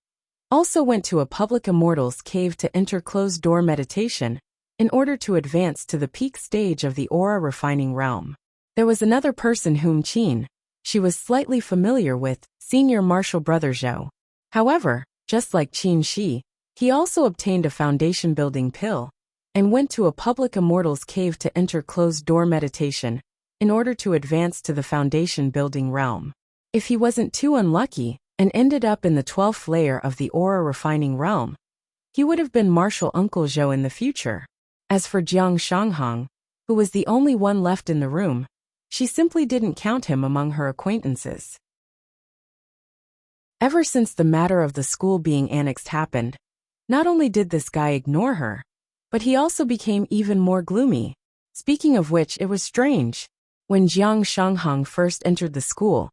S1: also went to a public Immortals' cave to enter closed-door meditation in order to advance to the peak stage of the aura refining realm. There was another person whom Qin Shi was slightly familiar with, senior martial brother Zhou. However, just like Qin Shi, he also obtained a foundation-building pill and went to a public Immortals' cave to enter closed-door meditation in order to advance to the foundation-building realm. If he wasn't too unlucky and ended up in the 12th layer of the aura refining realm, he would have been Martial Uncle Zhou in the future. As for Jiang Shanghang, who was the only one left in the room, she simply didn't count him among her acquaintances. Ever since the matter of the school being annexed happened, not only did this guy ignore her, but he also became even more gloomy. Speaking of which, it was strange. When Jiang Shanghang first entered the school,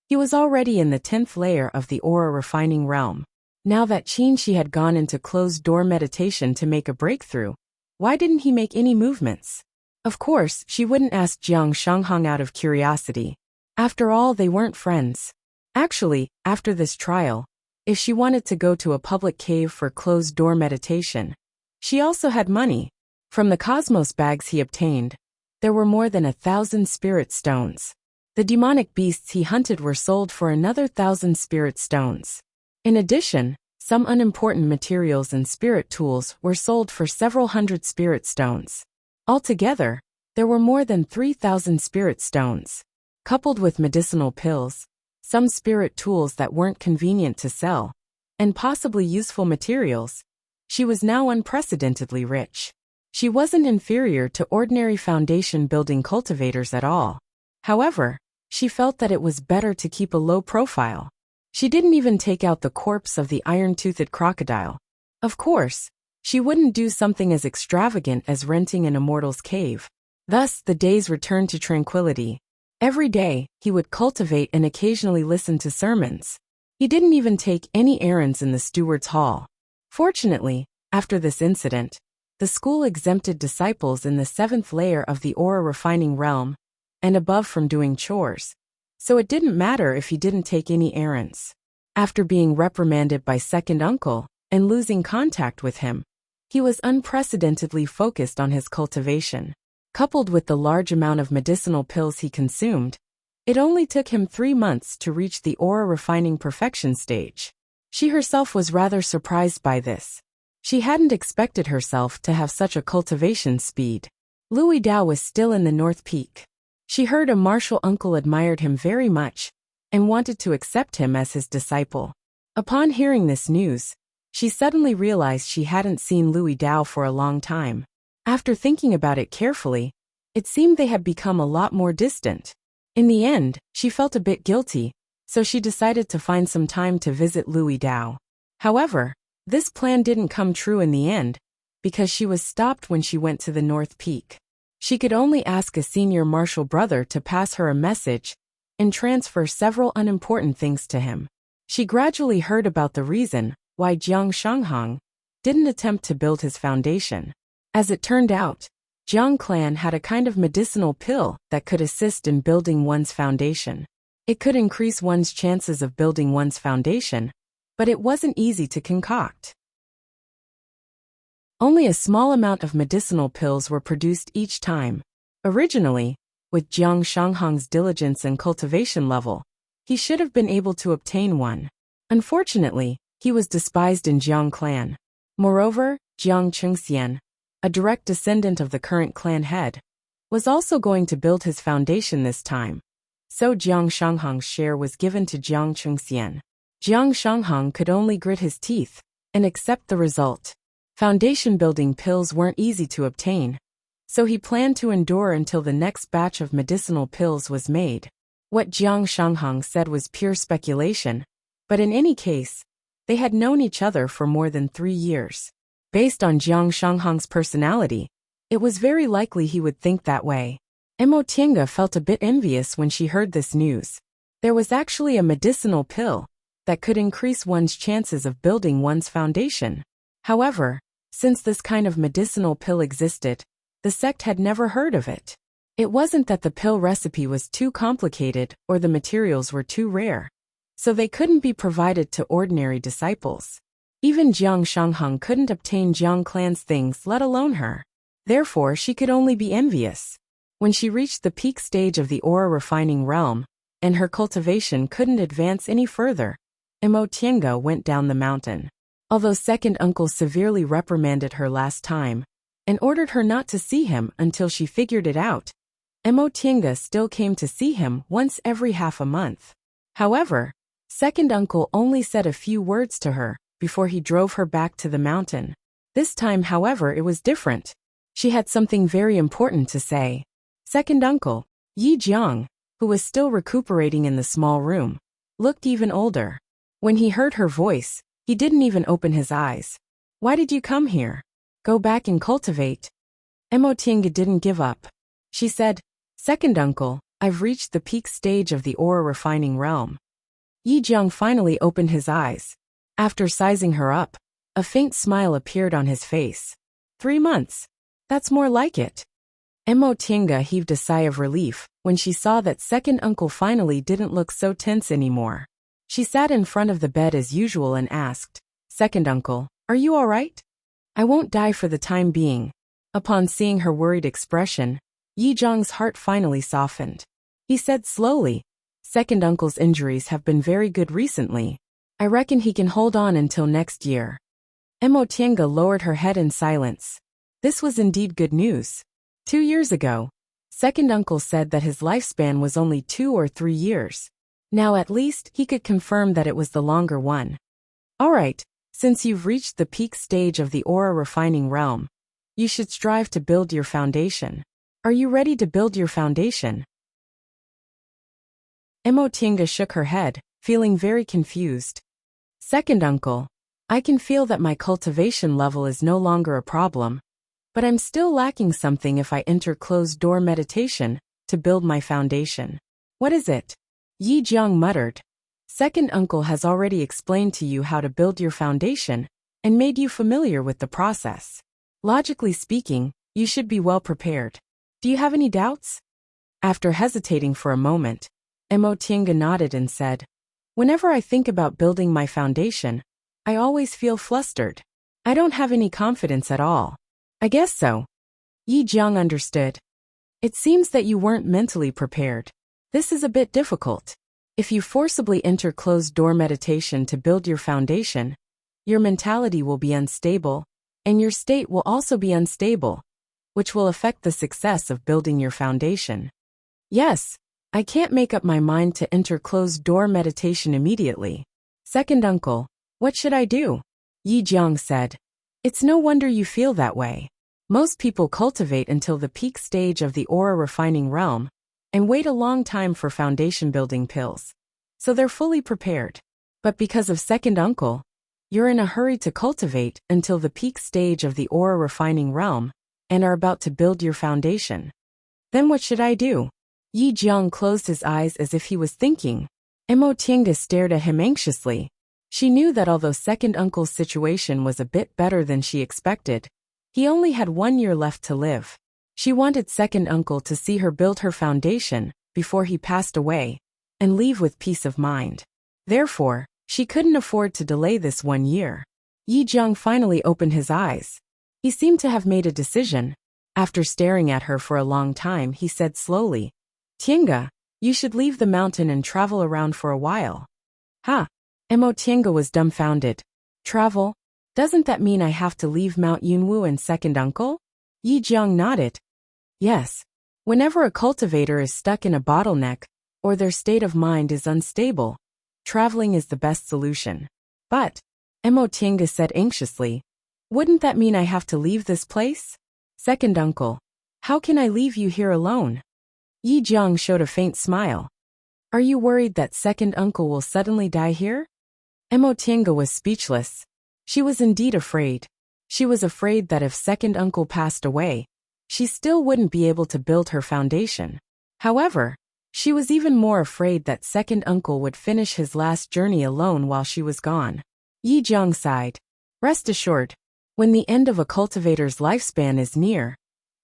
S1: he was already in the 10th layer of the aura refining realm. Now that Qin Shi had gone into closed-door meditation to make a breakthrough, why didn't he make any movements? Of course, she wouldn't ask Jiang Shanghang out of curiosity. After all, they weren't friends. Actually, after this trial, if she wanted to go to a public cave for closed-door meditation, she also had money. From the cosmos bags he obtained, there were more than 1,000 spirit stones. The demonic beasts he hunted were sold for another 1,000 spirit stones. In addition, some unimportant materials and spirit tools were sold for several hundred spirit stones. Altogether, there were more than 3,000 spirit stones. Coupled with medicinal pills, some spirit tools that weren't convenient to sell, and possibly useful materials, she was now unprecedentedly rich. She wasn't inferior to ordinary foundation-building cultivators at all. However, she felt that it was better to keep a low profile. She didn't even take out the corpse of the iron-toothed crocodile. Of course, she wouldn't do something as extravagant as renting an Immortals' cave. Thus, the days returned to tranquility. Every day, he would cultivate and occasionally listen to sermons. He didn't even take any errands in the steward's hall. Fortunately, after this incident, the school exempted disciples in the 7th layer of the aura refining realm and above from doing chores, so it didn't matter if he didn't take any errands. After being reprimanded by second uncle and losing contact with him, he was unprecedentedly focused on his cultivation. Coupled with the large amount of medicinal pills he consumed, it only took him 3 months to reach the aura refining perfection stage. She herself was rather surprised by this. She hadn't expected herself to have such a cultivation speed. Lui Dao was still in the North Peak. She heard a martial uncle admired him very much and wanted to accept him as his disciple. Upon hearing this news, she suddenly realized she hadn't seen Louis Dao for a long time. After thinking about it carefully, it seemed they had become a lot more distant. In the end, she felt a bit guilty, so she decided to find some time to visit Louis Dao. However, this plan didn't come true in the end, because she was stopped when she went to the North Peak. She could only ask a senior martial brother to pass her a message and transfer several unimportant things to him. She gradually heard about the reason why Jiang Shanghang didn't attempt to build his foundation. As it turned out, Jiang clan had a kind of medicinal pill that could assist in building one's foundation. It could increase one's chances of building one's foundation, but it wasn't easy to concoct. Only a small amount of medicinal pills were produced each time. Originally, with Jiang Shanghang's diligence and cultivation level, he should have been able to obtain one. Unfortunately, he was despised in Jiang clan. Moreover, Jiang Chengxian, a direct descendant of the current clan head, was also going to build his foundation this time. So Jiang Shanghang's share was given to Jiang Chengxian. Jiang Shanghang could only grit his teeth and accept the result. Foundation building pills weren't easy to obtain, so he planned to endure until the next batch of medicinal pills was made. What Jiang Shanghang said was pure speculation, but in any case, they had known each other for more than 3 years. Based on Jiang Shanghang's personality, it was very likely he would think that way. Mo Tiange felt a bit envious when she heard this news. There was actually a medicinal pill that could increase one's chances of building one's foundation. However, since this kind of medicinal pill existed, the sect had never heard of it. It wasn't that the pill recipe was too complicated or the materials were too rare, so they couldn't be provided to ordinary disciples. Even Jiang Shanghang couldn't obtain Jiang clan's things, let alone her. Therefore, she could only be envious. When she reached the peak stage of the aura refining realm, and her cultivation couldn't advance any further, Mo Tiange went down the mountain. Although second uncle severely reprimanded her last time and ordered her not to see him until she figured it out, Mo Tiange still came to see him once every half a month. However, second uncle only said a few words to her before he drove her back to the mountain. This time, however, it was different. She had something very important to say. Second uncle, Yi Jiang, who was still recuperating in the small room, looked even older. When he heard her voice, he didn't even open his eyes. Why did you come here? Go back and cultivate. Mo Tiange didn't give up. She said, second uncle, I've reached the peak stage of the aura refining realm. Yi Jiang finally opened his eyes. After sizing her up, a faint smile appeared on his face. 3 months. That's more like it. Mo Tiange heaved a sigh of relief when she saw that second uncle finally didn't look so tense anymore. She sat in front of the bed as usual and asked, second uncle, are you all right? I won't die for the time being. Upon seeing her worried expression, Yi Jiang's heart finally softened. He said slowly, second uncle's injuries have been very good recently. I reckon he can hold on until next year. Mo Tiange lowered her head in silence. This was indeed good news. 2 years ago, second uncle said that his lifespan was only 2 or 3 years. Now at least he could confirm that it was the longer one. All right, since you've reached the peak stage of the aura refining realm, you should strive to build your foundation. Are you ready to build your foundation? Mo Tiange shook her head, feeling very confused. Second uncle, I can feel that my cultivation level is no longer a problem, but I'm still lacking something if I enter closed-door meditation to build my foundation. What is it? Yi Jiang muttered. Second uncle has already explained to you how to build your foundation and made you familiar with the process. Logically speaking, you should be well prepared. Do you have any doubts? After hesitating for a moment, Mo Tiange nodded and said, whenever I think about building my foundation, I always feel flustered. I don't have any confidence at all. I guess so. Yi Jiang understood. It seems that you weren't mentally prepared. This is a bit difficult. If you forcibly enter closed-door meditation to build your foundation, your mentality will be unstable, and your state will also be unstable, which will affect the success of building your foundation. Yes, I can't make up my mind to enter closed-door meditation immediately. Second uncle, what should I do? Yi Jiang said. It's no wonder you feel that way. Most people cultivate until the peak stage of the aura refining realm and wait a long time for foundation building pills. So they're fully prepared. But because of second uncle, you're in a hurry to cultivate until the peak stage of the aura refining realm and are about to build your foundation. Then what should I do? Yi Jiang closed his eyes as if he was thinking. Mo Tiange stared at him anxiously. She knew that although second uncle's situation was a bit better than she expected, he only had 1 year left to live. She wanted second uncle to see her build her foundation before he passed away and leave with peace of mind. Therefore, she couldn't afford to delay this 1 year. Yi Jiang finally opened his eyes. He seemed to have made a decision. After staring at her for a long time, he said slowly, Tiange, you should leave the mountain and travel around for a while. Ha! Mo Tiange was dumbfounded. Travel? Doesn't that mean I have to leave Mount Yunwu and second uncle? Yi Jiang nodded. Yes. Whenever a cultivator is stuck in a bottleneck, or their state of mind is unstable, traveling is the best solution. But, Mo Tiange said anxiously, wouldn't that mean I have to leave this place? Second uncle, how can I leave you here alone? Yi Jiang showed a faint smile. Are you worried that second uncle will suddenly die here? Mo Tiange was speechless. She was indeed afraid. She was afraid that if second uncle passed away, she still wouldn't be able to build her foundation. However, she was even more afraid that second uncle would finish his last journey alone while she was gone. Yi Jiang sighed. Rest assured, when the end of a cultivator's lifespan is near,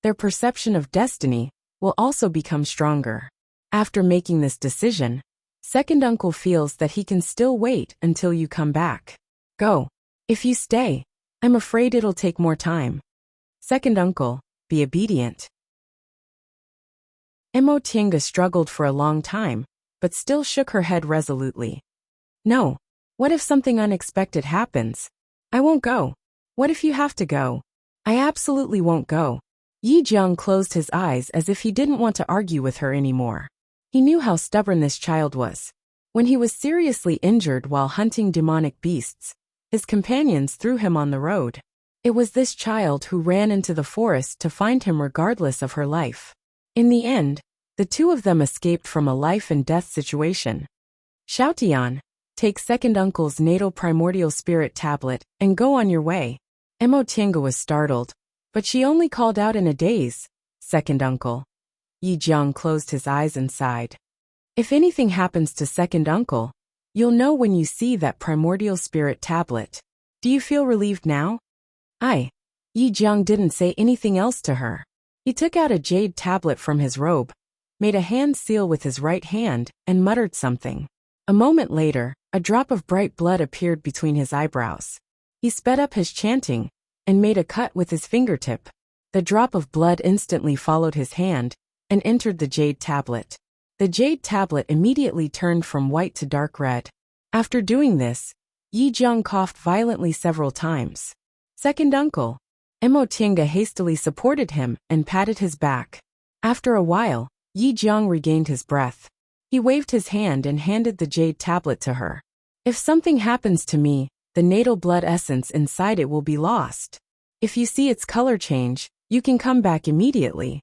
S1: their perception of destiny will also become stronger. After making this decision, second uncle feels that he can still wait until you come back. Go. If you stay, I'm afraid it'll take more time. Second uncle, be obedient. Mo Tiange struggled for a long time, but still shook her head resolutely. No. What if something unexpected happens? I won't go. What if you have to go? I absolutely won't go. Yi Jiang closed his eyes as if he didn't want to argue with her anymore. He knew how stubborn this child was. When he was seriously injured while hunting demonic beasts, his companions threw him on the road. It was this child who ran into the forest to find him regardless of her life. In the end, the two of them escaped from a life-and-death situation. Xiaotian, take second uncle's natal primordial spirit tablet and go on your way. Mo Tiange was startled, but she only called out in a daze, second uncle. Yi Jiang closed his eyes and sighed. If anything happens to second uncle, you'll know when you see that primordial spirit tablet. Do you feel relieved now? Yi Jiang didn't say anything else to her. He took out a jade tablet from his robe, made a hand seal with his right hand, and muttered something. A moment later, a drop of bright blood appeared between his eyebrows. He sped up his chanting and made a cut with his fingertip. The drop of blood instantly followed his hand and entered the jade tablet. The jade tablet immediately turned from white to dark red. After doing this, Yi Jiang coughed violently several times. Second uncle. Mo Tiange hastily supported him and patted his back. After a while, Yi Jiang regained his breath. He waved his hand and handed the jade tablet to her. If something happens to me, the natal blood essence inside it will be lost. If you see its color change, you can come back immediately.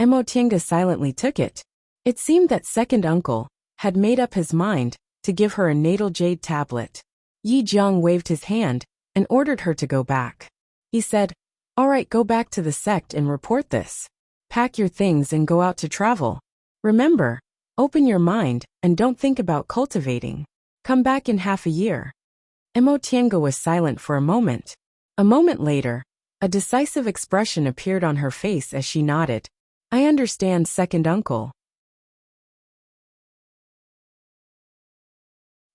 S1: Mo Tiange silently took it. It seemed that second uncle had made up his mind to give her a natal jade tablet. Yi Jiang waved his hand and ordered her to go back. He said, all right, go back to the sect and report this. Pack your things and go out to travel. Remember, open your mind and don't think about cultivating. Come back in half a year. Mo Tiange was silent for a moment. A moment later, a decisive expression appeared on her face as she nodded. I understand, second uncle.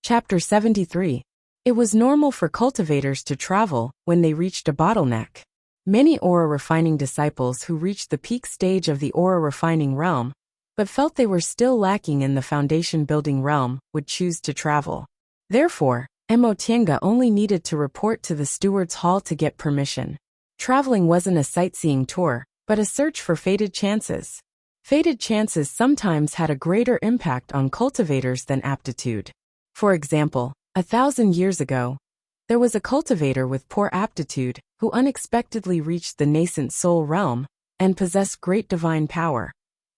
S1: Chapter 73. It was normal for cultivators to travel when they reached a bottleneck. Many aura refining disciples who reached the peak stage of the aura refining realm, but felt they were still lacking in the foundation building realm, would choose to travel. Therefore, Mo Tiange only needed to report to the steward's hall to get permission. Traveling wasn't a sightseeing tour, but a search for fated chances. Fated chances sometimes had a greater impact on cultivators than aptitude. For example, 1,000 years ago, there was a cultivator with poor aptitude who unexpectedly reached the nascent soul realm and possessed great divine power,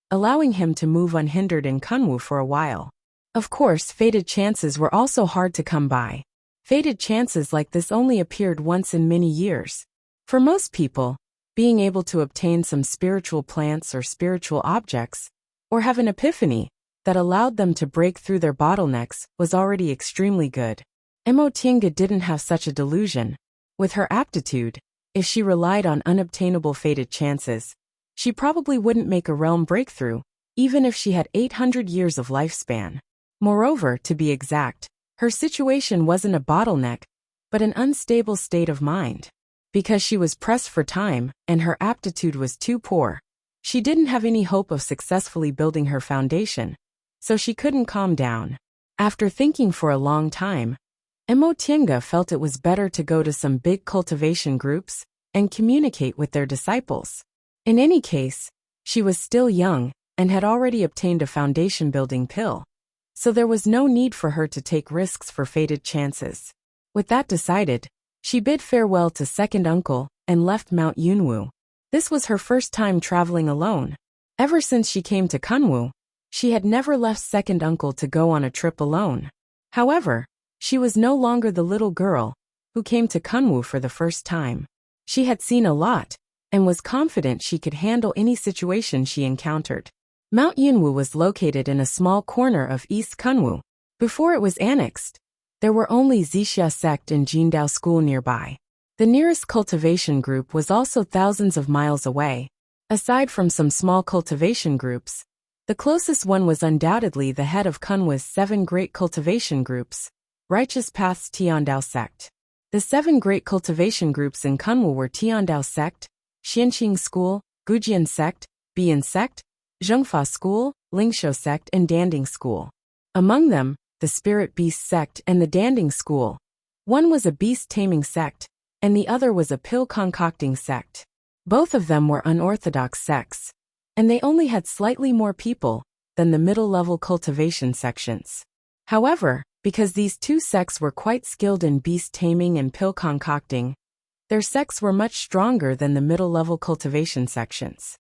S1: allowing him to move unhindered in Kunwu for a while. Of course, fated chances were also hard to come by. Fated chances like this only appeared once in many years. For most people, being able to obtain some spiritual plants or spiritual objects, or have an epiphany that allowed them to break through their bottlenecks was already extremely good. Emotienga didn't have such a delusion. With her aptitude, if she relied on unobtainable fated chances, she probably wouldn't make a realm breakthrough, even if she had 800 years of lifespan. Moreover, to be exact, her situation wasn't a bottleneck, but an unstable state of mind. Because she was pressed for time, and her aptitude was too poor, she didn't have any hope of successfully building her foundation, so she couldn't calm down. After thinking for a long time, Emotienga felt it was better to go to some big cultivation groups and communicate with their disciples. In any case, she was still young and had already obtained a foundation-building pill, so there was no need for her to take risks for fated chances. With that decided, she bid farewell to second uncle and left Mount Yunwu. This was her first time traveling alone. Ever since she came to Kunwu, she had never left second uncle to go on a trip alone. However, she was no longer the little girl who came to Kunwu for the first time. She had seen a lot and was confident she could handle any situation she encountered. Mount Yunwu was located in a small corner of East Kunwu. Before it was annexed, there were only Zixia sect and Jindao school nearby. The nearest cultivation group was also thousands of miles away. Aside from some small cultivation groups, the closest one was undoubtedly the head of Kunwu's 7 great cultivation groups, Righteous Path's Tiandao sect. The 7 great cultivation groups in Kunwu were Tiandao sect, Xianqing school, Gujian sect, Bian sect, Zhengfa school, Lingshou sect and Danding school. Among them, the Spirit Beast sect and the Danding school. One was a beast-taming sect, and the other was a pill-concocting sect. Both of them were unorthodox sects, and they only had slightly more people than the middle-level cultivation sections. However, because these 2 sects were quite skilled in beast-taming and pill-concocting, their sects were much stronger than the middle-level cultivation sections.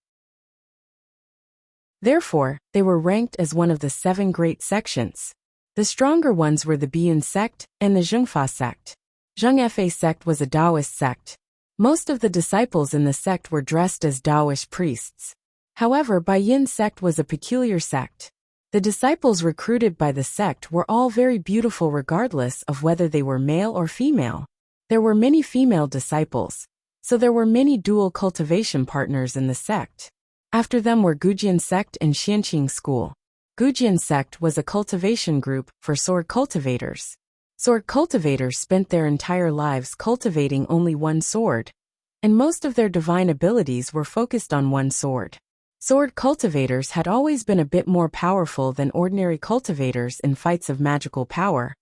S1: Therefore, they were ranked as one of the 7 great sections. The stronger ones were the Bian sect and the Zhengfa sect. Zhengfa sect was a Taoist sect. Most of the disciples in the sect were dressed as Taoist priests. However, Bian sect was a peculiar sect. The disciples recruited by the sect were all very beautiful regardless of whether they were male or female. There were many female disciples, so there were many dual cultivation partners in the sect. After them were Gujian sect and Xianqing school. Gujian sect was a cultivation group for sword cultivators. Sword cultivators spent their entire lives cultivating only one sword, and most of their divine abilities were focused on one sword. Sword cultivators had always been a bit more powerful than ordinary cultivators in fights of magical power,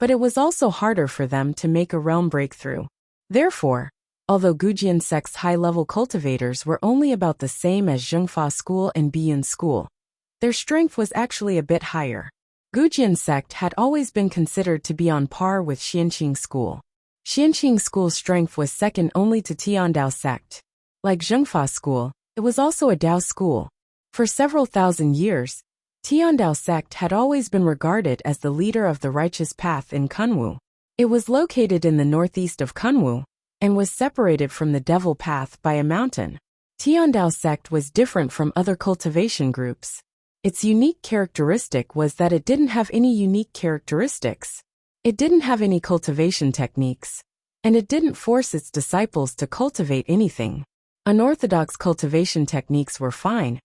S1: but it was also harder for them to make a realm breakthrough. Therefore, although Gujian sect's high-level cultivators were only about the same as Zhengfa school and Bian school, their strength was actually a bit higher. Gujian sect had always been considered to be on par with Xianqing school. Xianqing school's strength was second only to Tiandao sect. Like Zhengfa school, it was also a Dao school. For several thousand years, Tiandao sect had always been regarded as the leader of the righteous path in Kunwu. It was located in the northeast of Kunwu, and was separated from the devil path by a mountain. Tiandao sect was different from other cultivation groups. Its unique characteristic was that it didn't have any unique characteristics. It didn't have any cultivation techniques, and it didn't force its disciples to cultivate anything. Unorthodox cultivation techniques were fine,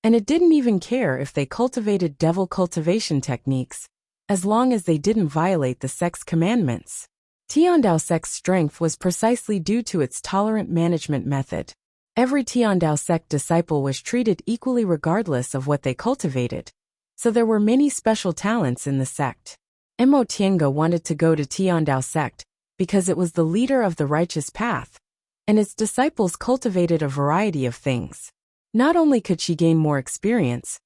S1: and it didn't even care if they cultivated devil cultivation techniques, as long as they didn't violate the sect's commandments. Tiandao sect's strength was precisely due to its tolerant management method. Every Tiandao sect disciple was treated equally regardless of what they cultivated, so there were many special talents in the sect. Emotienga wanted to go to Tiandao sect because it was the leader of the righteous path, and its disciples cultivated a variety of things. Not only could she gain more experience,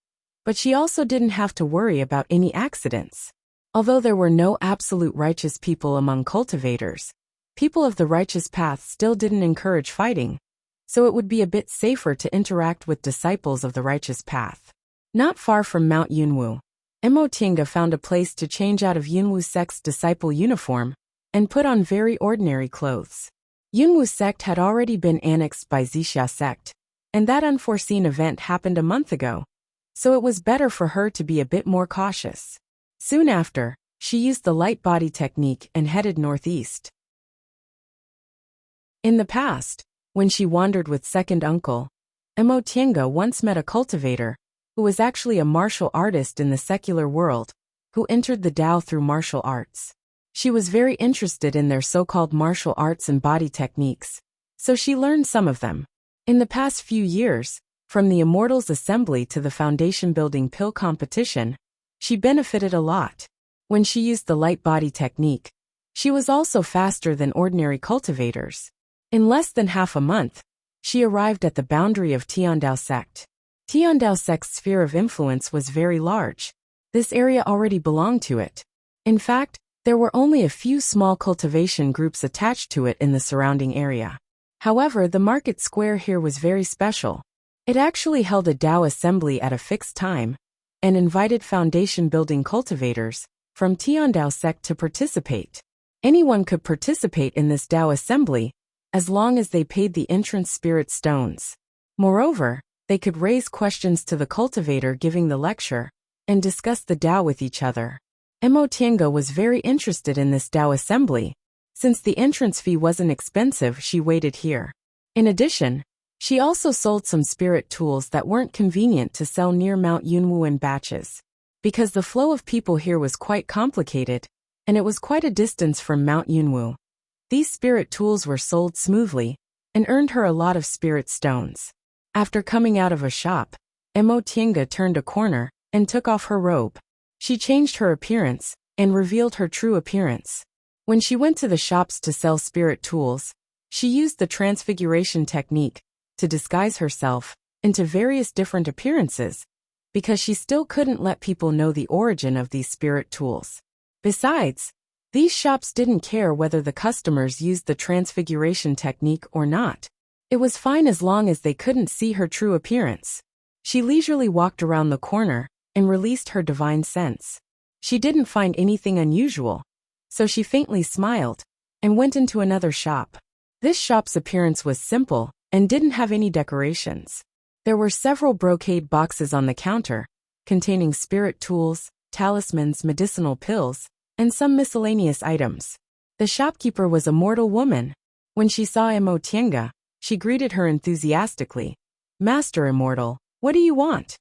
S1: but she also didn't have to worry about any accidents. Although there were no absolute righteous people among cultivators, people of the righteous path still didn't encourage fighting, so it would be a bit safer to interact with disciples of the righteous path. Not far from Mount Yunwu, Emotienga found a place to change out of Yunwu sect's disciple uniform and put on very ordinary clothes. Yunwu sect had already been annexed by Zixia sect, and that unforeseen event happened a month ago, so it was better for her to be a bit more cautious. Soon after, she used the light body technique and headed northeast. In the past, when she wandered with second uncle, Emotienga once met a cultivator who was actually a martial artist in the secular world, who entered the Tao through martial arts. She was very interested in their so-called martial arts and body techniques, so she learned some of them. In the past few years, from the Immortals Assembly to the foundation building pill competition, she benefited a lot. When she used the light body technique, she was also faster than ordinary cultivators. In less than half a month, she arrived at the boundary of Tiandao sect. Tiandao sect's sphere of influence was very large. This area already belonged to it. In fact, there were only a few small cultivation groups attached to it in the surrounding area. However, the market square here was very special. It actually held a Tao assembly at a fixed time, and invited foundation building cultivators from Tiandao sect to participate. Anyone could participate in this Tao assembly, as long as they paid the entrance spirit stones. Moreover, they could raise questions to the cultivator giving the lecture, and discuss the Tao with each other. Emotienga was very interested in this Tao assembly. Since the entrance fee wasn't expensive, she waited here. In addition, she also sold some spirit tools that weren't convenient to sell near Mount Yunwu in batches, because the flow of people here was quite complicated, and it was quite a distance from Mount Yunwu. These spirit tools were sold smoothly, and earned her a lot of spirit stones. After coming out of a shop, Emotienga turned a corner, and took off her robe. She changed her appearance, and revealed her true appearance. When she went to the shops to sell spirit tools, she used the transfiguration technique to disguise herself into various different appearances, because she still couldn't let people know the origin of these spirit tools. Besides, these shops didn't care whether the customers used the transfiguration technique or not. It was fine as long as they couldn't see her true appearance. She leisurely walked around the corner and released her divine sense. She didn't find anything unusual, so she faintly smiled and went into another shop. This shop's appearance was simple and didn't have any decorations. There were several brocade boxes on the counter, containing spirit tools, talismans, medicinal pills, and some miscellaneous items. The shopkeeper was a mortal woman. When she saw Emotienga, she greeted her enthusiastically. "Master Immortal, what do you want?"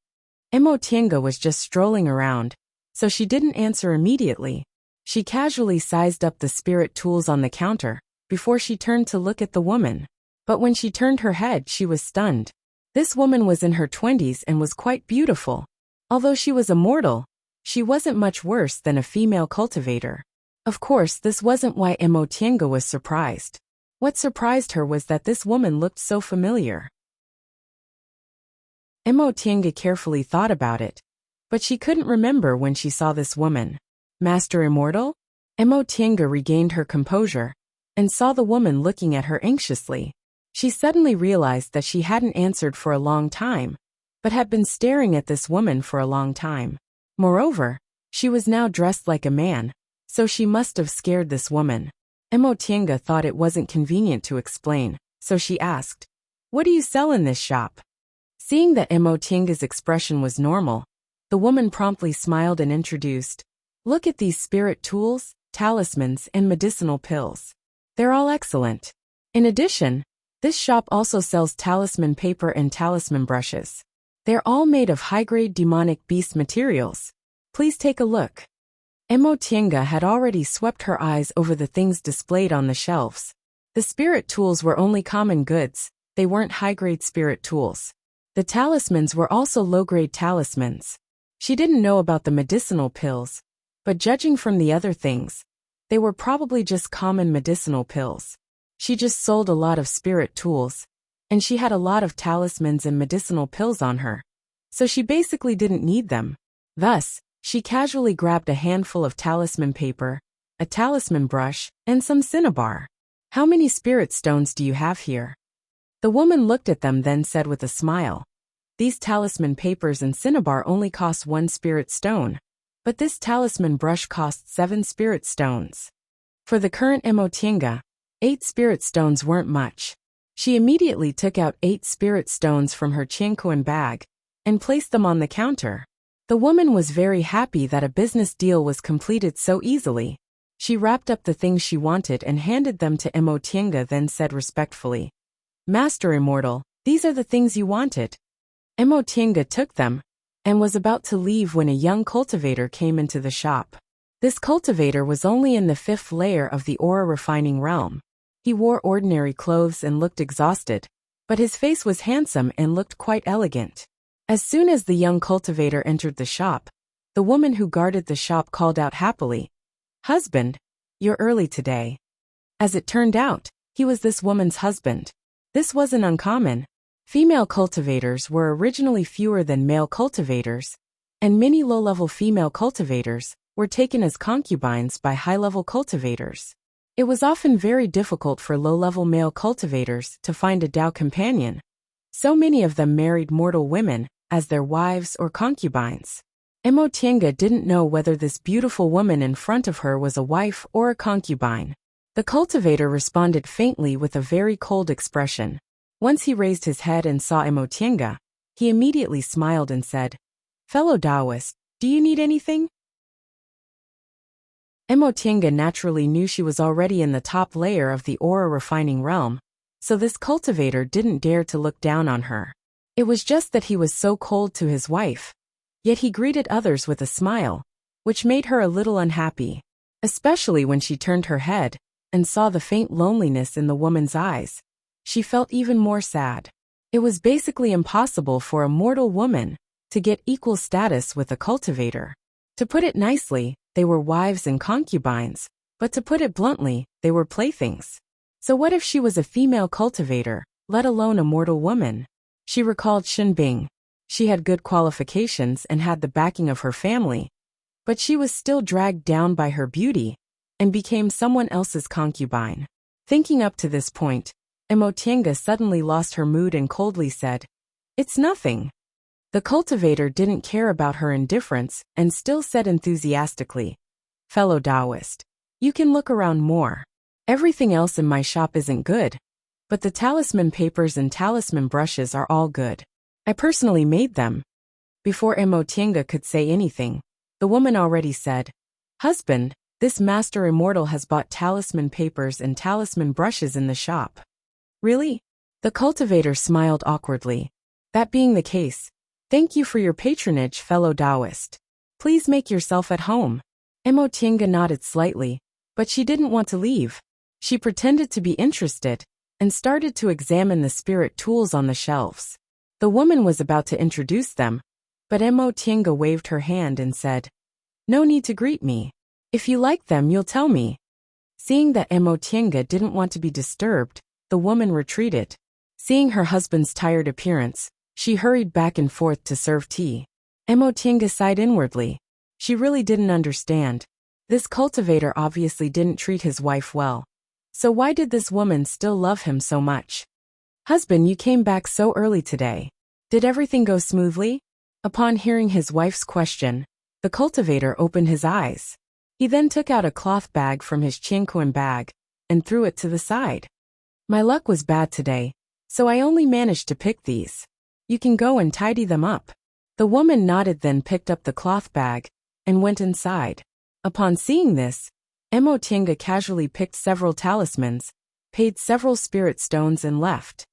S1: Emotienga was just strolling around, so she didn't answer immediately. She casually sized up the spirit tools on the counter before she turned to look at the woman. But when she turned her head, she was stunned. This woman was in her 20s and was quite beautiful. Although she was a mortal, she wasn't much worse than a female cultivator. Of course, this wasn't why Emotienga was surprised. What surprised her was that this woman looked so familiar. Emotienga carefully thought about it, but she couldn't remember when she saw this woman. "Master Immortal?" Emotienga regained her composure and saw the woman looking at her anxiously. She suddenly realized that she hadn't answered for a long time, but had been staring at this woman for a long time. Moreover, she was now dressed like a man, so she must have scared this woman. Emotienga thought it wasn't convenient to explain, so she asked, "What do you sell in this shop?" Seeing that Emotienga's expression was normal, the woman promptly smiled and introduced, "Look at these spirit tools, talismans, and medicinal pills. They're all excellent. In addition, this shop also sells talisman paper and talisman brushes. They're all made of high-grade demonic beast materials. Please take a look." Emotienga had already swept her eyes over the things displayed on the shelves. The spirit tools were only common goods, they weren't high-grade spirit tools. The talismans were also low-grade talismans. She didn't know about the medicinal pills, but judging from the other things, they were probably just common medicinal pills. She just sold a lot of spirit tools, and she had a lot of talismans and medicinal pills on her, so she basically didn't need them. Thus, she casually grabbed a handful of talisman paper, a talisman brush, and some cinnabar. "How many spirit stones do you have here?" The woman looked at them, then said with a smile, "These talisman papers and cinnabar only cost 1 spirit stone, but this talisman brush costs 7 spirit stones." For the current Emotienga, 8 spirit stones weren't much. She immediately took out 8 spirit stones from her Qianquan bag and placed them on the counter. The woman was very happy that a business deal was completed so easily. She wrapped up the things she wanted and handed them to Emotienga, then said respectfully, "Master Immortal, these are the things you wanted." Emotienga took them and was about to leave when a young cultivator came into the shop. This cultivator was only in the 5th layer of the aura refining realm. He wore ordinary clothes and looked exhausted, but his face was handsome and looked quite elegant. As soon as the young cultivator entered the shop, the woman who guarded the shop called out happily, "Husband, you're early today." As it turned out, he was this woman's husband. This wasn't uncommon. Female cultivators were originally fewer than male cultivators, and many low-level female cultivators were taken as concubines by high-level cultivators. It was often very difficult for low-level male cultivators to find a Tao companion. So many of them married mortal women as their wives or concubines. Emotienga didn't know whether this beautiful woman in front of her was a wife or a concubine. The cultivator responded faintly with a very cold expression. Once he raised his head and saw Emotienga, he immediately smiled and said, "Fellow Taoist, do you need anything?" Emotienga naturally knew she was already in the top layer of the aura refining realm, so this cultivator didn't dare to look down on her. It was just that he was so cold to his wife. Yet he greeted others with a smile, which made her a little unhappy, especially when she turned her head and saw the faint loneliness in the woman's eyes. She felt even more sad. It was basically impossible for a mortal woman to get equal status with a cultivator. To put it nicely, they were wives and concubines, but to put it bluntly, they were playthings. So what if she was a female cultivator, let alone a mortal woman? She recalled Shenbing. She had good qualifications and had the backing of her family, but she was still dragged down by her beauty and became someone else's concubine. Thinking up to this point, Emotienga suddenly lost her mood and coldly said, "It's nothing." The cultivator didn't care about her indifference and still said enthusiastically, "Fellow Taoist, you can look around more. Everything else in my shop isn't good, but the talisman papers and talisman brushes are all good. I personally made them." Before Emotienga could say anything, the woman already said, "Husband, this Master Immortal has bought talisman papers and talisman brushes in the shop." "Really?" The cultivator smiled awkwardly. "That being the case, thank you for your patronage, fellow Taoist. Please make yourself at home." Emotienga nodded slightly, but she didn't want to leave. She pretended to be interested and started to examine the spirit tools on the shelves. The woman was about to introduce them, but Emotienga waved her hand and said, "No need to greet me. If you like them, you'll tell me." Seeing that Emotienga didn't want to be disturbed, the woman retreated. Seeing her husband's tired appearance, she hurried back and forth to serve tea. Emotienga sighed inwardly. She really didn't understand. This cultivator obviously didn't treat his wife well. So why did this woman still love him so much? "Husband, you came back so early today. Did everything go smoothly?" Upon hearing his wife's question, the cultivator opened his eyes. He then took out a cloth bag from his Qianquan bag and threw it to the side. "My luck was bad today, so I only managed to pick these. You can go and tidy them up." The woman nodded, then picked up the cloth bag and went inside. Upon seeing this, Emotienga casually picked several talismans, paid several spirit stones and left.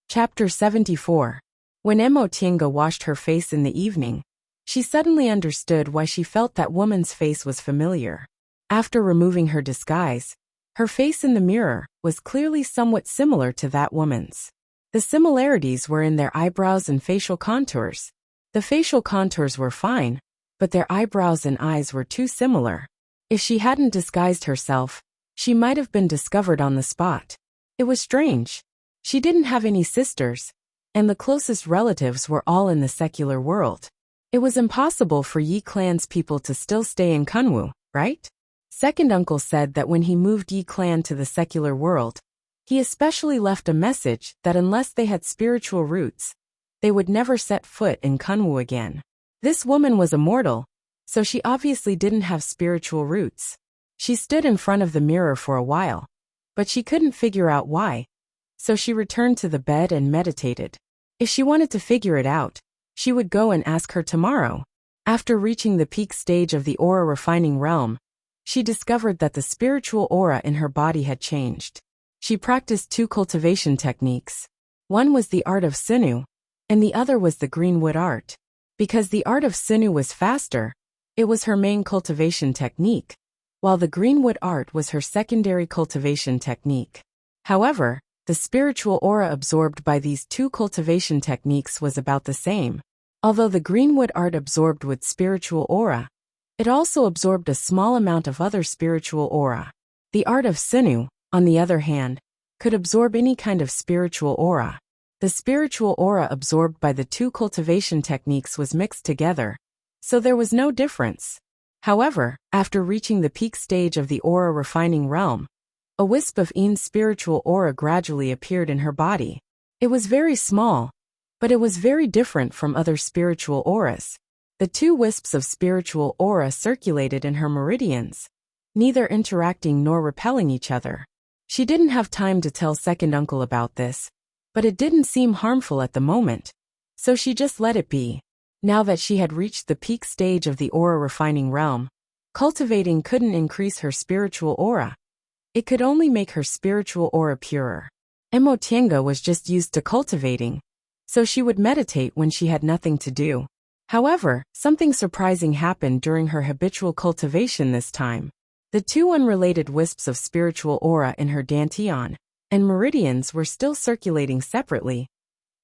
S1: Chapter 74. When Emotienga washed her face in the evening, she suddenly understood why she felt that woman's face was familiar. After removing her disguise, her face in the mirror was clearly somewhat similar to that woman's. The similarities were in their eyebrows and facial contours. The facial contours were fine, but their eyebrows and eyes were too similar. If she hadn't disguised herself, She might have been discovered on the spot. It was strange. She didn't have any sisters, and the closest relatives were all in the secular world. It was impossible for Yi clan's people to still stay in Kunwu, right? Second uncle said that when he moved Yi clan to the secular world, he especially left a message that unless they had spiritual roots, they would never set foot in Kunwu again. This woman was immortal, so she obviously didn't have spiritual roots. She stood in front of the mirror for a while, but she couldn't figure out why, so she returned to the bed and meditated. If she wanted to figure it out, she would go and ask her tomorrow. After reaching the peak stage of the aura refining realm, she discovered that the spiritual aura in her body had changed. She practiced 2 cultivation techniques. One was the art of Sinu, and the other was the greenwood art. Because the art of Sinu was faster, it was her main cultivation technique, while the greenwood art was her secondary cultivation technique. However, the spiritual aura absorbed by these 2 cultivation techniques was about the same. Although the greenwood art absorbed with spiritual aura, it also absorbed a small amount of other spiritual aura. The art of Sinu, on the other hand, could absorb any kind of spiritual aura. The spiritual aura absorbed by the 2 cultivation techniques was mixed together, so there was no difference. However, after reaching the peak stage of the aura refining realm, a wisp of Yin's spiritual aura gradually appeared in her body. It was very small, but it was very different from other spiritual auras. The 2 wisps of spiritual aura circulated in her meridians, neither interacting nor repelling each other. She didn't have time to tell second uncle about this, but it didn't seem harmful at the moment, so she just let it be. Now that she had reached the peak stage of the aura refining realm, cultivating couldn't increase her spiritual aura. It could only make her spiritual aura purer. Emotienga was just used to cultivating, so she would meditate when she had nothing to do. However, something surprising happened during her habitual cultivation this time. The 2 unrelated wisps of spiritual aura in her dantian and meridians were still circulating separately,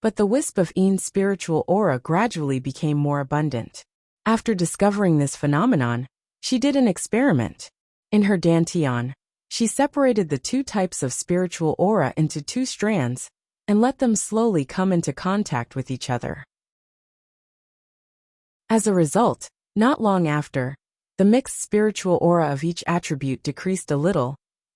S1: but the wisp of Yin's spiritual aura gradually became more abundant. After discovering this phenomenon, she did an experiment. In her dantian, she separated the 2 types of spiritual aura into 2 strands and let them slowly come into contact with each other. As a result, not long after, the mixed spiritual aura of each attribute decreased a little,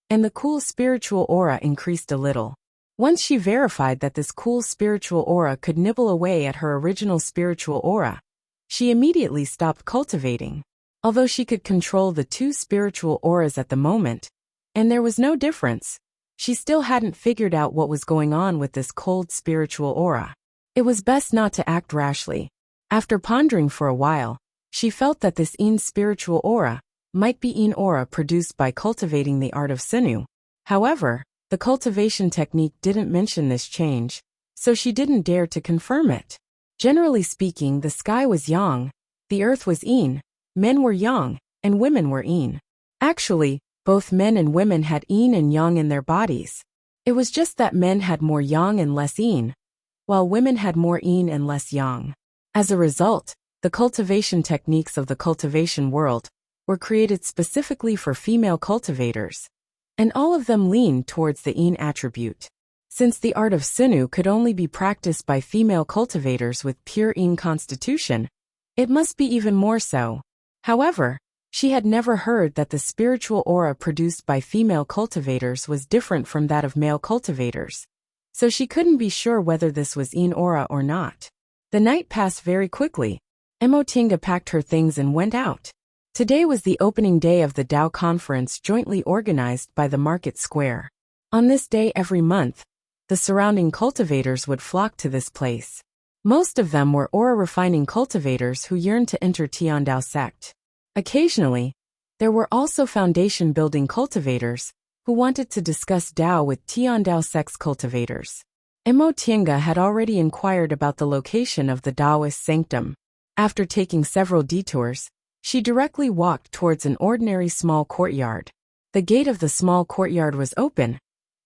S1: and the cool spiritual aura increased a little. Once she verified that this cool spiritual aura could nibble away at her original spiritual aura, she immediately stopped cultivating. Although she could control the 2 spiritual auras at the moment, and there was no difference, she still hadn't figured out what was going on with this cold spiritual aura. It was best not to act rashly. After pondering for a while, she felt that this Yin spiritual aura might be Yin aura produced by cultivating the art of Sinu. However, the cultivation technique didn't mention this change, so she didn't dare to confirm it. Generally speaking, the sky was yang, the earth was Yin, men were yang, and women were Yin. Actually, both men and women had Yin and yang in their bodies. It was just that men had more yang and less Yin, while women had more Yin and less yang. As a result, the cultivation techniques of the cultivation world were created specifically for female cultivators, and all of them leaned towards the Yin attribute. Since the art of Sinu could only be practiced by female cultivators with pure Yin constitution, it must be even more so. However, she had never heard that the spiritual aura produced by female cultivators was different from that of male cultivators, so she couldn't be sure whether this was Yin aura or not. The night passed very quickly. Emotinga packed her things and went out. Today was the opening day of the Tao conference jointly organized by the market square. On this day every month, the surrounding cultivators would flock to this place. Most of them were aura-refining cultivators who yearned to enter Tiandao sect. Occasionally, there were also foundation-building cultivators who wanted to discuss Tao with Tiandao sect's cultivators. Emotinga had already inquired about the location of the Taoist sanctum. After taking several detours, she directly walked towards an ordinary small courtyard. The gate of the small courtyard was open,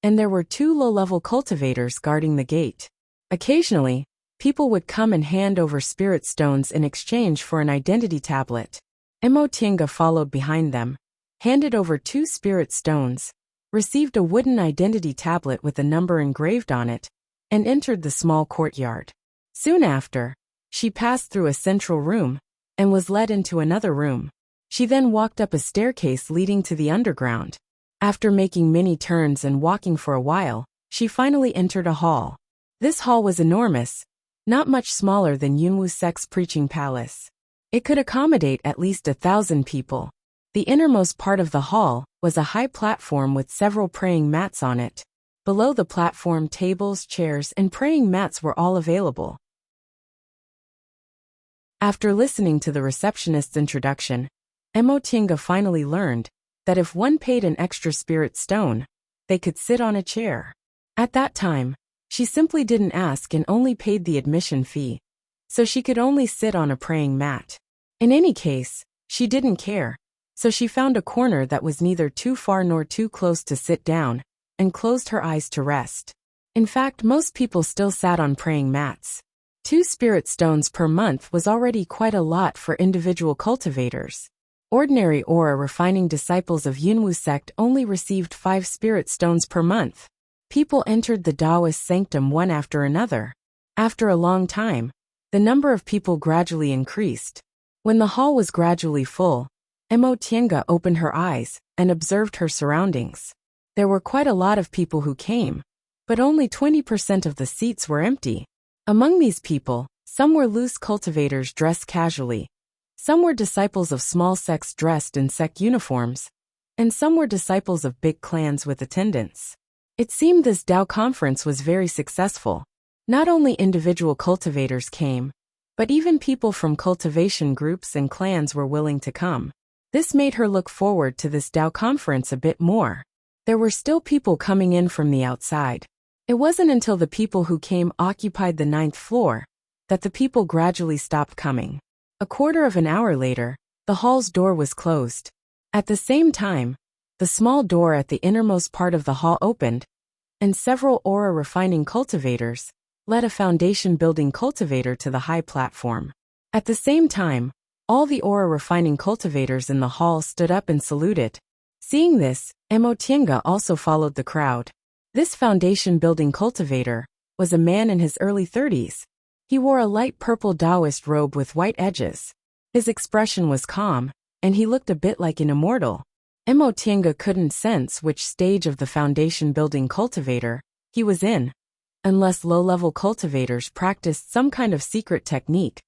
S1: and there were 2 low-level cultivators guarding the gate. Occasionally, people would come and hand over spirit stones in exchange for an identity tablet. Emotinga followed behind them, handed over 2 spirit stones, received a wooden identity tablet with a number engraved on it, and entered the small courtyard. Soon after, she passed through a central room and was led into another room. She then walked up a staircase leading to the underground. After making many turns and walking for a while, she finally entered a hall. This hall was enormous, not much smaller than Yunwoo Sect's preaching palace. It could accommodate at least 1,000 people. The innermost part of the hall was a high platform with several praying mats on it. Below the platform, tables, chairs, and praying mats were all available. After listening to the receptionist's introduction, Emotinga finally learned that if one paid an extra spirit stone, they could sit on a chair. At that time, she simply didn't ask and only paid the admission fee, so she could only sit on a praying mat. In any case, she didn't care, so she found a corner that was neither too far nor too close to sit down, and closed her eyes to rest. In fact, most people still sat on praying mats. 2 spirit stones per month was already quite a lot for individual cultivators. Ordinary aura refining disciples of Yunwoo sect only received 5 spirit stones per month. People entered the Taoist sanctum one after another. After a long time, the number of people gradually increased. When the hall was gradually full, Emotinga opened her eyes and observed her surroundings. There were quite a lot of people who came, but only 20% of the seats were empty. Among these people, some were loose cultivators dressed casually, some were disciples of small sects dressed in sect uniforms, and some were disciples of big clans with attendants. It seemed this Tao conference was very successful. Not only individual cultivators came, but even people from cultivation groups and clans were willing to come. This made her look forward to this Tao conference a bit more. There were still people coming in from the outside. It wasn't until the people who came occupied the 9th floor that the people gradually stopped coming. A quarter of an hour later, the hall's door was closed. At the same time, the small door at the innermost part of the hall opened, and several aura refining cultivators led a foundation building cultivator to the high platform. At the same time, all the aura refining cultivators in the hall stood up and saluted. Seeing this, Emotinga also followed the crowd. This foundation building cultivator was a man in his early 30s. He wore a light purple Taoist robe with white edges. His expression was calm, and he looked a bit like an immortal. Emotinga couldn't sense which stage of the foundation building cultivator he was in. Unless low-level cultivators practiced some kind of secret technique,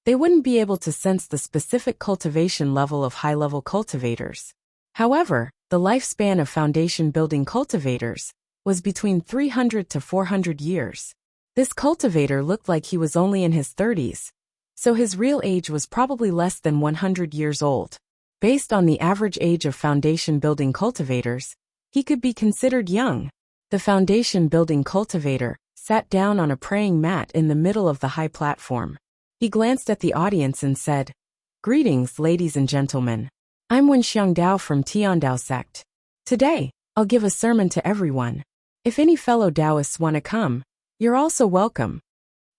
S1: they wouldn't be able to sense the specific cultivation level of high-level cultivators. However, the lifespan of foundation building cultivators was between 300 to 400 years. This cultivator looked like he was only in his 30s, so his real age was probably less than 100 years old. Based on the average age of foundation building cultivators, he could be considered young. The foundation building cultivator sat down on a praying mat in the middle of the high platform. He glanced at the audience and said, "Greetings, ladies and gentlemen. I'm Wenxiang Dao from Tiandao sect. Today, I'll give a sermon to everyone. If any fellow Taoists want to come, you're also welcome."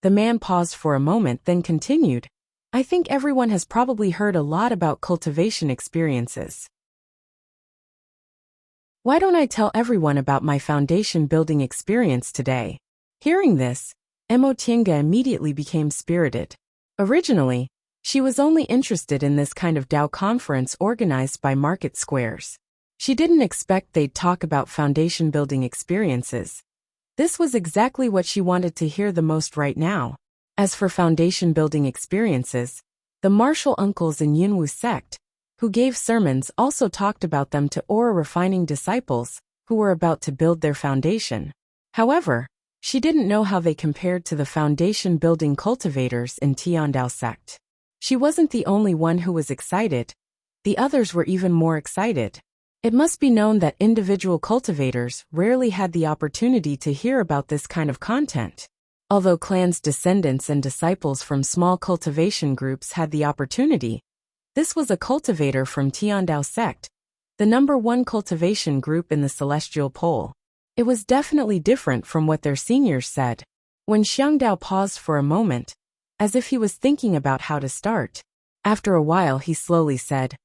S1: The man paused for a moment, then continued, "I think everyone has probably heard a lot about cultivation experiences. Why don't I tell everyone about my foundation building experience today?" Hearing this, Emotinga immediately became spirited. Originally, she was only interested in this kind of Tao conference organized by market squares. She didn't expect they'd talk about foundation building experiences. This was exactly what she wanted to hear the most right now. As for foundation building experiences, the martial uncles in Yunwoo sect, who gave sermons, also talked about them to aura refining disciples who were about to build their foundation. However, she didn't know how they compared to the foundation building cultivators in Tiandao sect. She wasn't the only one who was excited. The others were even more excited. It must be known that individual cultivators rarely had the opportunity to hear about this kind of content. Although clans' descendants and disciples from small cultivation groups had the opportunity, this was a cultivator from Tiandao sect, the #1 cultivation group in the celestial pole. It was definitely different from what their seniors said. When Xiangdao paused for a moment, as if he was thinking about how to start. After a while he slowly said,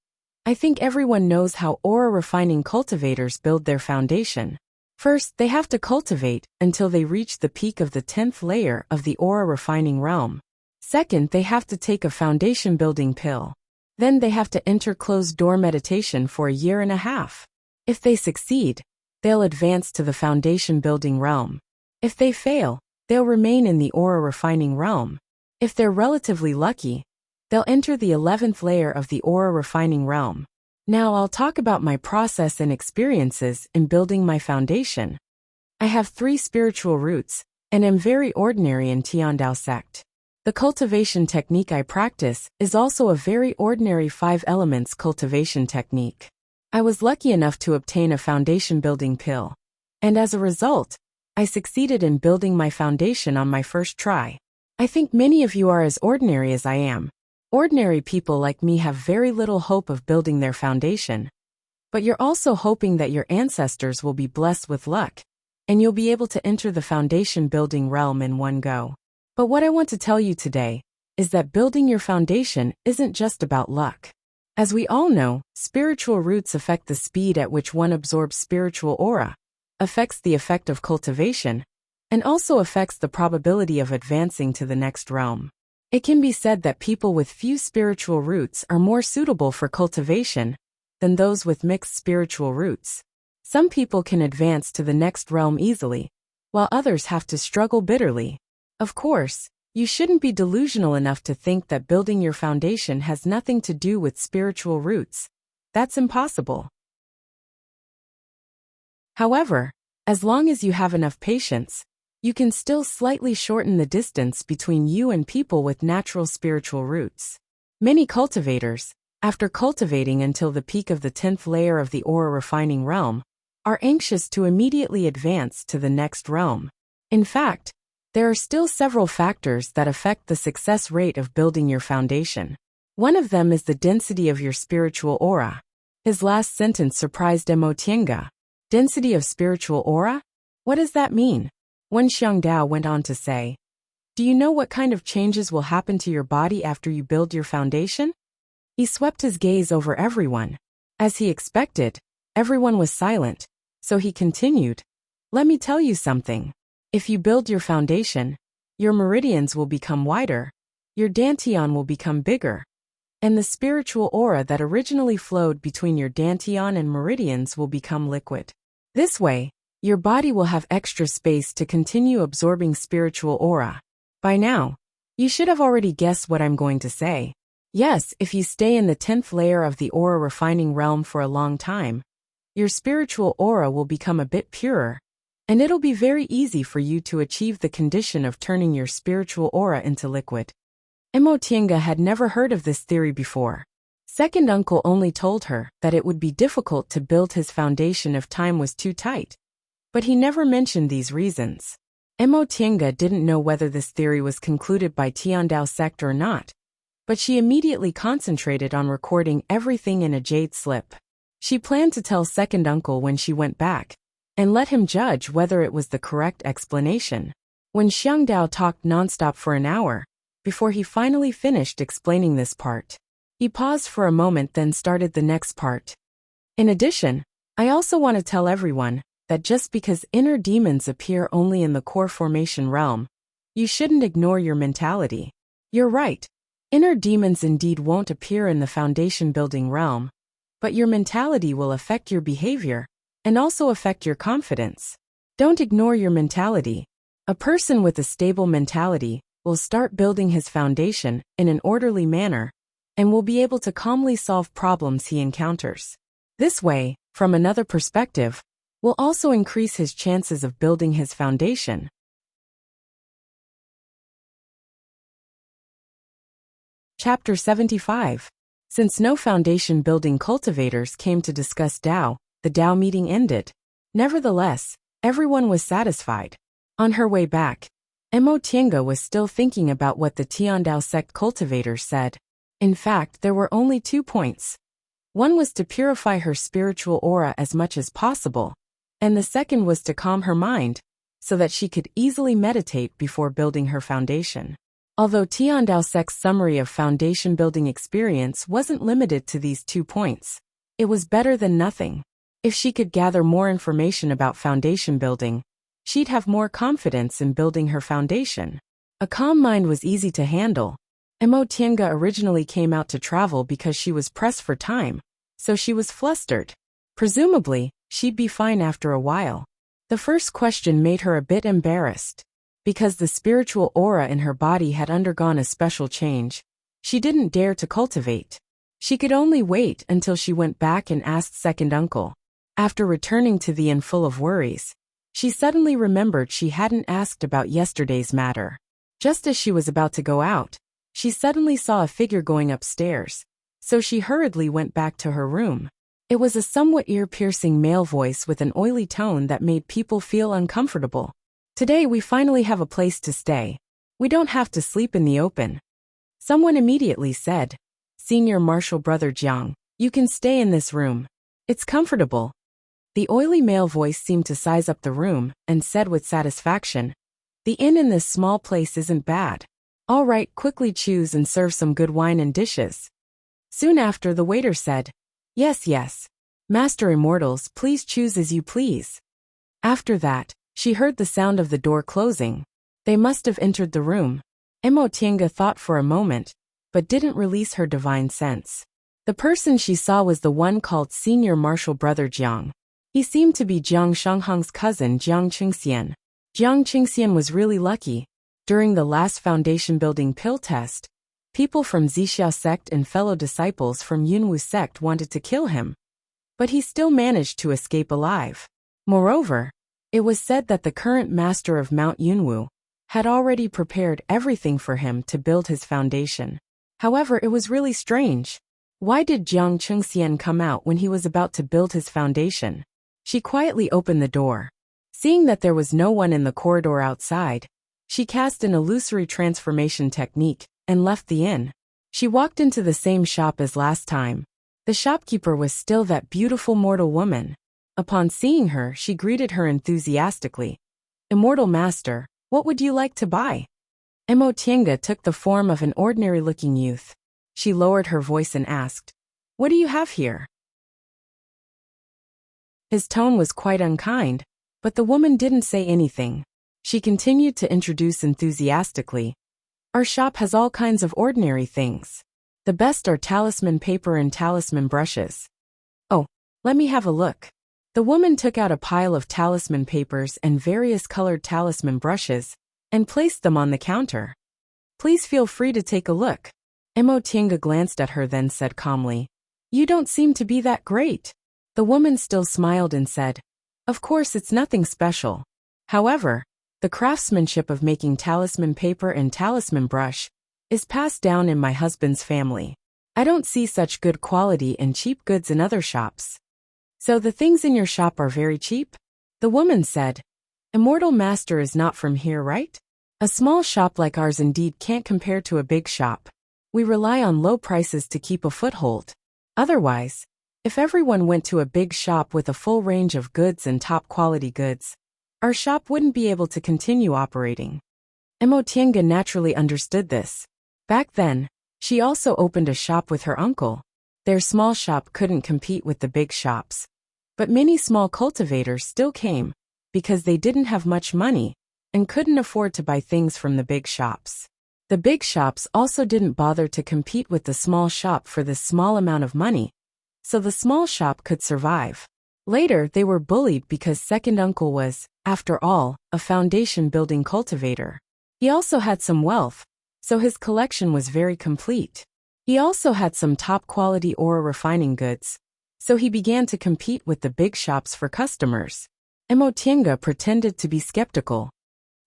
S1: I think everyone knows how aura refining cultivators build their foundation. First, they have to cultivate until they reach the peak of the 10th layer of the aura refining realm. Second, they have to take a foundation building pill. Then they have to enter closed door meditation for a year and a half. If they succeed, they'll advance to the foundation building realm. If they fail, they'll remain in the aura refining realm. If they're relatively lucky, they'll enter the 11th layer of the aura refining realm. Now I'll talk about my process and experiences in building my foundation. I have 3 spiritual roots, and am very ordinary in Tiandao sect. The cultivation technique I practice is also a very ordinary 5 elements cultivation technique. I was lucky enough to obtain a foundation building pill, and as a result, I succeeded in building my foundation on my first try. I think many of you are as ordinary as I am. Ordinary people like me have very little hope of building their foundation. But you're also hoping that your ancestors will be blessed with luck, and you'll be able to enter the foundation building realm in one go. But what I want to tell you today is that building your foundation isn't just about luck. As we all know, spiritual roots affect the speed at which one absorbs spiritual aura, affects the effect of cultivation, and also affects the probability of advancing to the next realm. It can be said that people with few spiritual roots are more suitable for cultivation than those with mixed spiritual roots. Some people can advance to the next realm easily, while others have to struggle bitterly. Of course, you shouldn't be delusional enough to think that building your foundation has nothing to do with spiritual roots. That's impossible. However, as long as you have enough patience, you can still slightly shorten the distance between you and people with natural spiritual roots. Many cultivators, after cultivating until the peak of the 10th layer of the aura refining realm, are anxious to immediately advance to the next realm. In fact, there are still several factors that affect the success rate of building your foundation. One of them is the density of your spiritual aura. His last sentence surprised Mo Tiange. Density of spiritual aura? What does that mean? Wen Xiangdao went on to say, do you know what kind of changes will happen to your body after you build your foundation? He swept his gaze over everyone. As he expected, everyone was silent, so he continued, let me tell you something. If you build your foundation, your meridians will become wider, your dantian will become bigger, and the spiritual aura that originally flowed between your dantian and meridians will become liquid. This way, your body will have extra space to continue absorbing spiritual aura. By now, you should have already guessed what I'm going to say. Yes, if you stay in the 10th layer of the aura refining realm for a long time, your spiritual aura will become a bit purer, and it'll be very easy for you to achieve the condition of turning your spiritual aura into liquid. Mo Tiange had never heard of this theory before. Second uncle only told her that it would be difficult to build his foundation if time was too tight. But he never mentioned these reasons. Mo Tiange didn't know whether this theory was concluded by Tiandao sect or not, but she immediately concentrated on recording everything in a jade slip. She planned to tell second uncle when she went back, and let him judge whether it was the correct explanation. When Xiangdao talked nonstop for an hour, before he finally finished explaining this part, he paused for a moment then started the next part. In addition, I also want to tell everyone that just because inner demons appear only in the core formation realm, you shouldn't ignore your mentality. You're right. Inner demons indeed won't appear in the foundation building realm, but your mentality will affect your behavior and also affect your confidence. Don't ignore your mentality. A person with a stable mentality will start building his foundation in an orderly manner and will be able to calmly solve problems he encounters. This way, from another perspective, will also increase his chances of building his foundation. Chapter 75. Since no foundation building cultivators came to discuss Tao, the Tao meeting ended. Nevertheless, everyone was satisfied. On her way back, Mo Tiange was still thinking about what the Tiandao sect cultivators said. In fact, there were only 2 points. One was to purify her spiritual aura as much as possible, and the second was to calm her mind, so that she could easily meditate before building her foundation. Although Tiandaosek's summary of foundation building experience wasn't limited to these 2 points, it was better than nothing. If she could gather more information about foundation building, she'd have more confidence in building her foundation. A calm mind was easy to handle. Mo Tiange originally came out to travel because she was pressed for time, so she was flustered. Presumably, she'd be fine after a while. The first question made her a bit embarrassed. Because the spiritual aura in her body had undergone a special change, she didn't dare to cultivate. She could only wait until she went back and asked second uncle. After returning to the inn full of worries, she suddenly remembered she hadn't asked about yesterday's matter. Just as she was about to go out, she suddenly saw a figure going upstairs, so she hurriedly went back to her room. It was a somewhat ear-piercing male voice with an oily tone that made people feel uncomfortable. Today we finally have a place to stay. We don't have to sleep in the open. Someone immediately said, Senior Marshal Brother Jiang, you can stay in this room. It's comfortable. The oily male voice seemed to size up the room and said with satisfaction, the inn in this small place isn't bad. All right, quickly choose and serve some good wine and dishes. Soon after, the waiter said, Yes, yes. Master Immortals, please choose as you please. After that, she heard the sound of the door closing. They must have entered the room. Mo Tiange thought for a moment, but didn't release her divine sense. The person she saw was the one called Senior Marshal Brother Jiang. He seemed to be Jiang Shanghang's cousin Jiang Qingxian. Jiang Qingxian was really lucky. During the last foundation building pill test, people from Zixiao sect and fellow disciples from Yunwu sect wanted to kill him. But he still managed to escape alive. Moreover, it was said that the current master of Mount Yunwu had already prepared everything for him to build his foundation. However, it was really strange. Why did Jiang Qingxian come out when he was about to build his foundation? She quietly opened the door. Seeing that there was no one in the corridor outside, she cast an illusory transformation technique and left the inn. She walked into the same shop as last time. The shopkeeper was still that beautiful mortal woman. Upon seeing her, she greeted her enthusiastically. Immortal Master, what would you like to buy? Mo Tiange took the form of an ordinary-looking youth. She lowered her voice and asked, What do you have here? His tone was quite unkind, but the woman didn't say anything. She continued to introduce enthusiastically. Our shop has all kinds of ordinary things. The best are talisman paper and talisman brushes. Oh, let me have a look. The woman took out a pile of talisman papers and various colored talisman brushes and placed them on the counter. Please feel free to take a look. Mo Tiange glanced at her, then said calmly, You don't seem to be that great. The woman still smiled and said, Of course, it's nothing special. However, the craftsmanship of making talisman paper and talisman brush is passed down in my husband's family. I don't see such good quality and cheap goods in other shops. So the things in your shop are very cheap? The woman said, Immortal Master is not from here, right? A small shop like ours indeed can't compare to a big shop. We rely on low prices to keep a foothold. Otherwise, if everyone went to a big shop with a full range of goods and top quality goods, our shop wouldn't be able to continue operating. Mo Tiange naturally understood this. Back then, she also opened a shop with her uncle. Their small shop couldn't compete with the big shops. But many small cultivators still came, because they didn't have much money and couldn't afford to buy things from the big shops. The big shops also didn't bother to compete with the small shop for this small amount of money, so the small shop could survive. Later, they were bullied because second uncle was, after all, a foundation-building cultivator. He also had some wealth, so his collection was very complete. He also had some top-quality ore refining goods, so he began to compete with the big shops for customers. Mo Tiange pretended to be skeptical.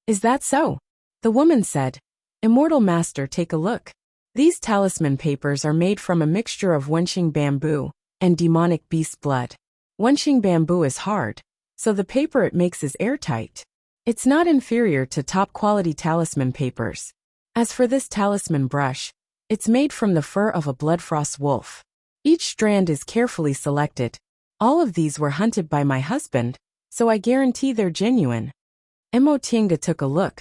S1: Is that so? The woman said, Immortal Master, take a look. These talisman papers are made from a mixture of Wenxing bamboo and demonic beast blood. Wenxing bamboo is hard, so the paper it makes is airtight. It's not inferior to top-quality talisman papers. As for this talisman brush, it's made from the fur of a bloodfrost wolf. Each strand is carefully selected. All of these were hunted by my husband, so I guarantee they're genuine. Mo Tiange took a look,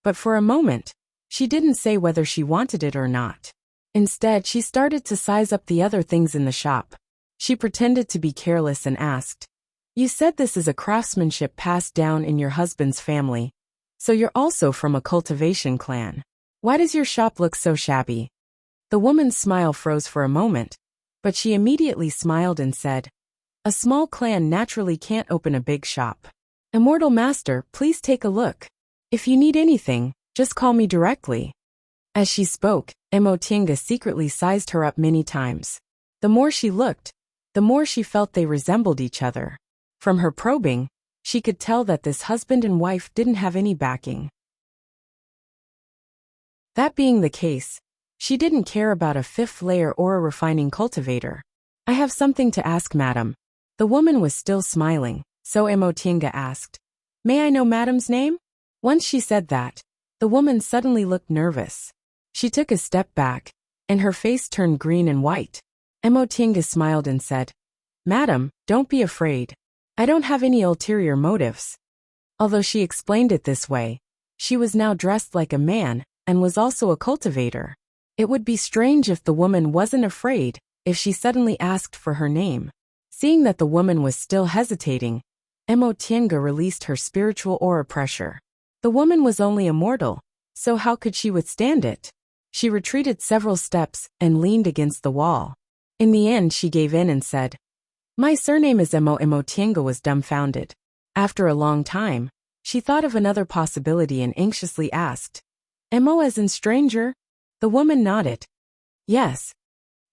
S1: but for a moment, She didn't say whether she wanted it or not. Instead, she started to size up the other things in the shop. She pretended to be careless and asked, "You said this is a craftsmanship passed down in your husband's family, so you're also from a cultivation clan. Why does your shop look so shabby?" The woman's smile froze for a moment, but she immediately smiled and said, "A small clan naturally can't open a big shop. Immortal Master, please take a look. If you need anything, just call me directly." As she spoke, Emotinga secretly sized her up many times. The more she looked, the more she felt they resembled each other. From her probing, she could tell that this husband and wife didn't have any backing. That being the case, she didn't care about a fifth layer or a refining cultivator. "I have something to ask, madam." The woman was still smiling, so Emotinga asked, "May I know madam's name?" Once she said that, the woman suddenly looked nervous. She took a step back, and her face turned green and white. Emotinga smiled and said, "Madam, don't be afraid. I don't have any ulterior motives." Although she explained it this way, she was now dressed like a man, and was also a cultivator. It would be strange if the woman wasn't afraid, if she suddenly asked for her name. Seeing that the woman was still hesitating, Emotinga released her spiritual aura pressure. The woman was only a mortal, so how could she withstand it? She retreated several steps and leaned against the wall. In the end, she gave in and said, "My surname is Emo." Emotinga was dumbfounded. After a long time, she thought of another possibility and anxiously asked, "Emo as in stranger?" The woman nodded. "Yes."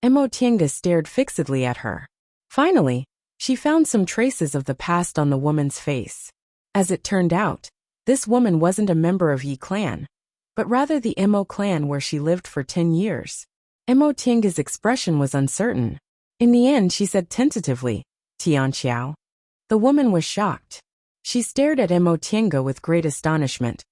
S1: Emotinga stared fixedly at her. Finally, she found some traces of the past on the woman's face. As it turned out, this woman wasn't a member of Yi clan, but rather the Emo clan where she lived for 10 years. Emotinga's expression was uncertain. In the end, she said tentatively, "Tianxiao." The woman was shocked. She stared at Emotinga with great astonishment,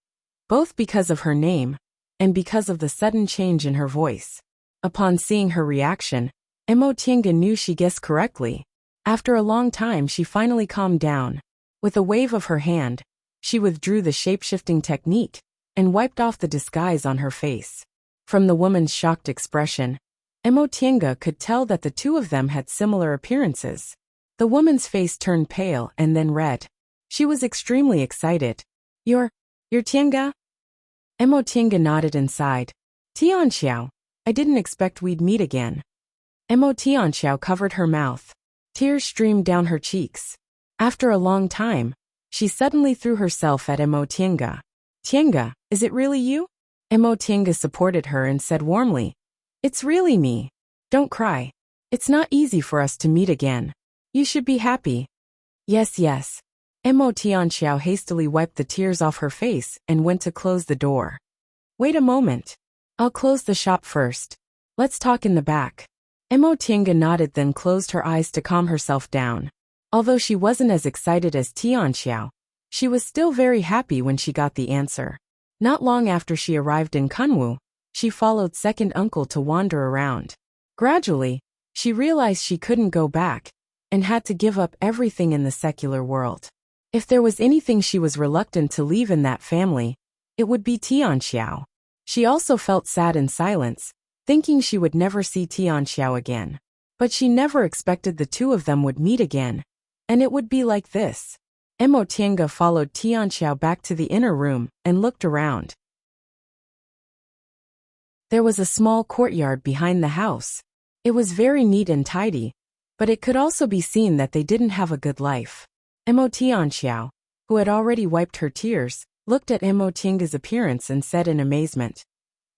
S1: both because of her name and because of the sudden change in her voice. Upon seeing her reaction, Emotinga knew she guessed correctly. After a long time, she finally calmed down. With a wave of her hand, she withdrew the shape-shifting technique and wiped off the disguise on her face. From the woman's shocked expression, Emotinga could tell that the two of them had similar appearances. The woman's face turned pale and then red. She was extremely excited. You're Tianga?" Emotinga nodded and sighed. "Tianxiao, I didn't expect we'd meet again." Tianxiao covered her mouth. Tears streamed down her cheeks. After a long time, she suddenly threw herself at Emotinga. "Tianga, is it really you?" Emotinga supported her and said warmly, "It's really me. Don't cry. It's not easy for us to meet again. You should be happy." "Yes, yes." Tianxiao hastily wiped the tears off her face and went to close the door. "Wait a moment. I'll close the shop first. Let's talk in the back." Emotinga nodded, then closed her eyes to calm herself down. Although she wasn't as excited as Tianxiao, she was still very happy when she got the answer. Not long after she arrived in Kunwu, she followed second uncle to wander around. Gradually, she realized she couldn't go back and had to give up everything in the secular world. If there was anything she was reluctant to leave in that family, it would be Tianxiao. She also felt sad in silence, thinking she would never see Tianxiao again. But she never expected the two of them would meet again, and it would be like this. Emotinga followed Tianxiao back to the inner room and looked around. There was a small courtyard behind the house. It was very neat and tidy, but it could also be seen that they didn't have a good life. Tianxiao, who had already wiped her tears, looked at Emotinga's appearance and said in amazement,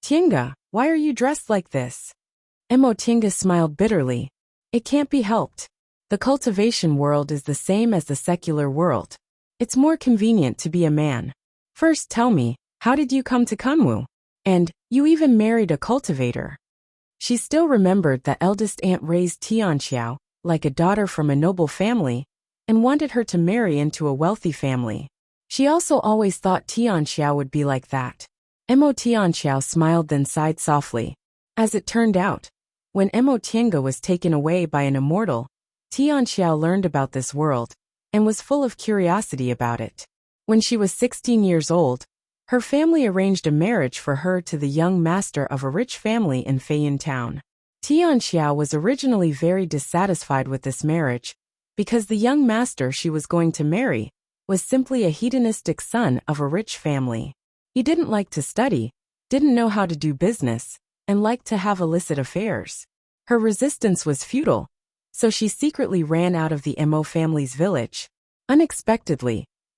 S1: "Tinga, why are you dressed like this?" Emotinga smiled bitterly. "It can't be helped. The cultivation world is the same as the secular world. It's more convenient to be a man. First tell me, how did you come to Kunwu? And, you even married a cultivator." She still remembered that eldest aunt raised Tianxiao like a daughter from a noble family and wanted her to marry into a wealthy family. She also always thought Tianxiao would be like that. Tianxiao smiled, then sighed softly. As it turned out, when Emotinga was taken away by an immortal, Tianxiao learned about this world and was full of curiosity about it. When she was 16 years old, Her family arranged a marriage for her to the young master of a rich family in Feiyun town. Tianxiao was originally very dissatisfied with this marriage, because the young master she was going to marry was simply a hedonistic son of a rich family. He didn't like to study, didn't know how to do business, and liked to have illicit affairs. Her resistance was futile, so she secretly ran out of the Mo family's village.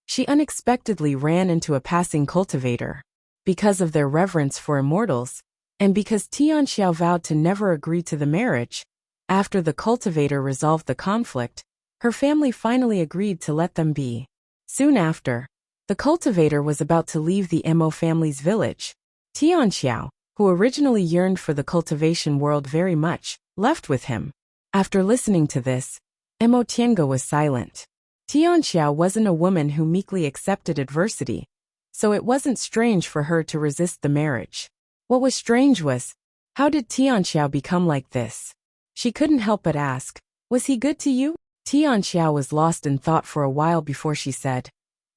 S1: She unexpectedly ran into a passing cultivator. Because of their reverence for immortals, and because Tianxiao vowed to never agree to the marriage, after the cultivator resolved the conflict, her family finally agreed to let them be. Soon after, the cultivator was about to leave the Mo family's village. Tianxiao, who originally yearned for the cultivation world very much, left with him. After listening to this, Mo Tiange was silent. Tianxiao wasn't a woman who meekly accepted adversity, so it wasn't strange for her to resist the marriage. What was strange was, how did Tianxiao become like this? She couldn't help but ask, was he good to you? Tianxiao was lost in thought for a while before she said,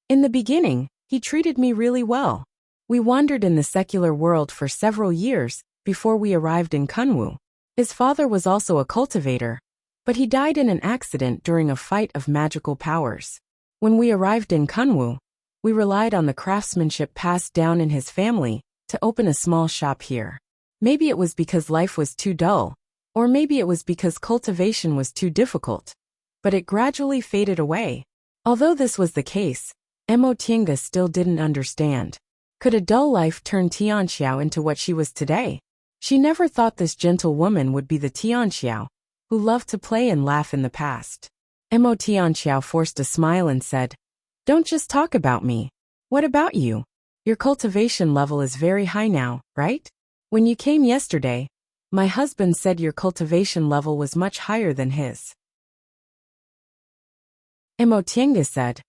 S1: in the beginning, he treated me really well. We wandered in the secular world for several years before we arrived in Kunwu. His father was also a cultivator, but he died in an accident during a fight of magical powers. When we arrived in Kunwu, we relied on the craftsmanship passed down in his family to open a small shop here. Maybe it was because life was too dull, or maybe it was because cultivation was too difficult, but it gradually faded away. Although this was the case, Mo Tiange still didn't understand. Could a dull life turn Tianxiao into what she was today? She never thought this gentle woman would be the Tianxiao who loved to play and laugh in the past. Mo Tianxiao forced a smile and said, don't just talk about me. What about you? Your cultivation level is very high now, right? When you came yesterday, my husband said your cultivation level was much higher than his. Mo Tiange said,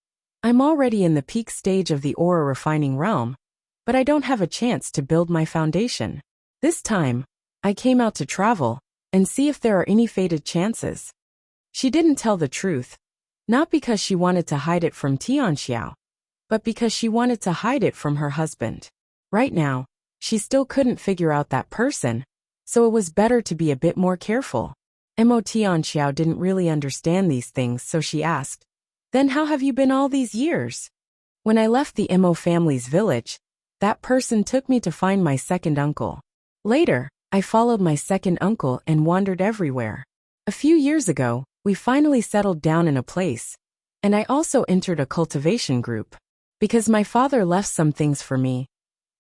S1: I'm already in the peak stage of the aura refining realm, but I don't have a chance to build my foundation. This time, I came out to travel and see if there are any faded chances. She didn't tell the truth, not because she wanted to hide it from Tianxiao, but because she wanted to hide it from her husband. Right now, she still couldn't figure out that person, so it was better to be a bit more careful. Mo Tianxiao didn't really understand these things, so she asked, then how have you been all these years? When I left the Mo family's village, that person took me to find my second uncle. Later, I followed my second uncle and wandered everywhere. A few years ago, we finally settled down in a place, and I also entered a cultivation group. Because my father left some things for me,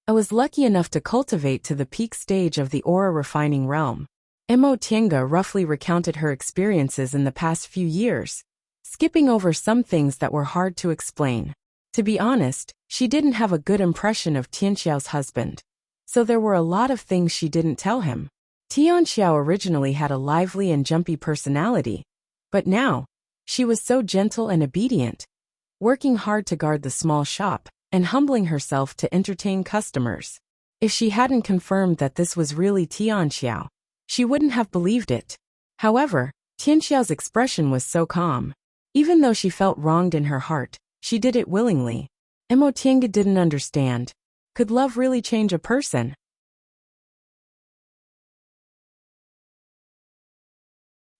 S1: I was lucky enough to cultivate to the peak stage of the aura refining realm. Mo Tiange roughly recounted her experiences in the past few years, skipping over some things that were hard to explain. To be honest, she didn't have a good impression of Tianxiao's husband, so there were a lot of things she didn't tell him. Tianxiao originally had a lively and jumpy personality, but now, she was so gentle and obedient, working hard to guard the small shop and humbling herself to entertain customers. If she hadn't confirmed that this was really Tianxiao, she wouldn't have believed it. However, Tianxiao's expression was so calm. Even though she felt wronged in her heart, she did it willingly. Mo Tiange didn't understand. Could love really change a person?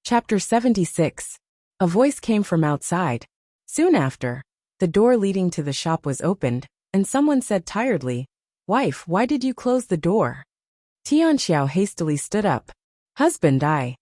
S1: Chapter 76. A voice came from outside. Soon after, the door leading to the shop was opened, and someone said tiredly, wife, why did you close the door? Tianxiao hastily stood up. Husband, I.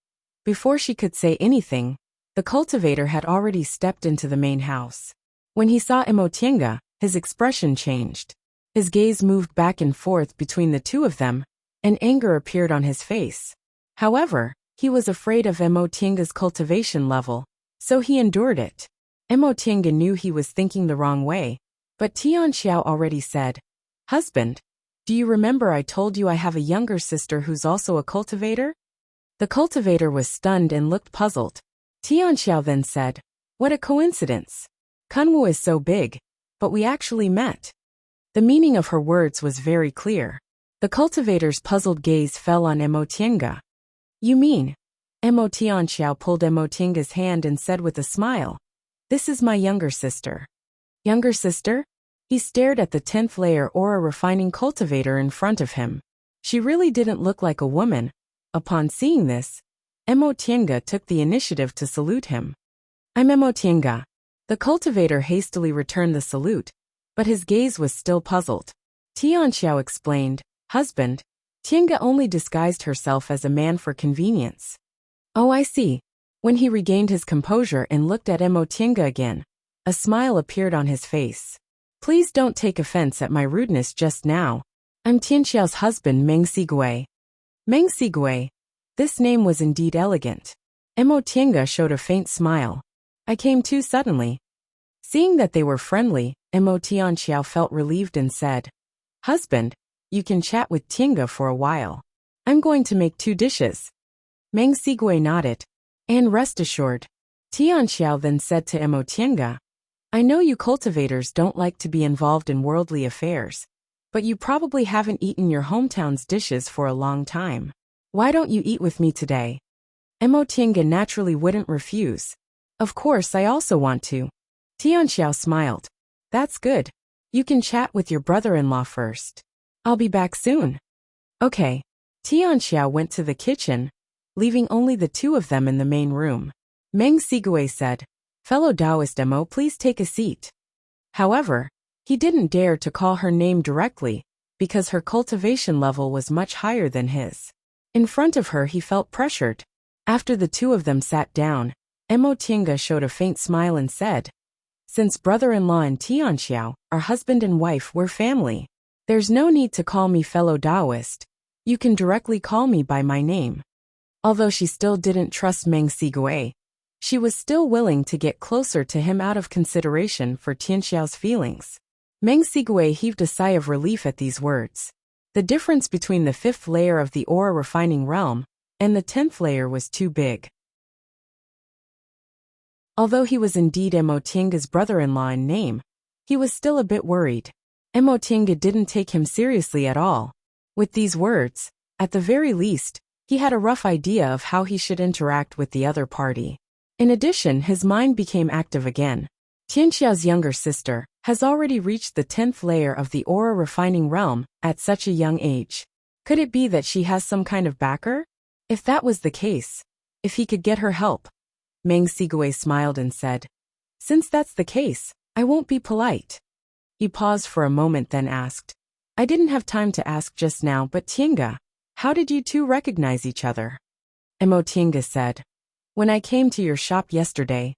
S1: Before she could say anything, the cultivator had already stepped into the main house. When he saw Mo Tiange, his expression changed. His gaze moved back and forth between the two of them, and anger appeared on his face. However, he was afraid of Mo Tiange's cultivation level, so he endured it. Mo Tiange knew he was thinking the wrong way, but Tianxiao already said, husband, do you remember I told you I have a younger sister who's also a cultivator? The cultivator was stunned and looked puzzled. Tianxiao then said, what a coincidence. Kunwu is so big, but we actually met. The meaning of her words was very clear. The cultivator's puzzled gaze fell on Mo Tiange. You mean? Mo Tianxiao pulled Mo Tiange's hand and said with a smile, this is my younger sister. Younger sister? He stared at the 10th layer aura refining cultivator in front of him. She really didn't look like a woman. Upon seeing this, Emo Tienga took the initiative to salute him. I'm Emo Tienga. The cultivator hastily returned the salute, but his gaze was still puzzled. Tianxiao explained, husband. Tienga only disguised herself as a man for convenience. Oh, I see. When he regained his composure and looked at Emo Tienga again, a smile appeared on his face. Please don't take offense at my rudeness just now. I'm Tianxiao's husband, Meng Sigui. Meng Sigui. This name was indeed elegant. Emo Tienga showed a faint smile. I came too suddenly. Seeing that they were friendly, Emo Tianxiao felt relieved and said, husband, you can chat with Tienga for a while. I'm going to make 2 dishes. Meng Sigui nodded. And rest assured. Tianxiao then said to Emo Tienga, I know you cultivators don't like to be involved in worldly affairs, but you probably haven't eaten your hometown's dishes for a long time. Why don't you eat with me today? Emo Tienga naturally wouldn't refuse. Of course, I also want to. Tianxiao smiled. That's good. You can chat with your brother-in-law first. I'll be back soon. Okay. Tianxiao went to the kitchen, leaving only the 2 of them in the main room. Meng Sigui said, fellow Taoist Emo, please take a seat. However, he didn't dare to call her name directly, because her cultivation level was much higher than his. In front of her he felt pressured. After the 2 of them sat down, Emo Tienga showed a faint smile and said, since brother-in-law and Tianxiao are husband and wife, we're family. There's no need to call me fellow Taoist. You can directly call me by my name. Although she still didn't trust Meng Sigui, she was still willing to get closer to him out of consideration for Tianxiao's feelings. Meng Sigui heaved a sigh of relief at these words. The difference between the 5th layer of the aura refining realm and the 10th layer was too big. Although he was indeed Emo Tienga's brother-in-law in name, he was still a bit worried. Emo Tienga didn't take him seriously at all. With these words, at the very least, he had a rough idea of how he should interact with the other party. In addition, his mind became active again. Tianxiao's younger sister has already reached the 10th layer of the aura refining realm at such a young age. Could it be that she has some kind of backer? If that was the case, if he could get her help. Meng Sigui smiled and said, since that's the case, I won't be polite. He paused for a moment then asked, I didn't have time to ask just now, but Tienga, how did you 2 recognize each other? Emo Tienga said, when I came to your shop yesterday,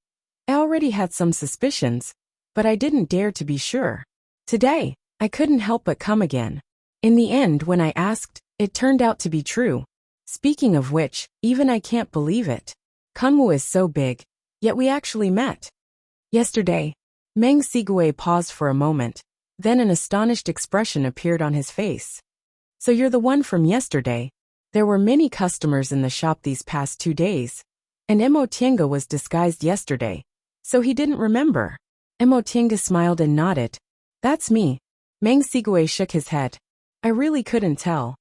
S1: I already had some suspicions, but I didn't dare to be sure. Today, I couldn't help but come again. In the end, when I asked, it turned out to be true. Speaking of which, even I can't believe it. Kunwu is so big, yet we actually met. Yesterday. Meng Sigui paused for a moment, then an astonished expression appeared on his face. So you're the one from yesterday. There were many customers in the shop these past 2 days, and Emo Tienga was disguised yesterday, so he didn't remember. Emo Tienga smiled and nodded. That's me. Meng Sigui shook his head. I really couldn't tell.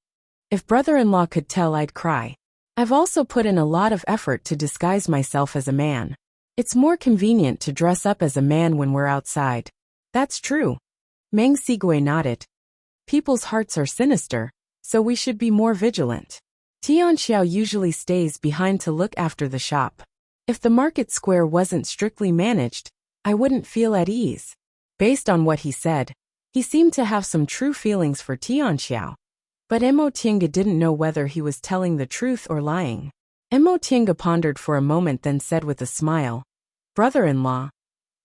S1: If brother-in-law could tell, I'd cry. I've also put in a lot of effort to disguise myself as a man. It's more convenient to dress up as a man when we're outside. That's true. Meng Sigui nodded. People's hearts are sinister, so we should be more vigilant. Tianxiao usually stays behind to look after the shop. If the market square wasn't strictly managed, I wouldn't feel at ease. Based on what he said, he seemed to have some true feelings for Tianxiao. But Emo Tienga didn't know whether he was telling the truth or lying. Emo Tienga pondered for a moment then said with a smile, brother-in-law,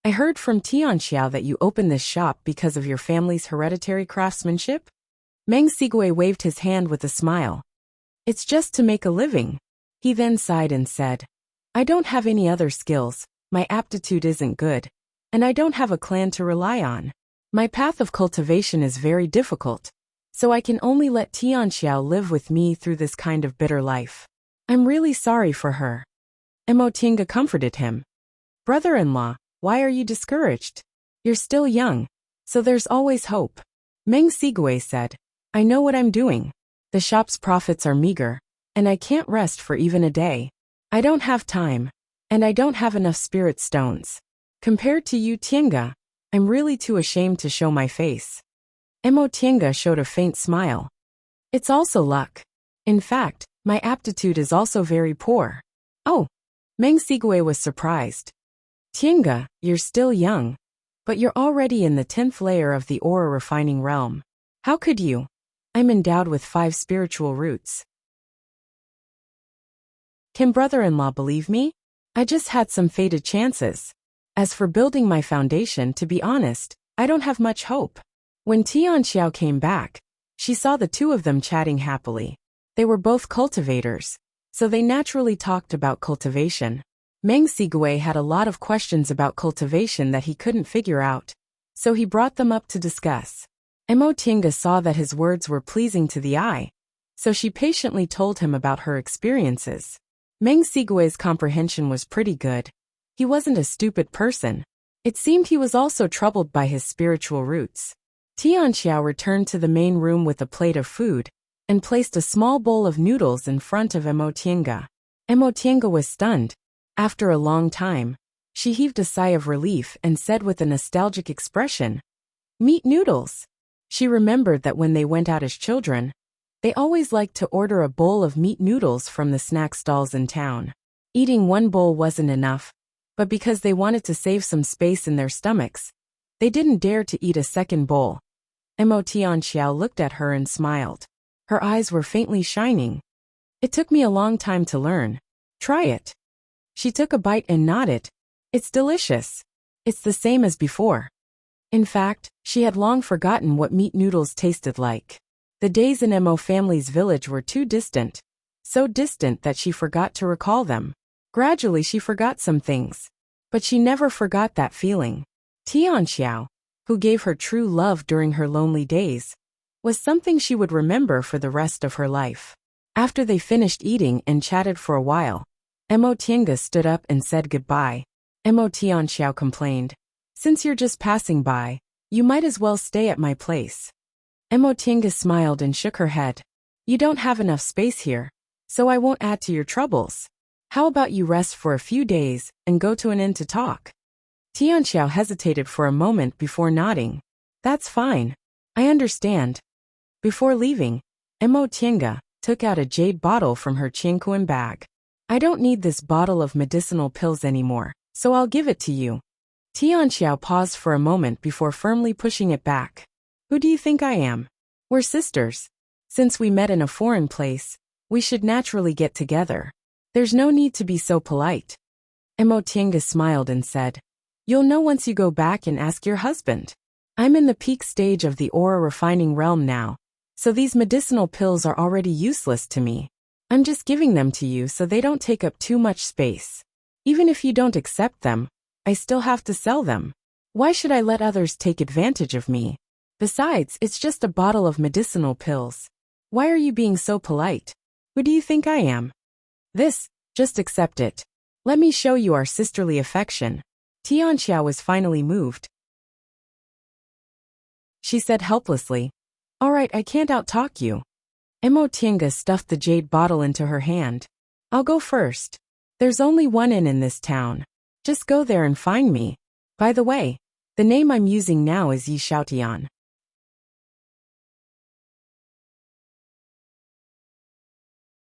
S1: I heard from Tianxiao that you opened this shop because of your family's hereditary craftsmanship? Meng Sigui waved his hand with a smile. It's just to make a living. He then sighed and said, I don't have any other skills, my aptitude isn't good, and I don't have a clan to rely on. My path of cultivation is very difficult, so I can only let Tianxiao live with me through this kind of bitter life. I'm really sorry for her. Emo Tienga comforted him. Brother-in-law, why are you discouraged? You're still young, so there's always hope. Meng Sigui said, I know what I'm doing. The shop's profits are meager, and I can't rest for even a day. I don't have time, and I don't have enough spirit stones. Compared to you, Tienga, I'm really too ashamed to show my face. Mo Tiange showed a faint smile. It's also luck. In fact, my aptitude is also very poor. Oh, Meng Sigui was surprised. Tiange, you're still young, but you're already in the 10th layer of the aura refining realm. How could you? I'm endowed with 5 spiritual roots. Can brother-in-law believe me? I just had some fated chances. As for building my foundation, to be honest, I don't have much hope. When Tianxiao came back, she saw the two of them chatting happily. They were both cultivators, so they naturally talked about cultivation. Meng Sigui had a lot of questions about cultivation that he couldn't figure out, so he brought them up to discuss. Mo Tiange saw that his words were pleasing to the eye, so she patiently told him about her experiences. Meng Sigui's comprehension was pretty good. He wasn't a stupid person. It seemed he was also troubled by his spiritual roots. Tianxiao returned to the main room with a plate of food and placed a small bowl of noodles in front of Mo Tiange. Mo Tiange was stunned. After a long time, she heaved a sigh of relief and said with a nostalgic expression, "Meat noodles." She remembered that when they went out as children, they always liked to order a bowl of meat noodles from the snack stalls in town. Eating one bowl wasn't enough, but because they wanted to save some space in their stomachs, they didn't dare to eat a second bowl. Mo Tianxiao looked at her and smiled. Her eyes were faintly shining. It took me a long time to learn. Try it. She took a bite and nodded. It's delicious. It's the same as before. In fact, she had long forgotten what meat noodles tasted like. The days in Mo family's village were too distant. So distant that she forgot to recall them. Gradually she forgot some things. But she never forgot that feeling. Tianxiao, who gave her true love during her lonely days, was something she would remember for the rest of her life. After they finished eating and chatted for a while, Mo Tiange stood up and said goodbye. Mo Tianxiao complained, "Since you're just passing by, you might as well stay at my place." Mo Tiange smiled and shook her head. "You don't have enough space here, so I won't add to your troubles. How about you rest for a few days and go to an inn to talk?" Tianxiao hesitated for a moment before nodding. "That's fine. I understand." Before leaving, Mo Tiange took out a jade bottle from her Qingquan bag. "I don't need this bottle of medicinal pills anymore, so I'll give it to you." Tianxiao paused for a moment before firmly pushing it back. "Who do you think I am? We're sisters. Since we met in a foreign place, we should naturally get together. There's no need to be so polite." Mo Tiange smiled and said, "You'll know once you go back and ask your husband. I'm in the peak stage of the aura refining realm now, so these medicinal pills are already useless to me. I'm just giving them to you so they don't take up too much space. Even if you don't accept them, I still have to sell them. Why should I let others take advantage of me? Besides, it's just a bottle of medicinal pills. Why are you being so polite? Who do you think I am? Just accept it. Let me show you our sisterly affection." Tianxiao was finally moved. She said helplessly, "All right, I can't outtalk you." Mo Tiange stuffed the jade bottle into her hand. "I'll go first. There's only one inn in this town. Just go there and find me. By the way, the name I'm using now is Yi Xiaotian."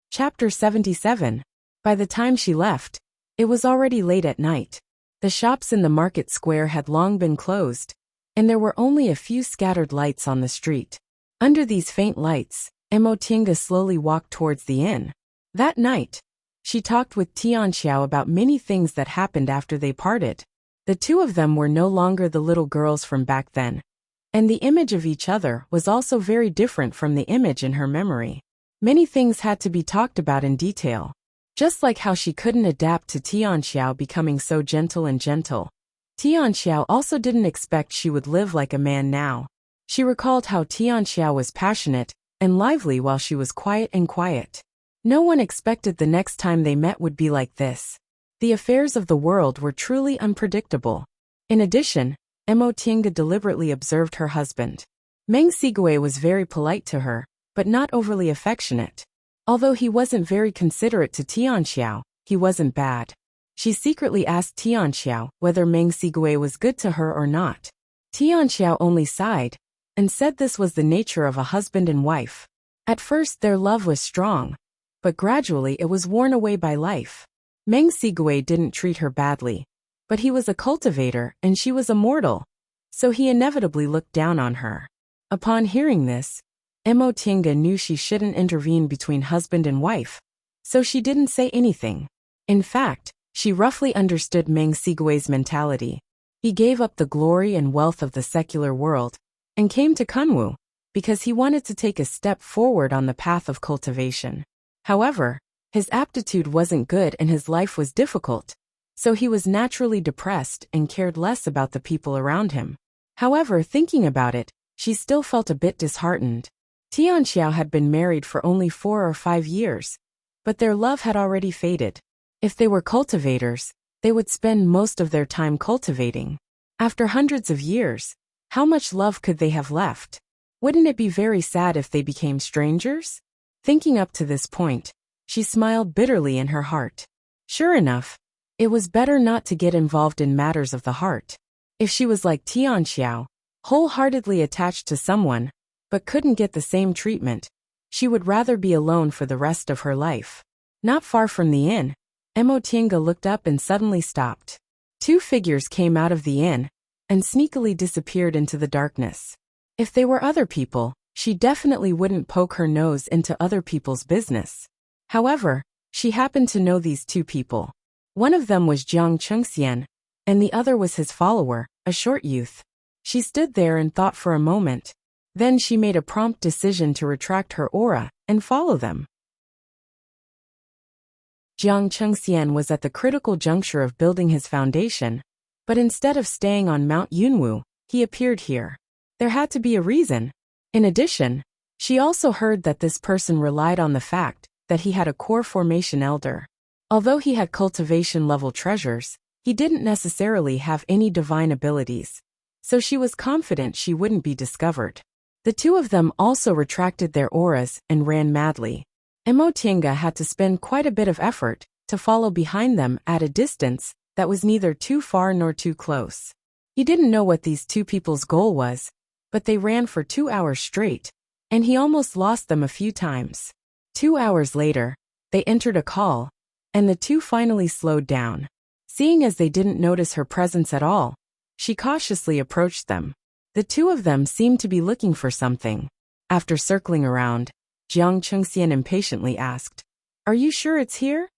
S1: Chapter 77. By the time she left, it was already late at night. The shops in the market square had long been closed, and there were only a few scattered lights on the street. Under these faint lights, Mo Tiange slowly walked towards the inn. That night, she talked with Tianxiao about many things that happened after they parted. The two of them were no longer the little girls from back then, and the image of each other was also very different from the image in her memory. Many things had to be talked about in detail. Just like how she couldn't adapt to Tianxiao becoming so gentle and gentle, Tianxiao also didn't expect she would live like a man now. She recalled how Tianxiao was passionate and lively while she was quiet and quiet. No one expected the next time they met would be like this. The affairs of the world were truly unpredictable. In addition, Mo Tiange deliberately observed her husband. Meng Sigui was very polite to her, but not overly affectionate. Although he wasn't very considerate to Tianxiao, he wasn't bad. She secretly asked Tianxiao whether Meng Sigui was good to her or not. Tianxiao only sighed and said this was the nature of a husband and wife. At first their love was strong, but gradually it was worn away by life. Meng Sigui didn't treat her badly, but he was a cultivator and she was a mortal, so he inevitably looked down on her. Upon hearing this, Mo Tinga knew she shouldn't intervene between husband and wife, so she didn't say anything. In fact, she roughly understood Meng Sigui's mentality. He gave up the glory and wealth of the secular world and came to Kunwu because he wanted to take a step forward on the path of cultivation. However, his aptitude wasn't good and his life was difficult, so he was naturally depressed and cared less about the people around him. However, thinking about it, she still felt a bit disheartened. Tianxiao had been married for only 4 or 5 years, but their love had already faded. If they were cultivators, they would spend most of their time cultivating. After hundreds of years, how much love could they have left? Wouldn't it be very sad if they became strangers? Thinking up to this point, she smiled bitterly in her heart. Sure enough, it was better not to get involved in matters of the heart. If she was like Tianxiao, wholeheartedly attached to someone, but couldn't get the same treatment, she would rather be alone for the rest of her life. Not far from the inn, Mo Tinga looked up and suddenly stopped. 2 figures came out of the inn and sneakily disappeared into the darkness. If they were other people, she definitely wouldn't poke her nose into other people's business. However, she happened to know these 2 people. One of them was Jiang Chengxian, and the other was his follower, a short youth. She stood there and thought for a moment. Then she made a prompt decision to retract her aura and follow them. Jiang Chengxian was at the critical juncture of building his foundation, but instead of staying on Mount Yunwu, he appeared here. There had to be a reason. In addition, she also heard that this person relied on the fact that he had a core formation elder. Although he had cultivation-level treasures, he didn't necessarily have any divine abilities, so she was confident she wouldn't be discovered. The 2 of them also retracted their auras and ran madly. Mo Tinga had to spend quite a bit of effort to follow behind them at a distance that was neither too far nor too close. He didn't know what these 2 people's goal was, but they ran for 2 hours straight, and he almost lost them a few times. 2 hours later, they entered a call, and the 2 finally slowed down. Seeing as they didn't notice her presence at all, she cautiously approached them. The 2 of them seemed to be looking for something. After circling around, Jiang Chengxian impatiently asked, "Are you sure it's here?"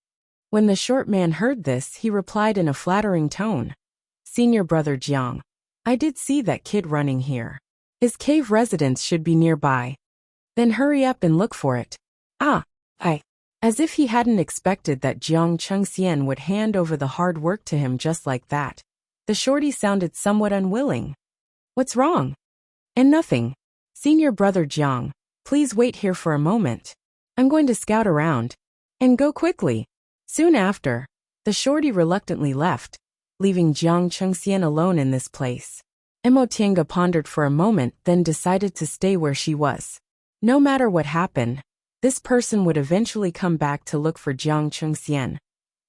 S1: When the short man heard this, he replied in a flattering tone, "Senior brother Jiang, I did see that kid running here. His cave residence should be nearby. Then hurry up and look for it." As if he hadn't expected that Jiang Chengxian would hand over the hard work to him just like that, the shorty sounded somewhat unwilling. "What's wrong?" "And nothing. Senior brother Jiang, please wait here for a moment. I'm going to scout around. And go quickly." Soon after, the shorty reluctantly left, leaving Jiang Chengxian alone in this place. Mo Tinga pondered for a moment, then decided to stay where she was. No matter what happened, this person would eventually come back to look for Jiang Chengxian,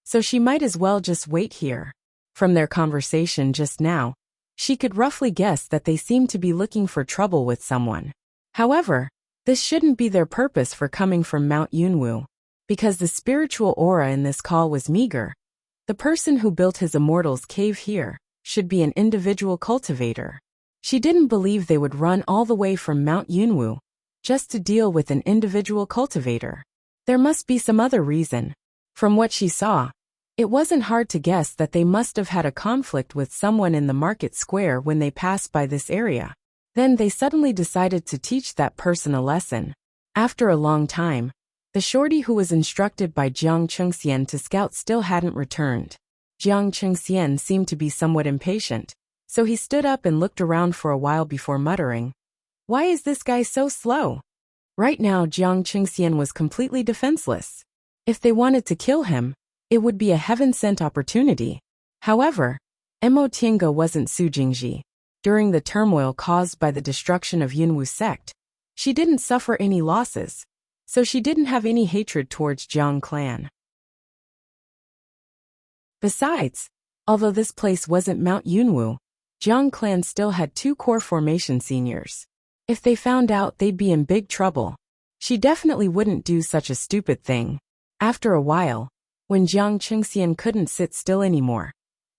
S1: so she might as well just wait here. From their conversation just now, she could roughly guess that they seemed to be looking for trouble with someone. However, this shouldn't be their purpose for coming from Mount Yunwu, because the spiritual aura in this call was meager. The person who built his immortal's cave here should be an individual cultivator. She didn't believe they would run all the way from Mount Yunwu just to deal with an individual cultivator. There must be some other reason. From what she saw, it wasn't hard to guess that they must have had a conflict with someone in the market square when they passed by this area. Then they suddenly decided to teach that person a lesson. After a long time, the shorty who was instructed by Jiang Chengxian to scout still hadn't returned. Jiang Chengxian seemed to be somewhat impatient, so he stood up and looked around for a while before muttering, "Why is this guy so slow?" Right now Jiang Chengxian was completely defenseless. If they wanted to kill him, it would be a heaven-sent opportunity. However, Mo Tinga wasn't Su Jingji. During the turmoil caused by the destruction of Yunwu sect, she didn't suffer any losses, so she didn't have any hatred towards Jiang clan. Besides, although this place wasn't Mount Yunwu, Jiang clan still had 2 core formation seniors. If they found out, they'd be in big trouble. She definitely wouldn't do such a stupid thing. After a while, when Jiang Qingxian couldn't sit still anymore,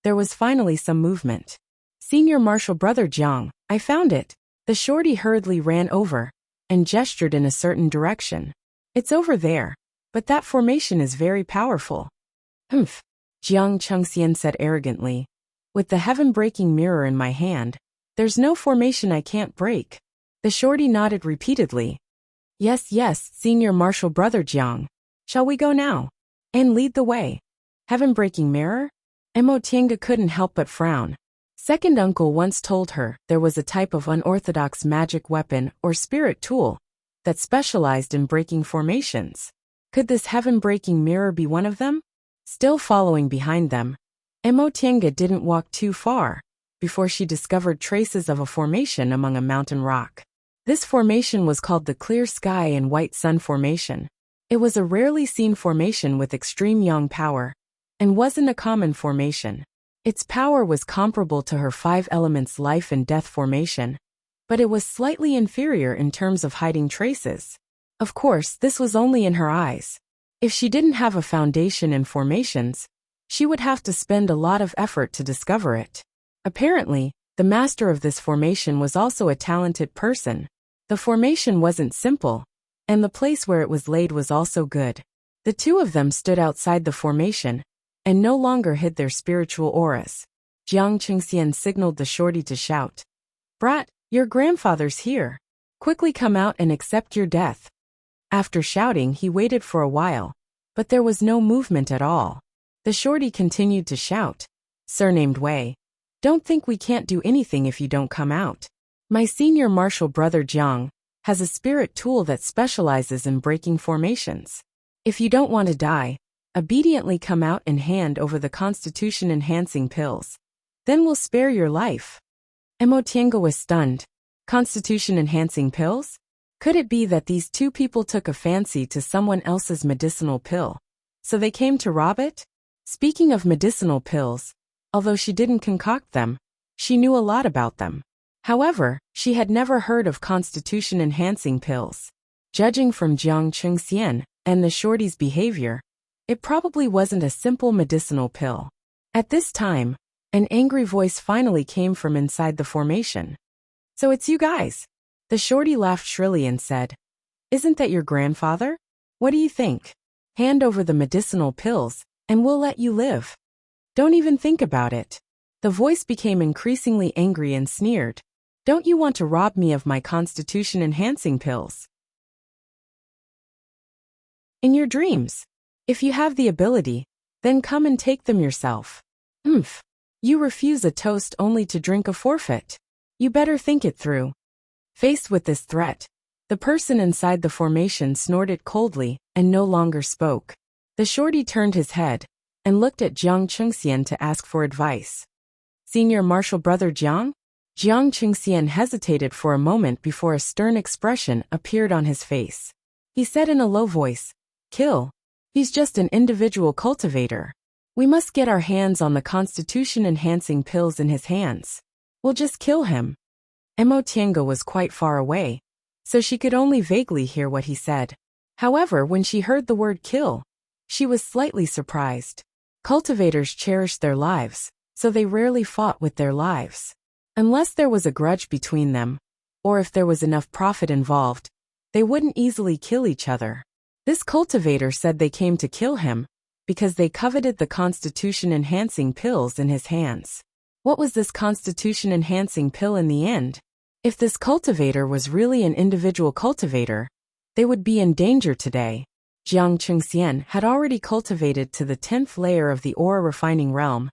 S1: there was finally some movement. Senior Marshal Brother Jiang, I found it. The shorty hurriedly ran over and gestured in a certain direction. It's over there, but that formation is very powerful. Humph, Jiang Qingxian said arrogantly. With the heaven-breaking mirror in my hand, there's no formation I can't break. The shorty nodded repeatedly. Yes, yes, Senior Marshal Brother Jiang. Shall we go now? And lead the way. Heaven-breaking mirror? Mo Tiange couldn't help but frown. Second uncle once told her there was a type of unorthodox magic weapon or spirit tool that specialized in breaking formations. Could this heaven-breaking mirror be one of them? Still following behind them, Mo Tiange didn't walk too far before she discovered traces of a formation among a mountain rock. This formation was called the Clear Sky and White Sun Formation. It was a rarely seen formation with extreme yang power, and wasn't a common formation. Its power was comparable to her 5 elements life and death formation, but it was slightly inferior in terms of hiding traces. Of course, this was only in her eyes. If she didn't have a foundation in formations, she would have to spend a lot of effort to discover it. Apparently, the master of this formation was also a talented person. The formation wasn't simple, and the place where it was laid was also good. The 2 of them stood outside the formation and no longer hid their spiritual auras. Jiang Qingxian signaled the shorty to shout. Brat, your grandfather's here. Quickly come out and accept your death. After shouting, he waited for a while, but there was no movement at all. The shorty continued to shout. Surnamed Wei. Don't think we can't do anything if you don't come out. My senior martial brother Jiang has a spirit tool that specializes in breaking formations. If you don't want to die, obediently come out and hand over the constitution-enhancing pills. Then we'll spare your life. Mo Tiange was stunned. Constitution-enhancing pills? Could it be that these 2 people took a fancy to someone else's medicinal pill, so they came to rob it? Speaking of medicinal pills, although she didn't concoct them, she knew a lot about them. However, she had never heard of constitution-enhancing pills. Judging from Jiang Qingxian and the shorty's behavior, it probably wasn't a simple medicinal pill. At this time, an angry voice finally came from inside the formation. So it's you guys. The shorty laughed shrilly and said, Isn't that your grandfather? What do you think? Hand over the medicinal pills, and we'll let you live. Don't even think about it. The voice became increasingly angry and sneered. Don't you want to rob me of my constitution-enhancing pills? In your dreams. If you have the ability, then come and take them yourself. Oomph. You refuse a toast only to drink a forfeit. You better think it through. Faced with this threat, the person inside the formation snorted coldly and no longer spoke. The shorty turned his head and looked at Jiang Qingxian to ask for advice. Senior Marshal Brother Jiang? Jiang Qingxian hesitated for a moment before a stern expression appeared on his face. He said in a low voice, Kill. He's just an individual cultivator. We must get our hands on the constitution-enhancing pills in his hands. We'll just kill him. Mo Tiange was quite far away, so she could only vaguely hear what he said. However, when she heard the word kill, she was slightly surprised. Cultivators cherished their lives, so they rarely fought with their lives. Unless there was a grudge between them, or if there was enough profit involved, they wouldn't easily kill each other. This cultivator said they came to kill him because they coveted the constitution-enhancing pills in his hands. What was this constitution-enhancing pill in the end? If this cultivator was really an individual cultivator, they would be in danger today. Jiang Qingxian had already cultivated to the 10th layer of the aura refining realm,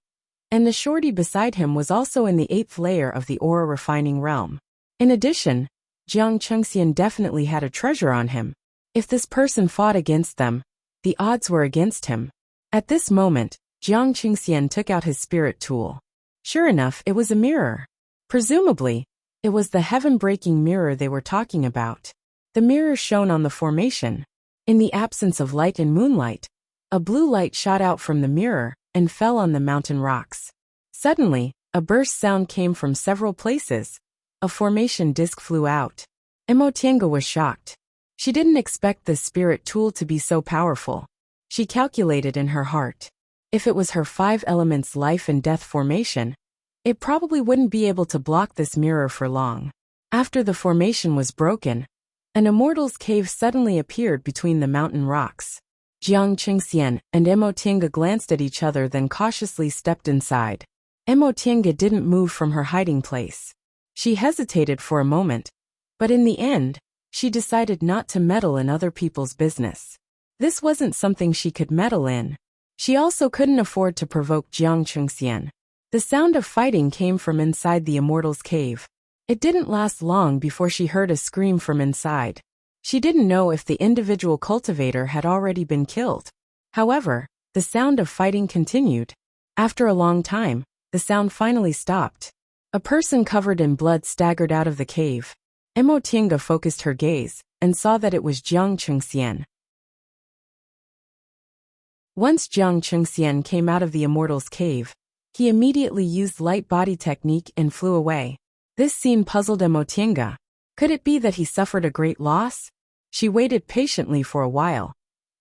S1: and the shorty beside him was also in the 8th layer of the aura refining realm. In addition, Jiang Qingxian definitely had a treasure on him. If this person fought against them, the odds were against him. At this moment, Jiang Qingxian took out his spirit tool. Sure enough, it was a mirror. Presumably, it was the heaven-breaking mirror they were talking about. The mirror shone on the formation. In the absence of light and moonlight, a blue light shot out from the mirror and fell on the mountain rocks. Suddenly, A burst sound came from several places. A formation disc flew out. Emotienga was shocked. She didn't expect this spirit tool to be so powerful. She calculated in her heart. If it was her 5 elements life and death formation, it probably wouldn't be able to block this mirror for long. After the formation was broken, an immortal's cave suddenly appeared between the mountain rocks. Jiang Qingxian and Emotienga glanced at each other, then cautiously stepped inside. Emotienga didn't move from her hiding place. She hesitated for a moment, but in the end, she decided not to meddle in other people's business. This wasn't something she could meddle in. She also couldn't afford to provoke Jiang Qingxian. The sound of fighting came from inside the immortal's cave. It didn't last long before she heard a scream from inside. She didn't know if the individual cultivator had already been killed. However, the sound of fighting continued. After a long time, the sound finally stopped. A person covered in blood staggered out of the cave. Emotienga focused her gaze and saw that it was Jiang Qingxian. Once Jiang Qingxian came out of the immortal's cave, he immediately used light body technique and flew away. This scene puzzled Emotienga. Could it be that he suffered a great loss? She waited patiently for a while,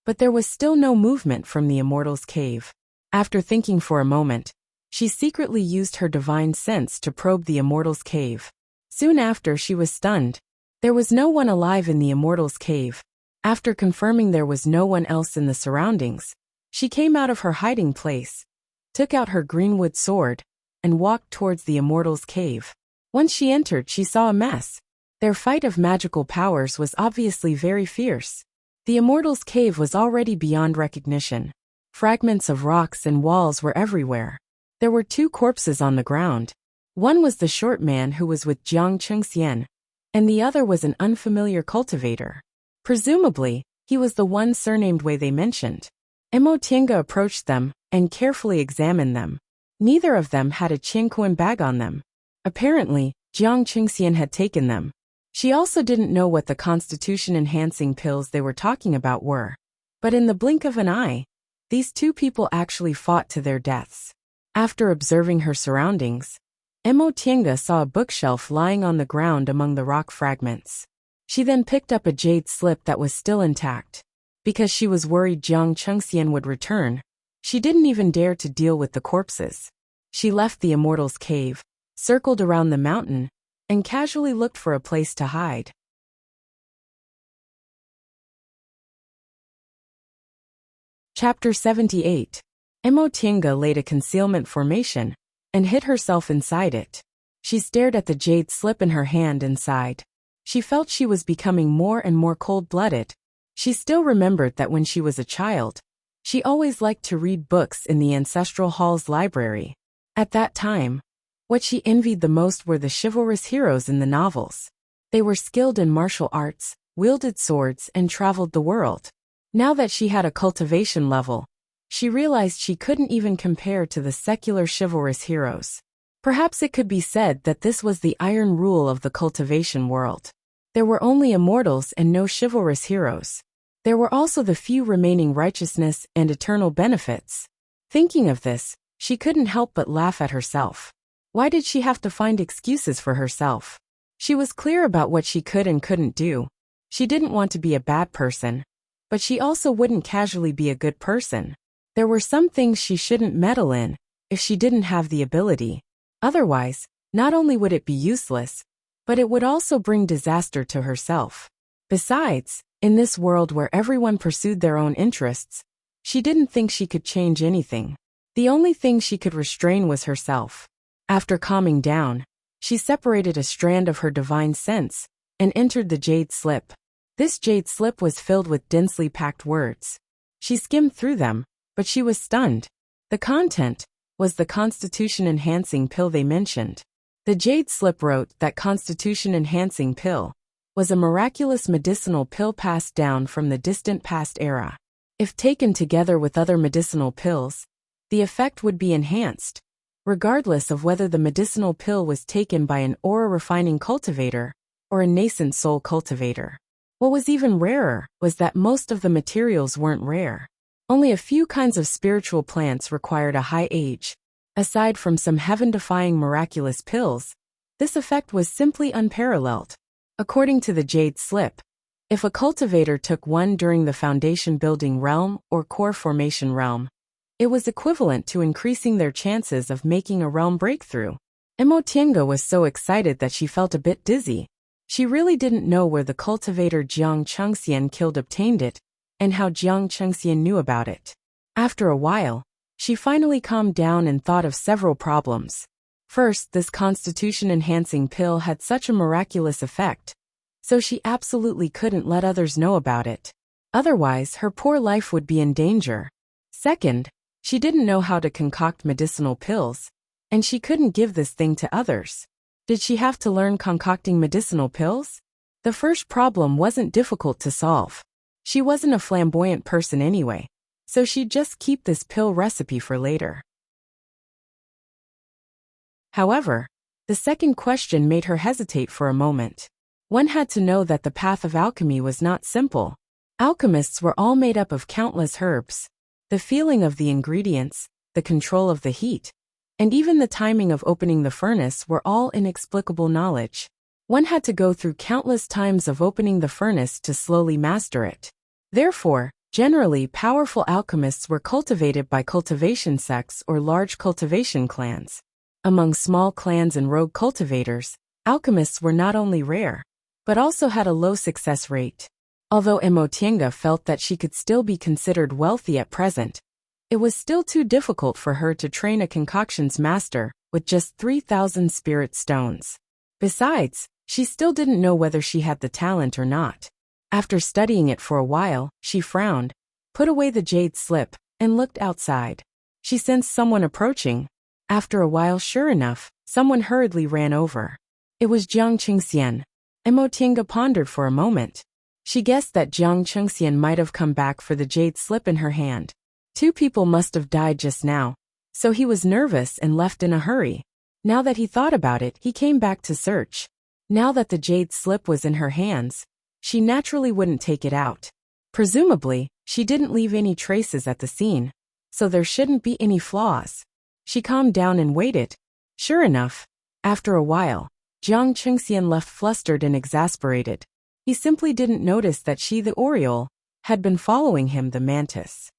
S1: but there was still no movement from the immortal's cave. After thinking for a moment, she secretly used her divine sense to probe the immortal's cave. Soon after, she was stunned. There was no one alive in the immortal's cave. After confirming there was no one else in the surroundings, she came out of her hiding place, took out her greenwood sword, and walked towards the immortal's cave. Once she entered, she saw a mess. Their fight of magical powers was obviously very fierce. The immortal's cave was already beyond recognition. Fragments of rocks and walls were everywhere. There were 2 corpses on the ground. One was the short man who was with Jiang Qingxian, and the other was an unfamiliar cultivator. Presumably, he was the one surnamed Wei they mentioned. Emotienga approached them and carefully examined them. Neither of them had a Qingquan bag on them. Apparently, Jiang Qingxian had taken them. She also didn't know what the constitution-enhancing pills they were talking about were. But in the blink of an eye, these 2 people actually fought to their deaths. After observing her surroundings, Emotienga saw a bookshelf lying on the ground among the rock fragments. She then picked up a jade slip that was still intact. Because she was worried Jiang Qingxian would return, she didn't even dare to deal with the corpses. She left the immortal's cave, circled around the mountain, and casually looked for a place to hide. Chapter 78. Emotienga laid a concealment formation and hid herself inside it. She stared at the jade slip in her hand and sighed. She felt she was becoming more and more cold-blooded. She still remembered that when she was a child, she always liked to read books in the ancestral hall's library. At that time, what she envied the most were the chivalrous heroes in the novels. They were skilled in martial arts, wielded swords, and traveled the world. Now that she had a cultivation level, she realized she couldn't even compare to the secular chivalrous heroes. Perhaps it could be said that this was the iron rule of the cultivation world. There were only immortals and no chivalrous heroes. There were also the few remaining righteousness and eternal benefits. Thinking of this, she couldn't help but laugh at herself. Why did she have to find excuses for herself? She was clear about what she could and couldn't do. She didn't want to be a bad person, but she also wouldn't casually be a good person. There were some things she shouldn't meddle in if she didn't have the ability. Otherwise, not only would it be useless, but it would also bring disaster to herself. Besides, in this world where everyone pursued their own interests, she didn't think she could change anything. The only thing she could restrain was herself. After calming down, she separated a strand of her divine sense and entered the jade slip. This jade slip was filled with densely packed words. She skimmed through them, but she was stunned. The content was the constitution-enhancing pill they mentioned. The jade slip wrote that constitution-enhancing pill was a miraculous medicinal pill passed down from the distant past era. If taken together with other medicinal pills, the effect would be enhanced, regardless of whether the medicinal pill was taken by an aura-refining cultivator or a nascent soul cultivator. What was even rarer was that most of the materials weren't rare. Only a few kinds of spiritual plants required a high age, Aside from some heaven-defying miraculous pills, this effect was simply unparalleled. According to the Jade Slip, if a cultivator took one during the foundation building realm or core formation realm, it was equivalent to increasing their chances of making a realm breakthrough. Emotienga was so excited that she felt a bit dizzy. She really didn't know where the cultivator Jiang Chengxian killed obtained it, and how Jiang Chengxian knew about it. After a while, she finally calmed down and thought of several problems. First, this constitution-enhancing pill had such a miraculous effect, so she absolutely couldn't let others know about it. Otherwise, her poor life would be in danger. Second, she didn't know how to concoct medicinal pills, and she couldn't give this thing to others. Did she have to learn concocting medicinal pills? The first problem wasn't difficult to solve. She wasn't a flamboyant person anyway, so she'd just keep this pill recipe for later. However, the second question made her hesitate for a moment. One had to know that the path of alchemy was not simple. Alchemists were all made up of countless herbs. The feeling of the ingredients, the control of the heat, and even the timing of opening the furnace were all inexplicable knowledge. One had to go through countless times of opening the furnace to slowly master it. Therefore, generally powerful alchemists were cultivated by cultivation sects or large cultivation clans. Among small clans and rogue cultivators, alchemists were not only rare, but also had a low success rate. Although Emotienga felt that she could still be considered wealthy at present, it was still too difficult for her to train a concoctions master with just 3,000 spirit stones. Besides, she still didn't know whether she had the talent or not. After studying it for a while, she frowned, put away the Jade Slip, and looked outside. She sensed someone approaching. After a while, sure enough, someone hurriedly ran over. It was Jiang Chengxian. Emotienga pondered for a moment. She guessed that Jiang Chengxian might have come back for the Jade Slip in her hand. 2 people must have died just now, so he was nervous and left in a hurry. Now that he thought about it, he came back to search. Now that the Jade Slip was in her hands, she naturally wouldn't take it out. Presumably, she didn't leave any traces at the scene, so there shouldn't be any flaws. She calmed down and waited. Sure enough, after a while, Jiang Chengxian left flustered and exasperated. He simply didn't notice that she, the Oriole, had been following him, the mantis.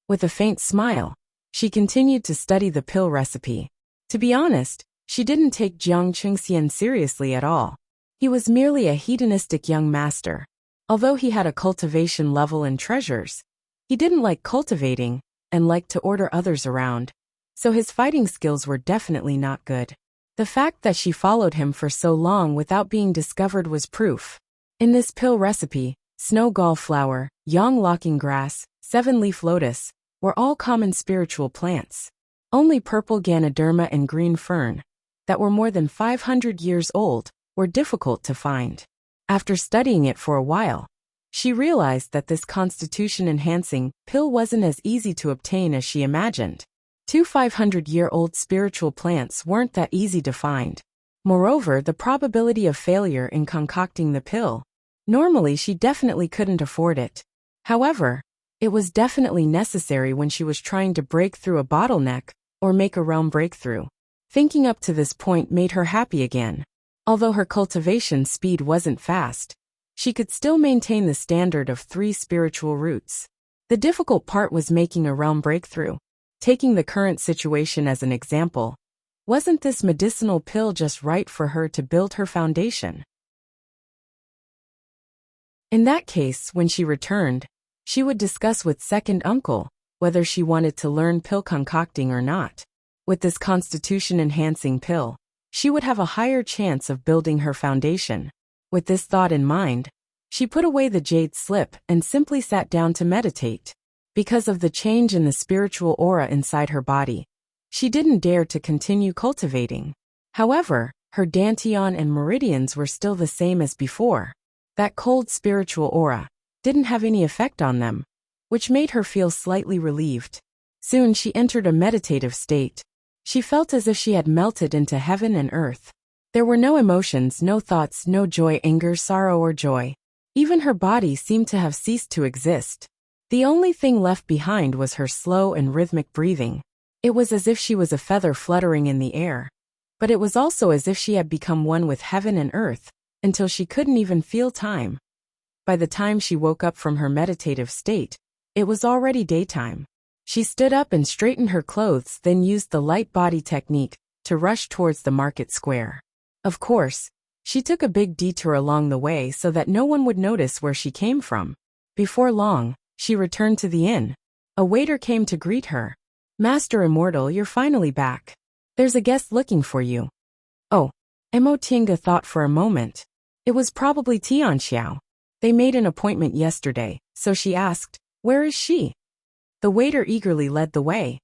S1: With a faint smile, she continued to study the pill recipe. To be honest, she didn't take Jiang Chengxian seriously at all. He was merely a hedonistic young master. Although he had a cultivation level and treasures, he didn't like cultivating and liked to order others around, so his fighting skills were definitely not good. The fact that she followed him for so long without being discovered was proof. In this pill recipe, snow gall flower, yang locking grass, 7-leaf lotus, were all common spiritual plants. Only purple Ganoderma and green fern, that were more than 500 years old, were difficult to find. After studying it for a while, she realized that this constitution-enhancing pill wasn't as easy to obtain as she imagined. 2 500-year-old spiritual plants weren't that easy to find. Moreover, the probability of failure in concocting the pill. Normally, she definitely couldn't afford it. However, it was definitely necessary when she was trying to break through a bottleneck or make a realm breakthrough. Thinking up to this point made her happy again. Although her cultivation speed wasn't fast, she could still maintain the standard of 3 spiritual roots. The difficult part was making a realm breakthrough. Taking the current situation as an example, wasn't this medicinal pill just right for her to build her foundation? In that case, when she returned, she would discuss with second uncle whether she wanted to learn pill concocting or not. With this constitution-enhancing pill, she would have a higher chance of building her foundation. With this thought in mind, she put away the Jade Slip and simply sat down to meditate. Because of the change in the spiritual aura inside her body, she didn't dare to continue cultivating. However, her dantian and meridians were still the same as before. That cold spiritual aura didn't have any effect on them, which made her feel slightly relieved. Soon she entered a meditative state. She felt as if she had melted into heaven and earth. There were no emotions, no thoughts, no joy, anger, sorrow, or joy. Even her body seemed to have ceased to exist. The only thing left behind was her slow and rhythmic breathing. It was as if she was a feather fluttering in the air. But it was also as if she had become one with heaven and earth, until she couldn't even feel time. By the time she woke up from her meditative state, it was already daytime. She stood up and straightened her clothes, then used the light body technique to rush towards the market square. Of course, she took a big detour along the way so that no one would notice where she came from. Before long, she returned to the inn. A waiter came to greet her. "Master Immortal, you're finally back. There's a guest looking for you." Oh, Emotinga thought for a moment. It was probably Tianxiao. They made an appointment yesterday, so she asked, "Where is she?" The waiter eagerly led the way.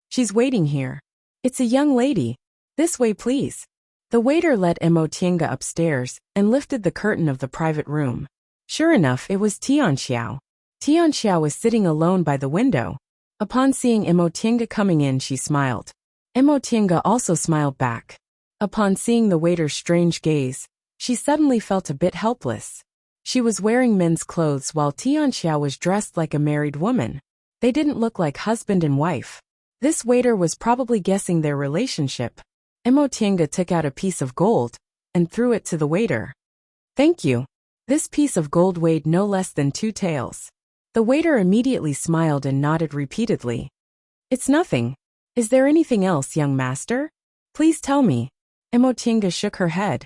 S1: "She's waiting here. It's a young lady. This way, please." The waiter led Emotinga upstairs and lifted the curtain of the private room. Sure enough, it was Tianxiao. Tianxiao was sitting alone by the window. Upon seeing Emotinga coming in, she smiled. Emotinga also smiled back. Upon seeing the waiter's strange gaze, she suddenly felt a bit helpless. She was wearing men's clothes while Tianxiao was dressed like a married woman. They didn't look like husband and wife. This waiter was probably guessing their relationship. Emotinga took out a piece of gold and threw it to the waiter. "Thank you." This piece of gold weighed no less than 2 taels. The waiter immediately smiled and nodded repeatedly. "It's nothing. Is there anything else, young master? Please tell me." Emotinga shook her head.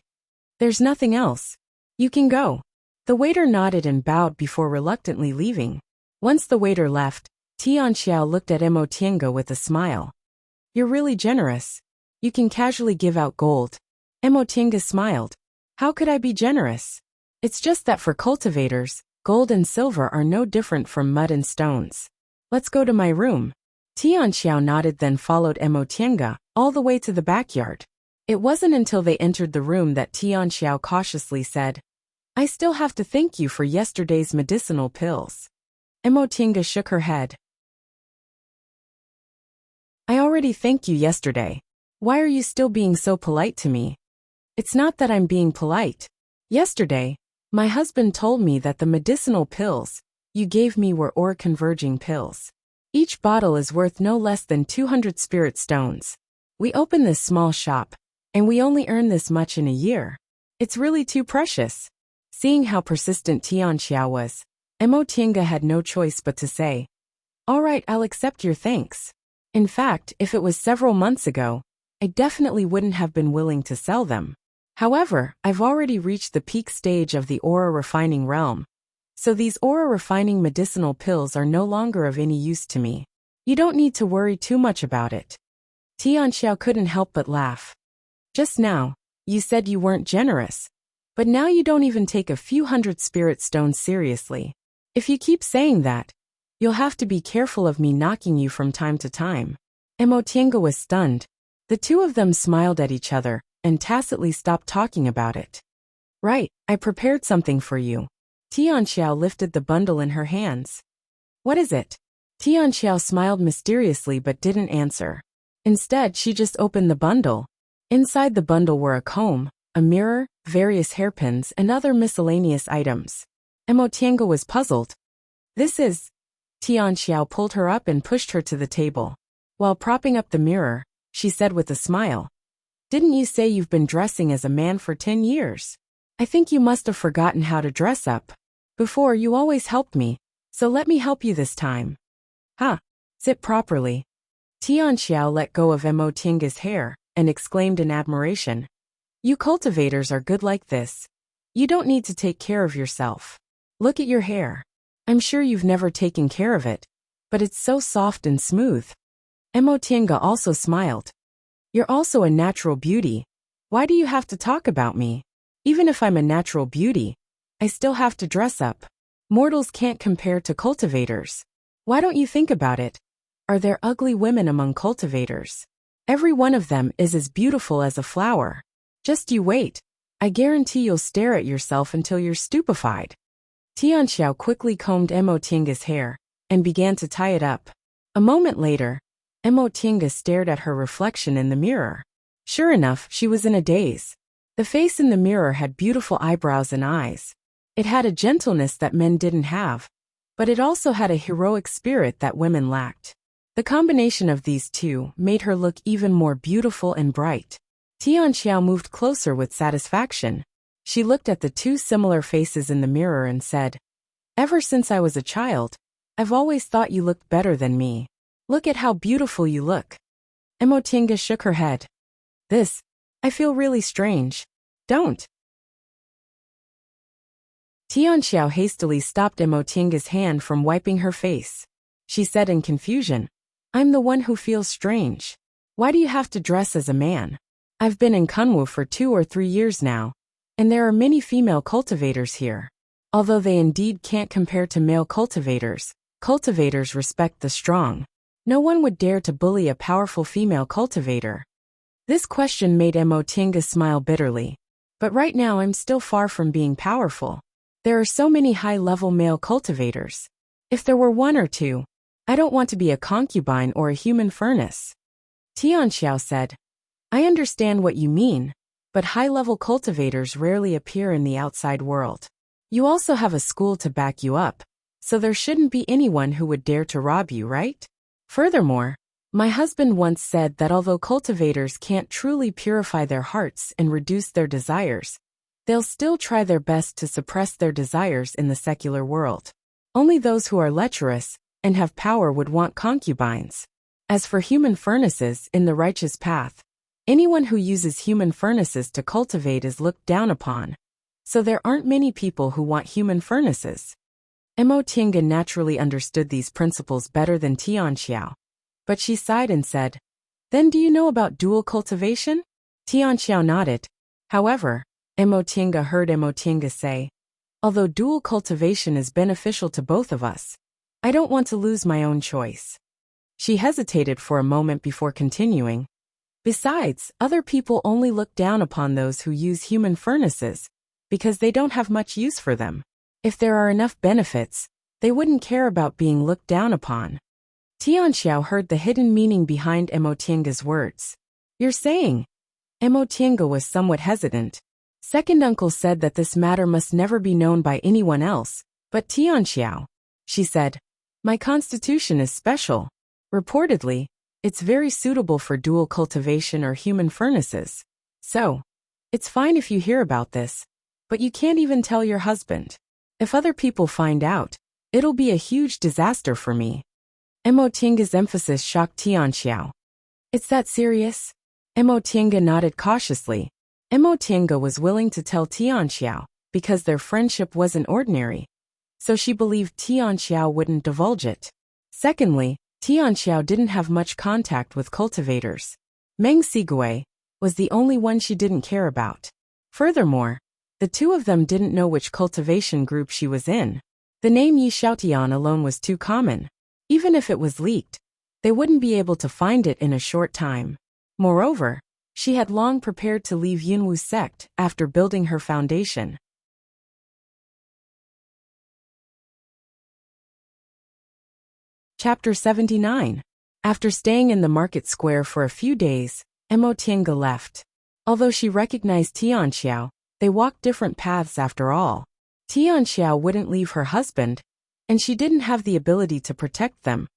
S1: "There's nothing else. You can go." The waiter nodded and bowed before reluctantly leaving. Once the waiter left, Tianxiao looked at Emotinga with a smile. "You're really generous. You can casually give out gold." Emotinga smiled. "How could I be generous? It's just that for cultivators, gold and silver are no different from mud and stones. Let's go to my room." Tianxiao nodded, then followed Emotinga all the way to the backyard. It wasn't until they entered the room that Tianxiao cautiously said, "I still have to thank you for yesterday's medicinal pills." Emotinga shook her head. "I already thanked you yesterday. Why are you still being so polite to me?" "It's not that I'm being polite. Yesterday, my husband told me that the medicinal pills you gave me were ore-converging pills. Each bottle is worth no less than 200 spirit stones. We opened this small shop, and we only earn this much in a year. It's really too precious." Seeing how persistent Tianxiao was, Emotinga had no choice but to say, "All right, I'll accept your thanks. In fact, if it was several months ago, I definitely wouldn't have been willing to sell them. However, I've already reached the peak stage of the aura refining realm. So these aura refining medicinal pills are no longer of any use to me. You don't need to worry too much about it." Tianxiao couldn't help but laugh. "Just now, you said you weren't generous. But now you don't even take a few hundred spirit stones seriously. If you keep saying that, you'll have to be careful of me knocking you from time to time." Emotinga was stunned. The two of them smiled at each other and tacitly stopped talking about it. "Right, I prepared something for you." Tianxiao lifted the bundle in her hands. "What is it?" Tianxiao smiled mysteriously but didn't answer. Instead, she just opened the bundle. Inside the bundle were a comb, a mirror, various hairpins, and other miscellaneous items. Emotinga was puzzled. "This is..." Tianxiao pulled her up and pushed her to the table. While propping up the mirror, she said with a smile, "Didn't you say you've been dressing as a man for 10 years? I think you must have forgotten how to dress up. Before, you always helped me, so let me help you this time." "Huh, sit properly." Tianxiao let go of Emotinga's hair and exclaimed in admiration, "You cultivators are good like this. You don't need to take care of yourself. Look at your hair. I'm sure you've never taken care of it, but it's so soft and smooth." Emotinga also smiled. "You're also a natural beauty. Why do you have to talk about me? Even if I'm a natural beauty, I still have to dress up. Mortals can't compare to cultivators. Why don't you think about it? Are there ugly women among cultivators? Every one of them is as beautiful as a flower. Just you wait. I guarantee you'll stare at yourself until you're stupefied." Tianxiao quickly combed Emotinga's hair and began to tie it up. A moment later, Emotinga stared at her reflection in the mirror. Sure enough, she was in a daze. The face in the mirror had beautiful eyebrows and eyes. It had a gentleness that men didn't have, but it also had a heroic spirit that women lacked. The combination of these two made her look even more beautiful and bright. Tianxiao moved closer with satisfaction. She looked at the two similar faces in the mirror and said, "Ever since I was a child, I've always thought you looked better than me. Look at how beautiful you look." Emotinga shook her head. I feel really strange. Don't." Tianxiao hastily stopped Emotinga's hand from wiping her face. She said in confusion, "I'm the one who feels strange. Why do you have to dress as a man? I've been in Kunwu for 2 or 3 years now, and there are many female cultivators here. Although they indeed can't compare to male cultivators, cultivators respect the strong. No one would dare to bully a powerful female cultivator." This question made Emotinga smile bitterly. "But right now I'm still far from being powerful. There are so many high-level male cultivators. If there were 1 or 2, I don't want to be a concubine or a human furnace." Tianxiao said, "I understand what you mean, but high-level cultivators rarely appear in the outside world. You also have a school to back you up, so there shouldn't be anyone who would dare to rob you, right? Furthermore, my husband once said that although cultivators can't truly purify their hearts and reduce their desires, they'll still try their best to suppress their desires in the secular world. Only those who are lecherous and have power would want concubines. As for human furnaces in the righteous path, anyone who uses human furnaces to cultivate is looked down upon. So there aren't many people who want human furnaces." Emotinga naturally understood these principles better than Tianxiao, but she sighed and said, "Then do you know about dual cultivation?" Tianxiao nodded. However, Emotinga heard Emotinga say, "Although dual cultivation is beneficial to both of us, I don't want to lose my own choice." She hesitated for a moment before continuing. "Besides, other people only look down upon those who use human furnaces, because they don't have much use for them. If there are enough benefits, they wouldn't care about being looked down upon." Tianxiao heard the hidden meaning behind Emotinga's words. "You're saying?" Emotinga was somewhat hesitant. Second uncle said that this matter must never be known by anyone else, but Tianxiao. She said, "My constitution is special. Reportedly, it's very suitable for dual cultivation or human furnaces. So, it's fine if you hear about this, but you can't even tell your husband. If other people find out, it'll be a huge disaster for me." Emotinga's emphasis shocked Tianxiao. "It's that serious?" Emotinga nodded cautiously. Emotinga was willing to tell Tianxiao, because their friendship wasn't ordinary, so she believed Tianxiao wouldn't divulge it. Secondly, Tianxiao didn't have much contact with cultivators. Meng Sigui was the only one she didn't care about. Furthermore, the two of them didn't know which cultivation group she was in. The name Yi Xiaotian alone was too common. Even if it was leaked, they wouldn't be able to find it in a short time. Moreover, she had long prepared to leave Yunwu sect after building her foundation. Chapter 79. After staying in the market square for a few days, Emotinga left. Although she recognized Tianxiao, they walked different paths after all. Tianxiao wouldn't leave her husband, and she didn't have the ability to protect them,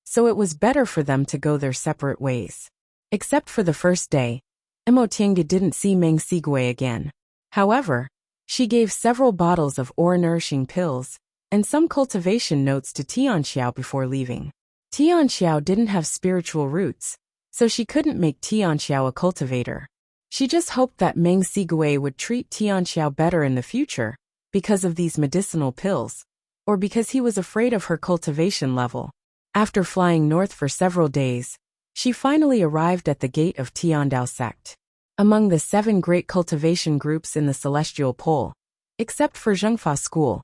S1: so it was better for them to go their separate ways. Except for the first day, Emotinga didn't see Meng Sigui again. However, she gave several bottles of aura-nourishing pills and some cultivation notes to Tianxiao before leaving. Tianxiao didn't have spiritual roots, so she couldn't make Tianxiao a cultivator. She just hoped that Meng Sigui would treat Tianxiao better in the future, because of these medicinal pills, or because he was afraid of her cultivation level. After flying north for several days, she finally arrived at the gate of Tiandao sect. Among the 7 great cultivation groups in the Celestial Pole, except for Zhengfa School,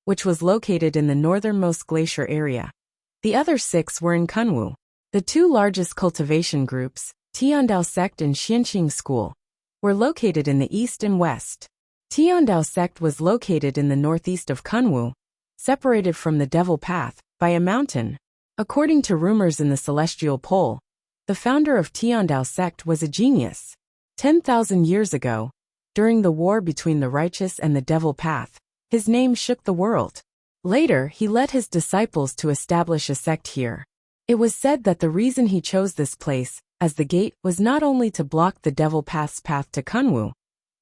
S1: which was located in the northernmost glacier area, the other 6 were in Kunwu. The 2 largest cultivation groups, Tiandao sect and Xianqing School, were located in the east and west. Tiandao sect was located in the northeast of Kunwu, separated from the Devil Path by a mountain. According to rumors in the Celestial Pole, the founder of Tiandao sect was a genius. 10,000 years ago, during the war between the righteous and the Devil Path, his name shook the world. Later, he led his disciples to establish a sect here. It was said that the reason he chose this place as the gate was not only to block the devil path's path to Kunwu,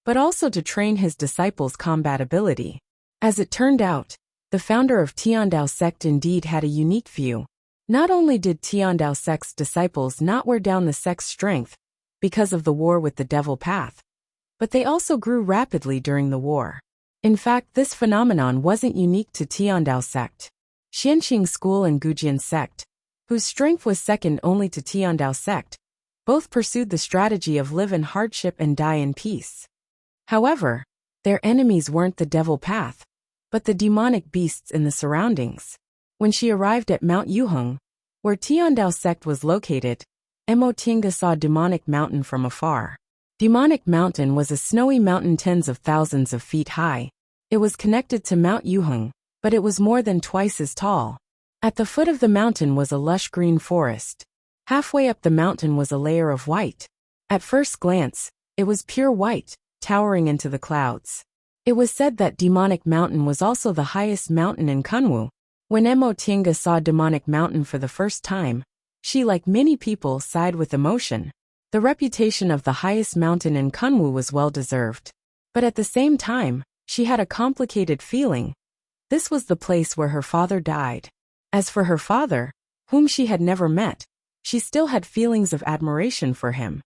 S1: but also to train his disciples' combat ability. As it turned out, the founder of Tiandao sect indeed had a unique view. Not only did Tiandao sect's disciples not wear down the sect's strength because of the war with the devil path, but they also grew rapidly during the war. In fact, this phenomenon wasn't unique to Tiandao sect. Xianxing school and Gujian sect, whose strength was second only to Tiandao sect, both pursued the strategy of live in hardship and die in peace. However, their enemies weren't the devil path, but the demonic beasts in the surroundings. When she arrived at Mount Yuheng, where Tiandao sect was located, Mo Tinga saw Demonic Mountain from afar. Demonic Mountain was a snowy mountain tens of thousands of feet high. It was connected to Mount Yuheng, but it was more than twice as tall. At the foot of the mountain was a lush green forest. Halfway up the mountain was a layer of white. At first glance, it was pure white, towering into the clouds. It was said that Demonic Mountain was also the highest mountain in Kunwu. When Mo Tinga saw Demonic Mountain for the first time, she, like many people, sighed with emotion. The reputation of the highest mountain in Kunwu was well-deserved. But at the same time, she had a complicated feeling. This was the place where her father died. As for her father, whom she had never met, she still had feelings of admiration for him.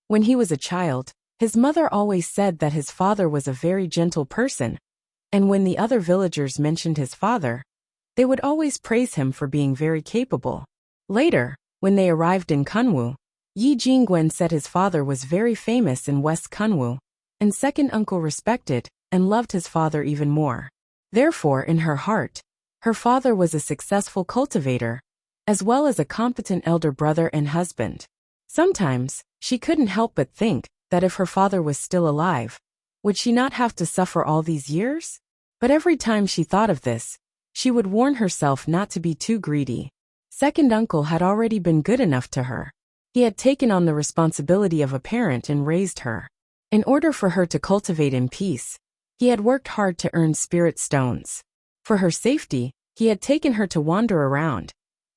S1: When he was a child, his mother always said that his father was a very gentle person, and when the other villagers mentioned his father, they would always praise him for being very capable. Later, when they arrived in Kunwu, Yi Jingwen said his father was very famous in West Kunwu, and second uncle respected and loved his father even more. Therefore, in her heart, her father was a successful cultivator, as well as a competent elder brother and husband. Sometimes, she couldn't help but think that if her father was still alive, would she not have to suffer all these years? But every time she thought of this, she would warn herself not to be too greedy. Second uncle had already been good enough to her. He had taken on the responsibility of a parent and raised her. In order for her to cultivate in peace, he had worked hard to earn spirit stones. For her safety, he had taken her to wander around.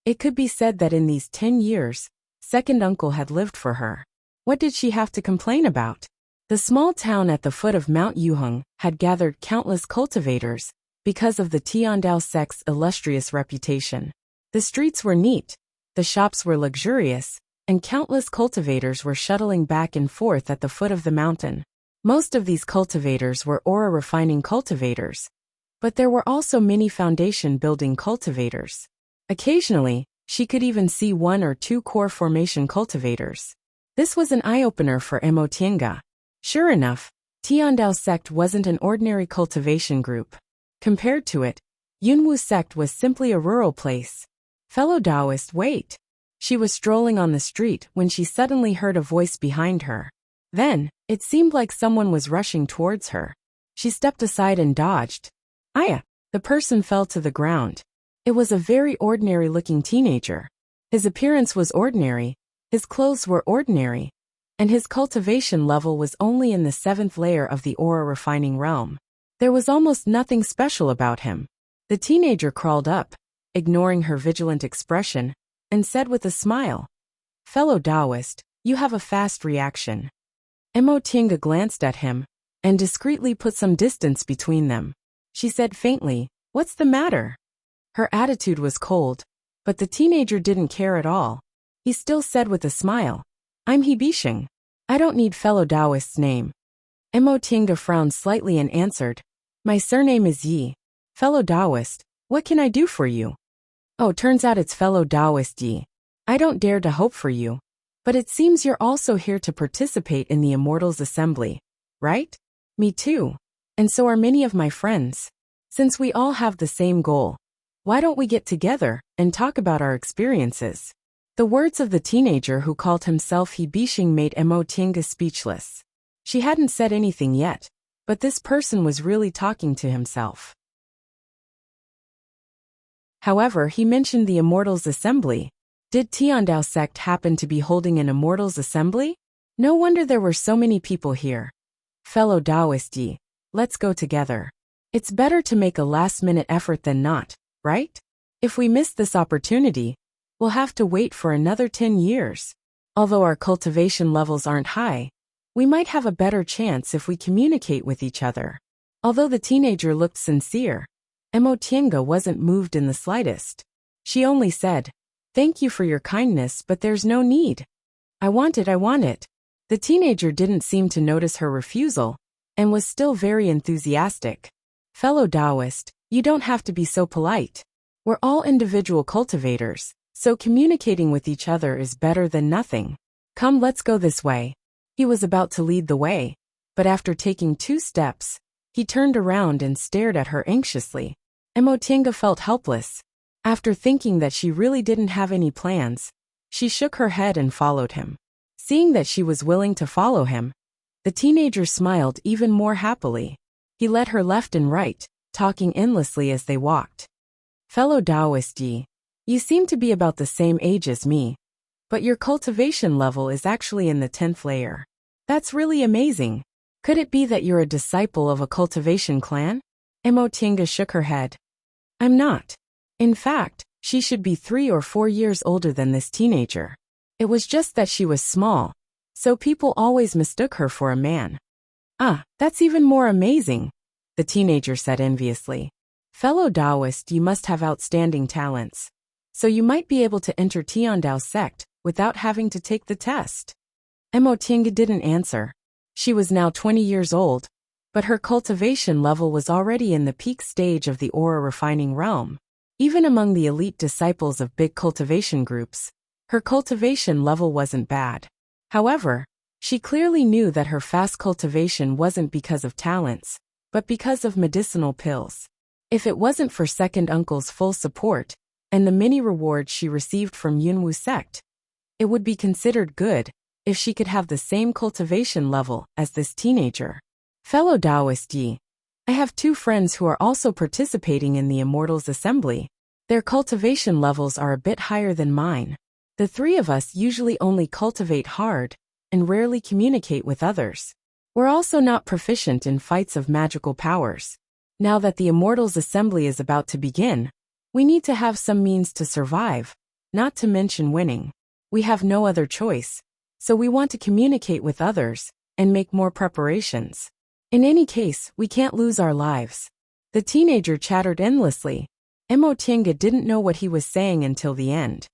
S1: It could be said that in these 10 years, second uncle had lived for her. What did she have to complain about? The small town at the foot of Mount Yuheng had gathered countless cultivators because of the Tiandao sect's illustrious reputation. The streets were neat, the shops were luxurious, and countless cultivators were shuttling back and forth at the foot of the mountain. Most of these cultivators were aura refining cultivators, but there were also many foundation building cultivators. Occasionally, she could even see 1 or 2 core formation cultivators. This was an eye-opener for Mo Tinga. Sure enough, Tiandao sect wasn't an ordinary cultivation group. Compared to it, Yunwu sect was simply a rural place. Fellow Taoist, wait. She was strolling on the street when she suddenly heard a voice behind her. Then, it seemed like someone was rushing towards her. She stepped aside and dodged. Aya! The person fell to the ground. It was a very ordinary-looking teenager. His appearance was ordinary, his clothes were ordinary, and his cultivation level was only in the 7th layer of the aura refining realm. There was almost nothing special about him. The teenager crawled up, ignoring her vigilant expression, and said with a smile, "Fellow Taoist, you have a fast reaction." Mo Tinga glanced at him, and discreetly put some distance between them. She said faintly, "What's the matter?" Her attitude was cold, but the teenager didn't care at all. He still said with a smile, "I'm Hibishing. I don't need fellow Taoist's name." Mo Tinga frowned slightly and answered, "My surname is Yi. Fellow Taoist, what can I do for you?" "Oh, turns out it's fellow Taoist Yi. I don't dare to hope for you. But it seems you're also here to participate in the Immortals Assembly, right?" "Me too. And so are many of my friends. Since we all have the same goal, why don't we get together and talk about our experiences?" The words of the teenager who called himself Hibishing made Mo Tinga speechless. She hadn't said anything yet, but this person was really talking to himself. However, he mentioned the Immortals Assembly. Did Tiandao sect happen to be holding an Immortals Assembly? No wonder there were so many people here. "Fellow Taoist Yi, let's go together. It's better to make a last-minute effort than not, right?" If we miss this opportunity, we'll have to wait for another 10 years. Although our cultivation levels aren't high, we might have a better chance if we communicate with each other. Although the teenager looked sincere, Emotienga wasn't moved in the slightest. She only said, "Thank you for your kindness, but there's no need. I want it. The teenager didn't seem to notice her refusal, and was still very enthusiastic. Fellow Taoist, you don't have to be so polite. We're all individual cultivators, so communicating with each other is better than nothing. Come, let's go this way." He was about to lead the way, but after taking 2 steps, he turned around and stared at her anxiously. Emotienga felt helpless. After thinking that she really didn't have any plans, she shook her head and followed him. Seeing that she was willing to follow him, the teenager smiled even more happily. He led her left and right, talking endlessly as they walked. "Fellow Taoist Yi, you seem to be about the same age as me, but your cultivation level is actually in the 10th layer. That's really amazing. Could it be that you're a disciple of a cultivation clan?" Emotienga shook her head. "I'm not. In fact, she should be 3 or 4 years older than this teenager. It was just that she was small, so people always mistook her for a man." "Ah, that's even more amazing," the teenager said enviously. "Fellow Taoist, you must have outstanding talents. So you might be able to enter Tiandao sect without having to take the test." Emotienga didn't answer. She was now 20 years old, but her cultivation level was already in the peak stage of the aura refining realm. Even among the elite disciples of big cultivation groups, her cultivation level wasn't bad. However, she clearly knew that her fast cultivation wasn't because of talents, but because of medicinal pills. If it wasn't for second uncle's full support, and the many rewards she received from Yunwu sect, it would be considered good if she could have the same cultivation level as this teenager. "Fellow Taoist Yi, I have 2 friends who are also participating in the Immortals Assembly. Their cultivation levels are a bit higher than mine. The 3 of us usually only cultivate hard and rarely communicate with others. We're also not proficient in fights of magical powers. Now that the Immortals Assembly is about to begin, we need to have some means to survive, not to mention winning. We have no other choice, so we want to communicate with others and make more preparations. In any case, we can't lose our lives." The teenager chattered endlessly. Emotienga didn't know what he was saying until the end.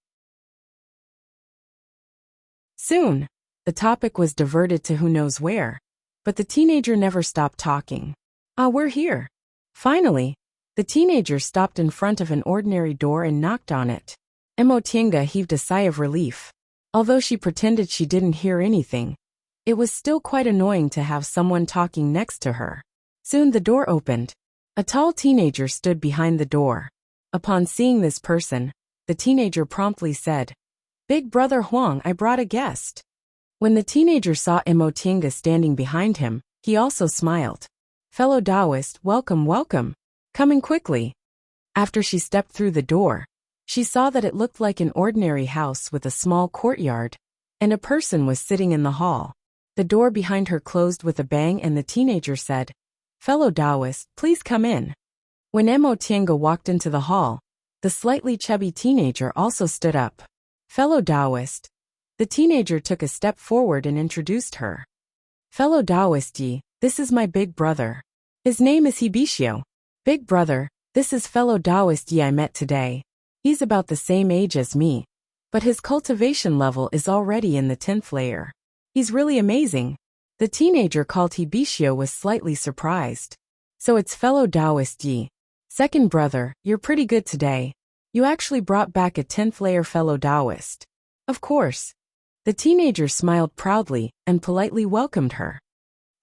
S1: Soon, the topic was diverted to who knows where, but the teenager never stopped talking. "Ah, we're here." Finally, the teenager stopped in front of an ordinary door and knocked on it. Emotienga heaved a sigh of relief. Although she pretended she didn't hear anything, it was still quite annoying to have someone talking next to her. Soon the door opened. A tall teenager stood behind the door. Upon seeing this person, the teenager promptly said, "Big brother Huang, I brought a guest." When the teenager saw Emotienga standing behind him, he also smiled. "Fellow Taoist, welcome, welcome. Come in quickly." After she stepped through the door, she saw that it looked like an ordinary house with a small courtyard, and a person was sitting in the hall. The door behind her closed with a bang and the teenager said, "Fellow Taoist, please come in." When Emotienga walked into the hall, the slightly chubby teenager also stood up. "Fellow Taoist." The teenager took a step forward and introduced her. "Fellow Taoist Yi, this is my big brother. His name is Hibishio." "Big brother, this is fellow Taoist Yi I met today. He's about the same age as me, but his cultivation level is already in the 10th layer. He's really amazing." The teenager called Hibishio was slightly surprised. "So it's fellow Taoist Yi. Second brother, you're pretty good today. You actually brought back a 10th layer fellow Taoist." "Of course." The teenager smiled proudly and politely welcomed her.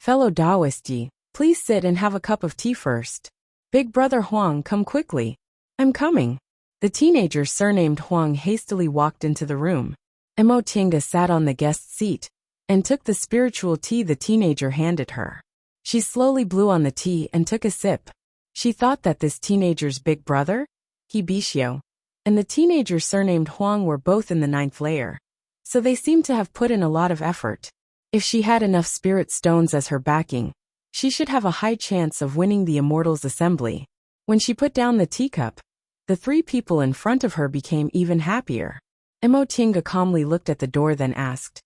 S1: "Fellow Taoist Yi, please sit and have a cup of tea first." "Big brother Huang, come quickly." "I'm coming." The teenager surnamed Huang hastily walked into the room. Emotienga sat on the guest seat and took the spiritual tea the teenager handed her. She slowly blew on the tea and took a sip. She thought that this teenager's big brother, Hibishio, and the teenager surnamed Huang were both in the 9th layer, so they seemed to have put in a lot of effort. If she had enough spirit stones as her backing, she should have a high chance of winning the Immortals Assembly. When she put down the teacup, The three people in front of her became even happier. Emotinga calmly looked at the door then asked,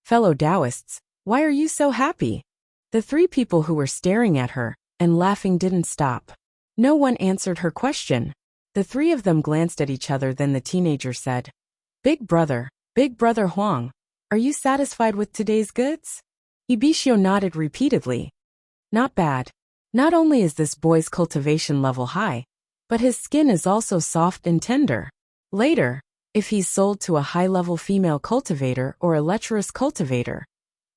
S1: "Fellow Taoists, why are you so happy?" The three people who were staring at her and laughing didn't stop. No one answered her question. The three of them glanced at each other, then the teenager said, Big Brother Huang, are you satisfied with today's goods?" Ibishio nodded repeatedly. Not bad. Not only is this boy's cultivation level high, but his skin is also soft and tender. Later, if he's sold to a high-level female cultivator or a lecherous cultivator,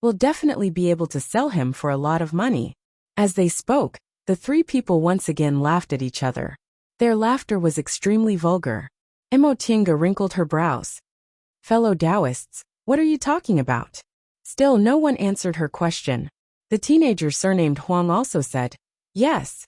S1: we'll definitely be able to sell him for a lot of money. As they spoke, the three people once again laughed at each other. Their laughter was extremely vulgar. Emotinga wrinkled her brows. "Fellow Taoists, what are you talking about?" Still no one answered her question. The teenager surnamed Huang also said, "Yes.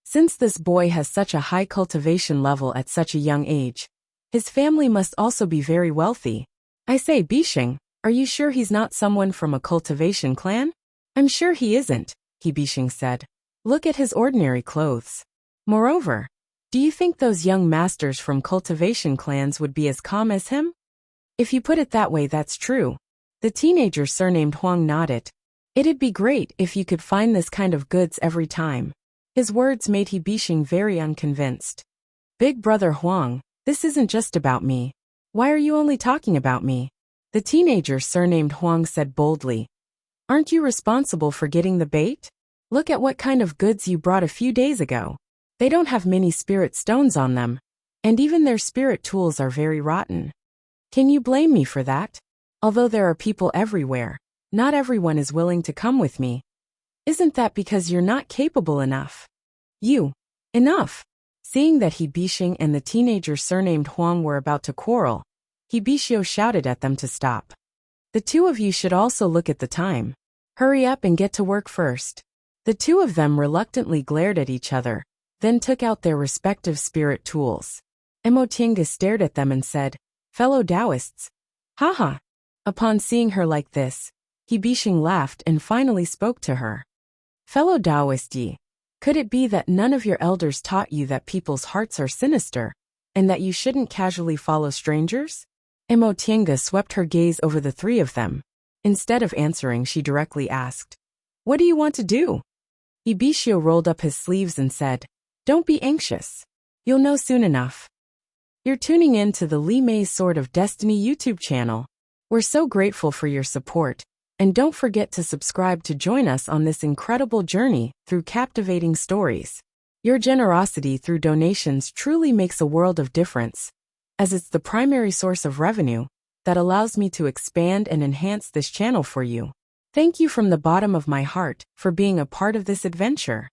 S1: Since this boy has such a high cultivation level at such a young age, his family must also be very wealthy. I say, Bishing, are you sure he's not someone from a cultivation clan?" "I'm sure he isn't," Bishing said. "Look at his ordinary clothes. Moreover, do you think those young masters from cultivation clans would be as calm as him?" "If you put it that way, that's true." The teenager surnamed Huang nodded. "It'd be great if you could find this kind of goods every time." His words made Bishing very unconvinced. "Big Brother Huang, this isn't just about me. Why are you only talking about me?" The teenager surnamed Huang said boldly. "Aren't you responsible for getting the bait? Look at what kind of goods you brought a few days ago. They don't have many spirit stones on them, and even their spirit tools are very rotten. Can you blame me for that? Although there are people everywhere, not everyone is willing to come with me. Isn't that because you're not capable enough?" Enough." Seeing that Bishing and the teenager surnamed Huang were about to quarrel, Bishio shouted at them to stop. "The two of you should also look at the time. Hurry up and get to work first." The two of them reluctantly glared at each other, then took out their respective spirit tools. Emotinga stared at them and said, "Fellow Taoists, haha." Upon seeing her like this, Bishing laughed and finally spoke to her. "Fellow Taoist Yi, could it be that none of your elders taught you that people's hearts are sinister, and that you shouldn't casually follow strangers?" Emotinga swept her gaze over the three of them. Instead of answering, she directly asked, "What do you want to do?" Ibishio rolled up his sleeves and said, "Don't be anxious. You'll know soon enough." You're tuning in to the Li Mei's Sword of Destiny YouTube channel. We're so grateful for your support, and don't forget to subscribe to join us on this incredible journey through captivating stories. Your generosity through donations truly makes a world of difference, as it's the primary source of revenue that allows me to expand and enhance this channel for you. Thank you from the bottom of my heart for being a part of this adventure.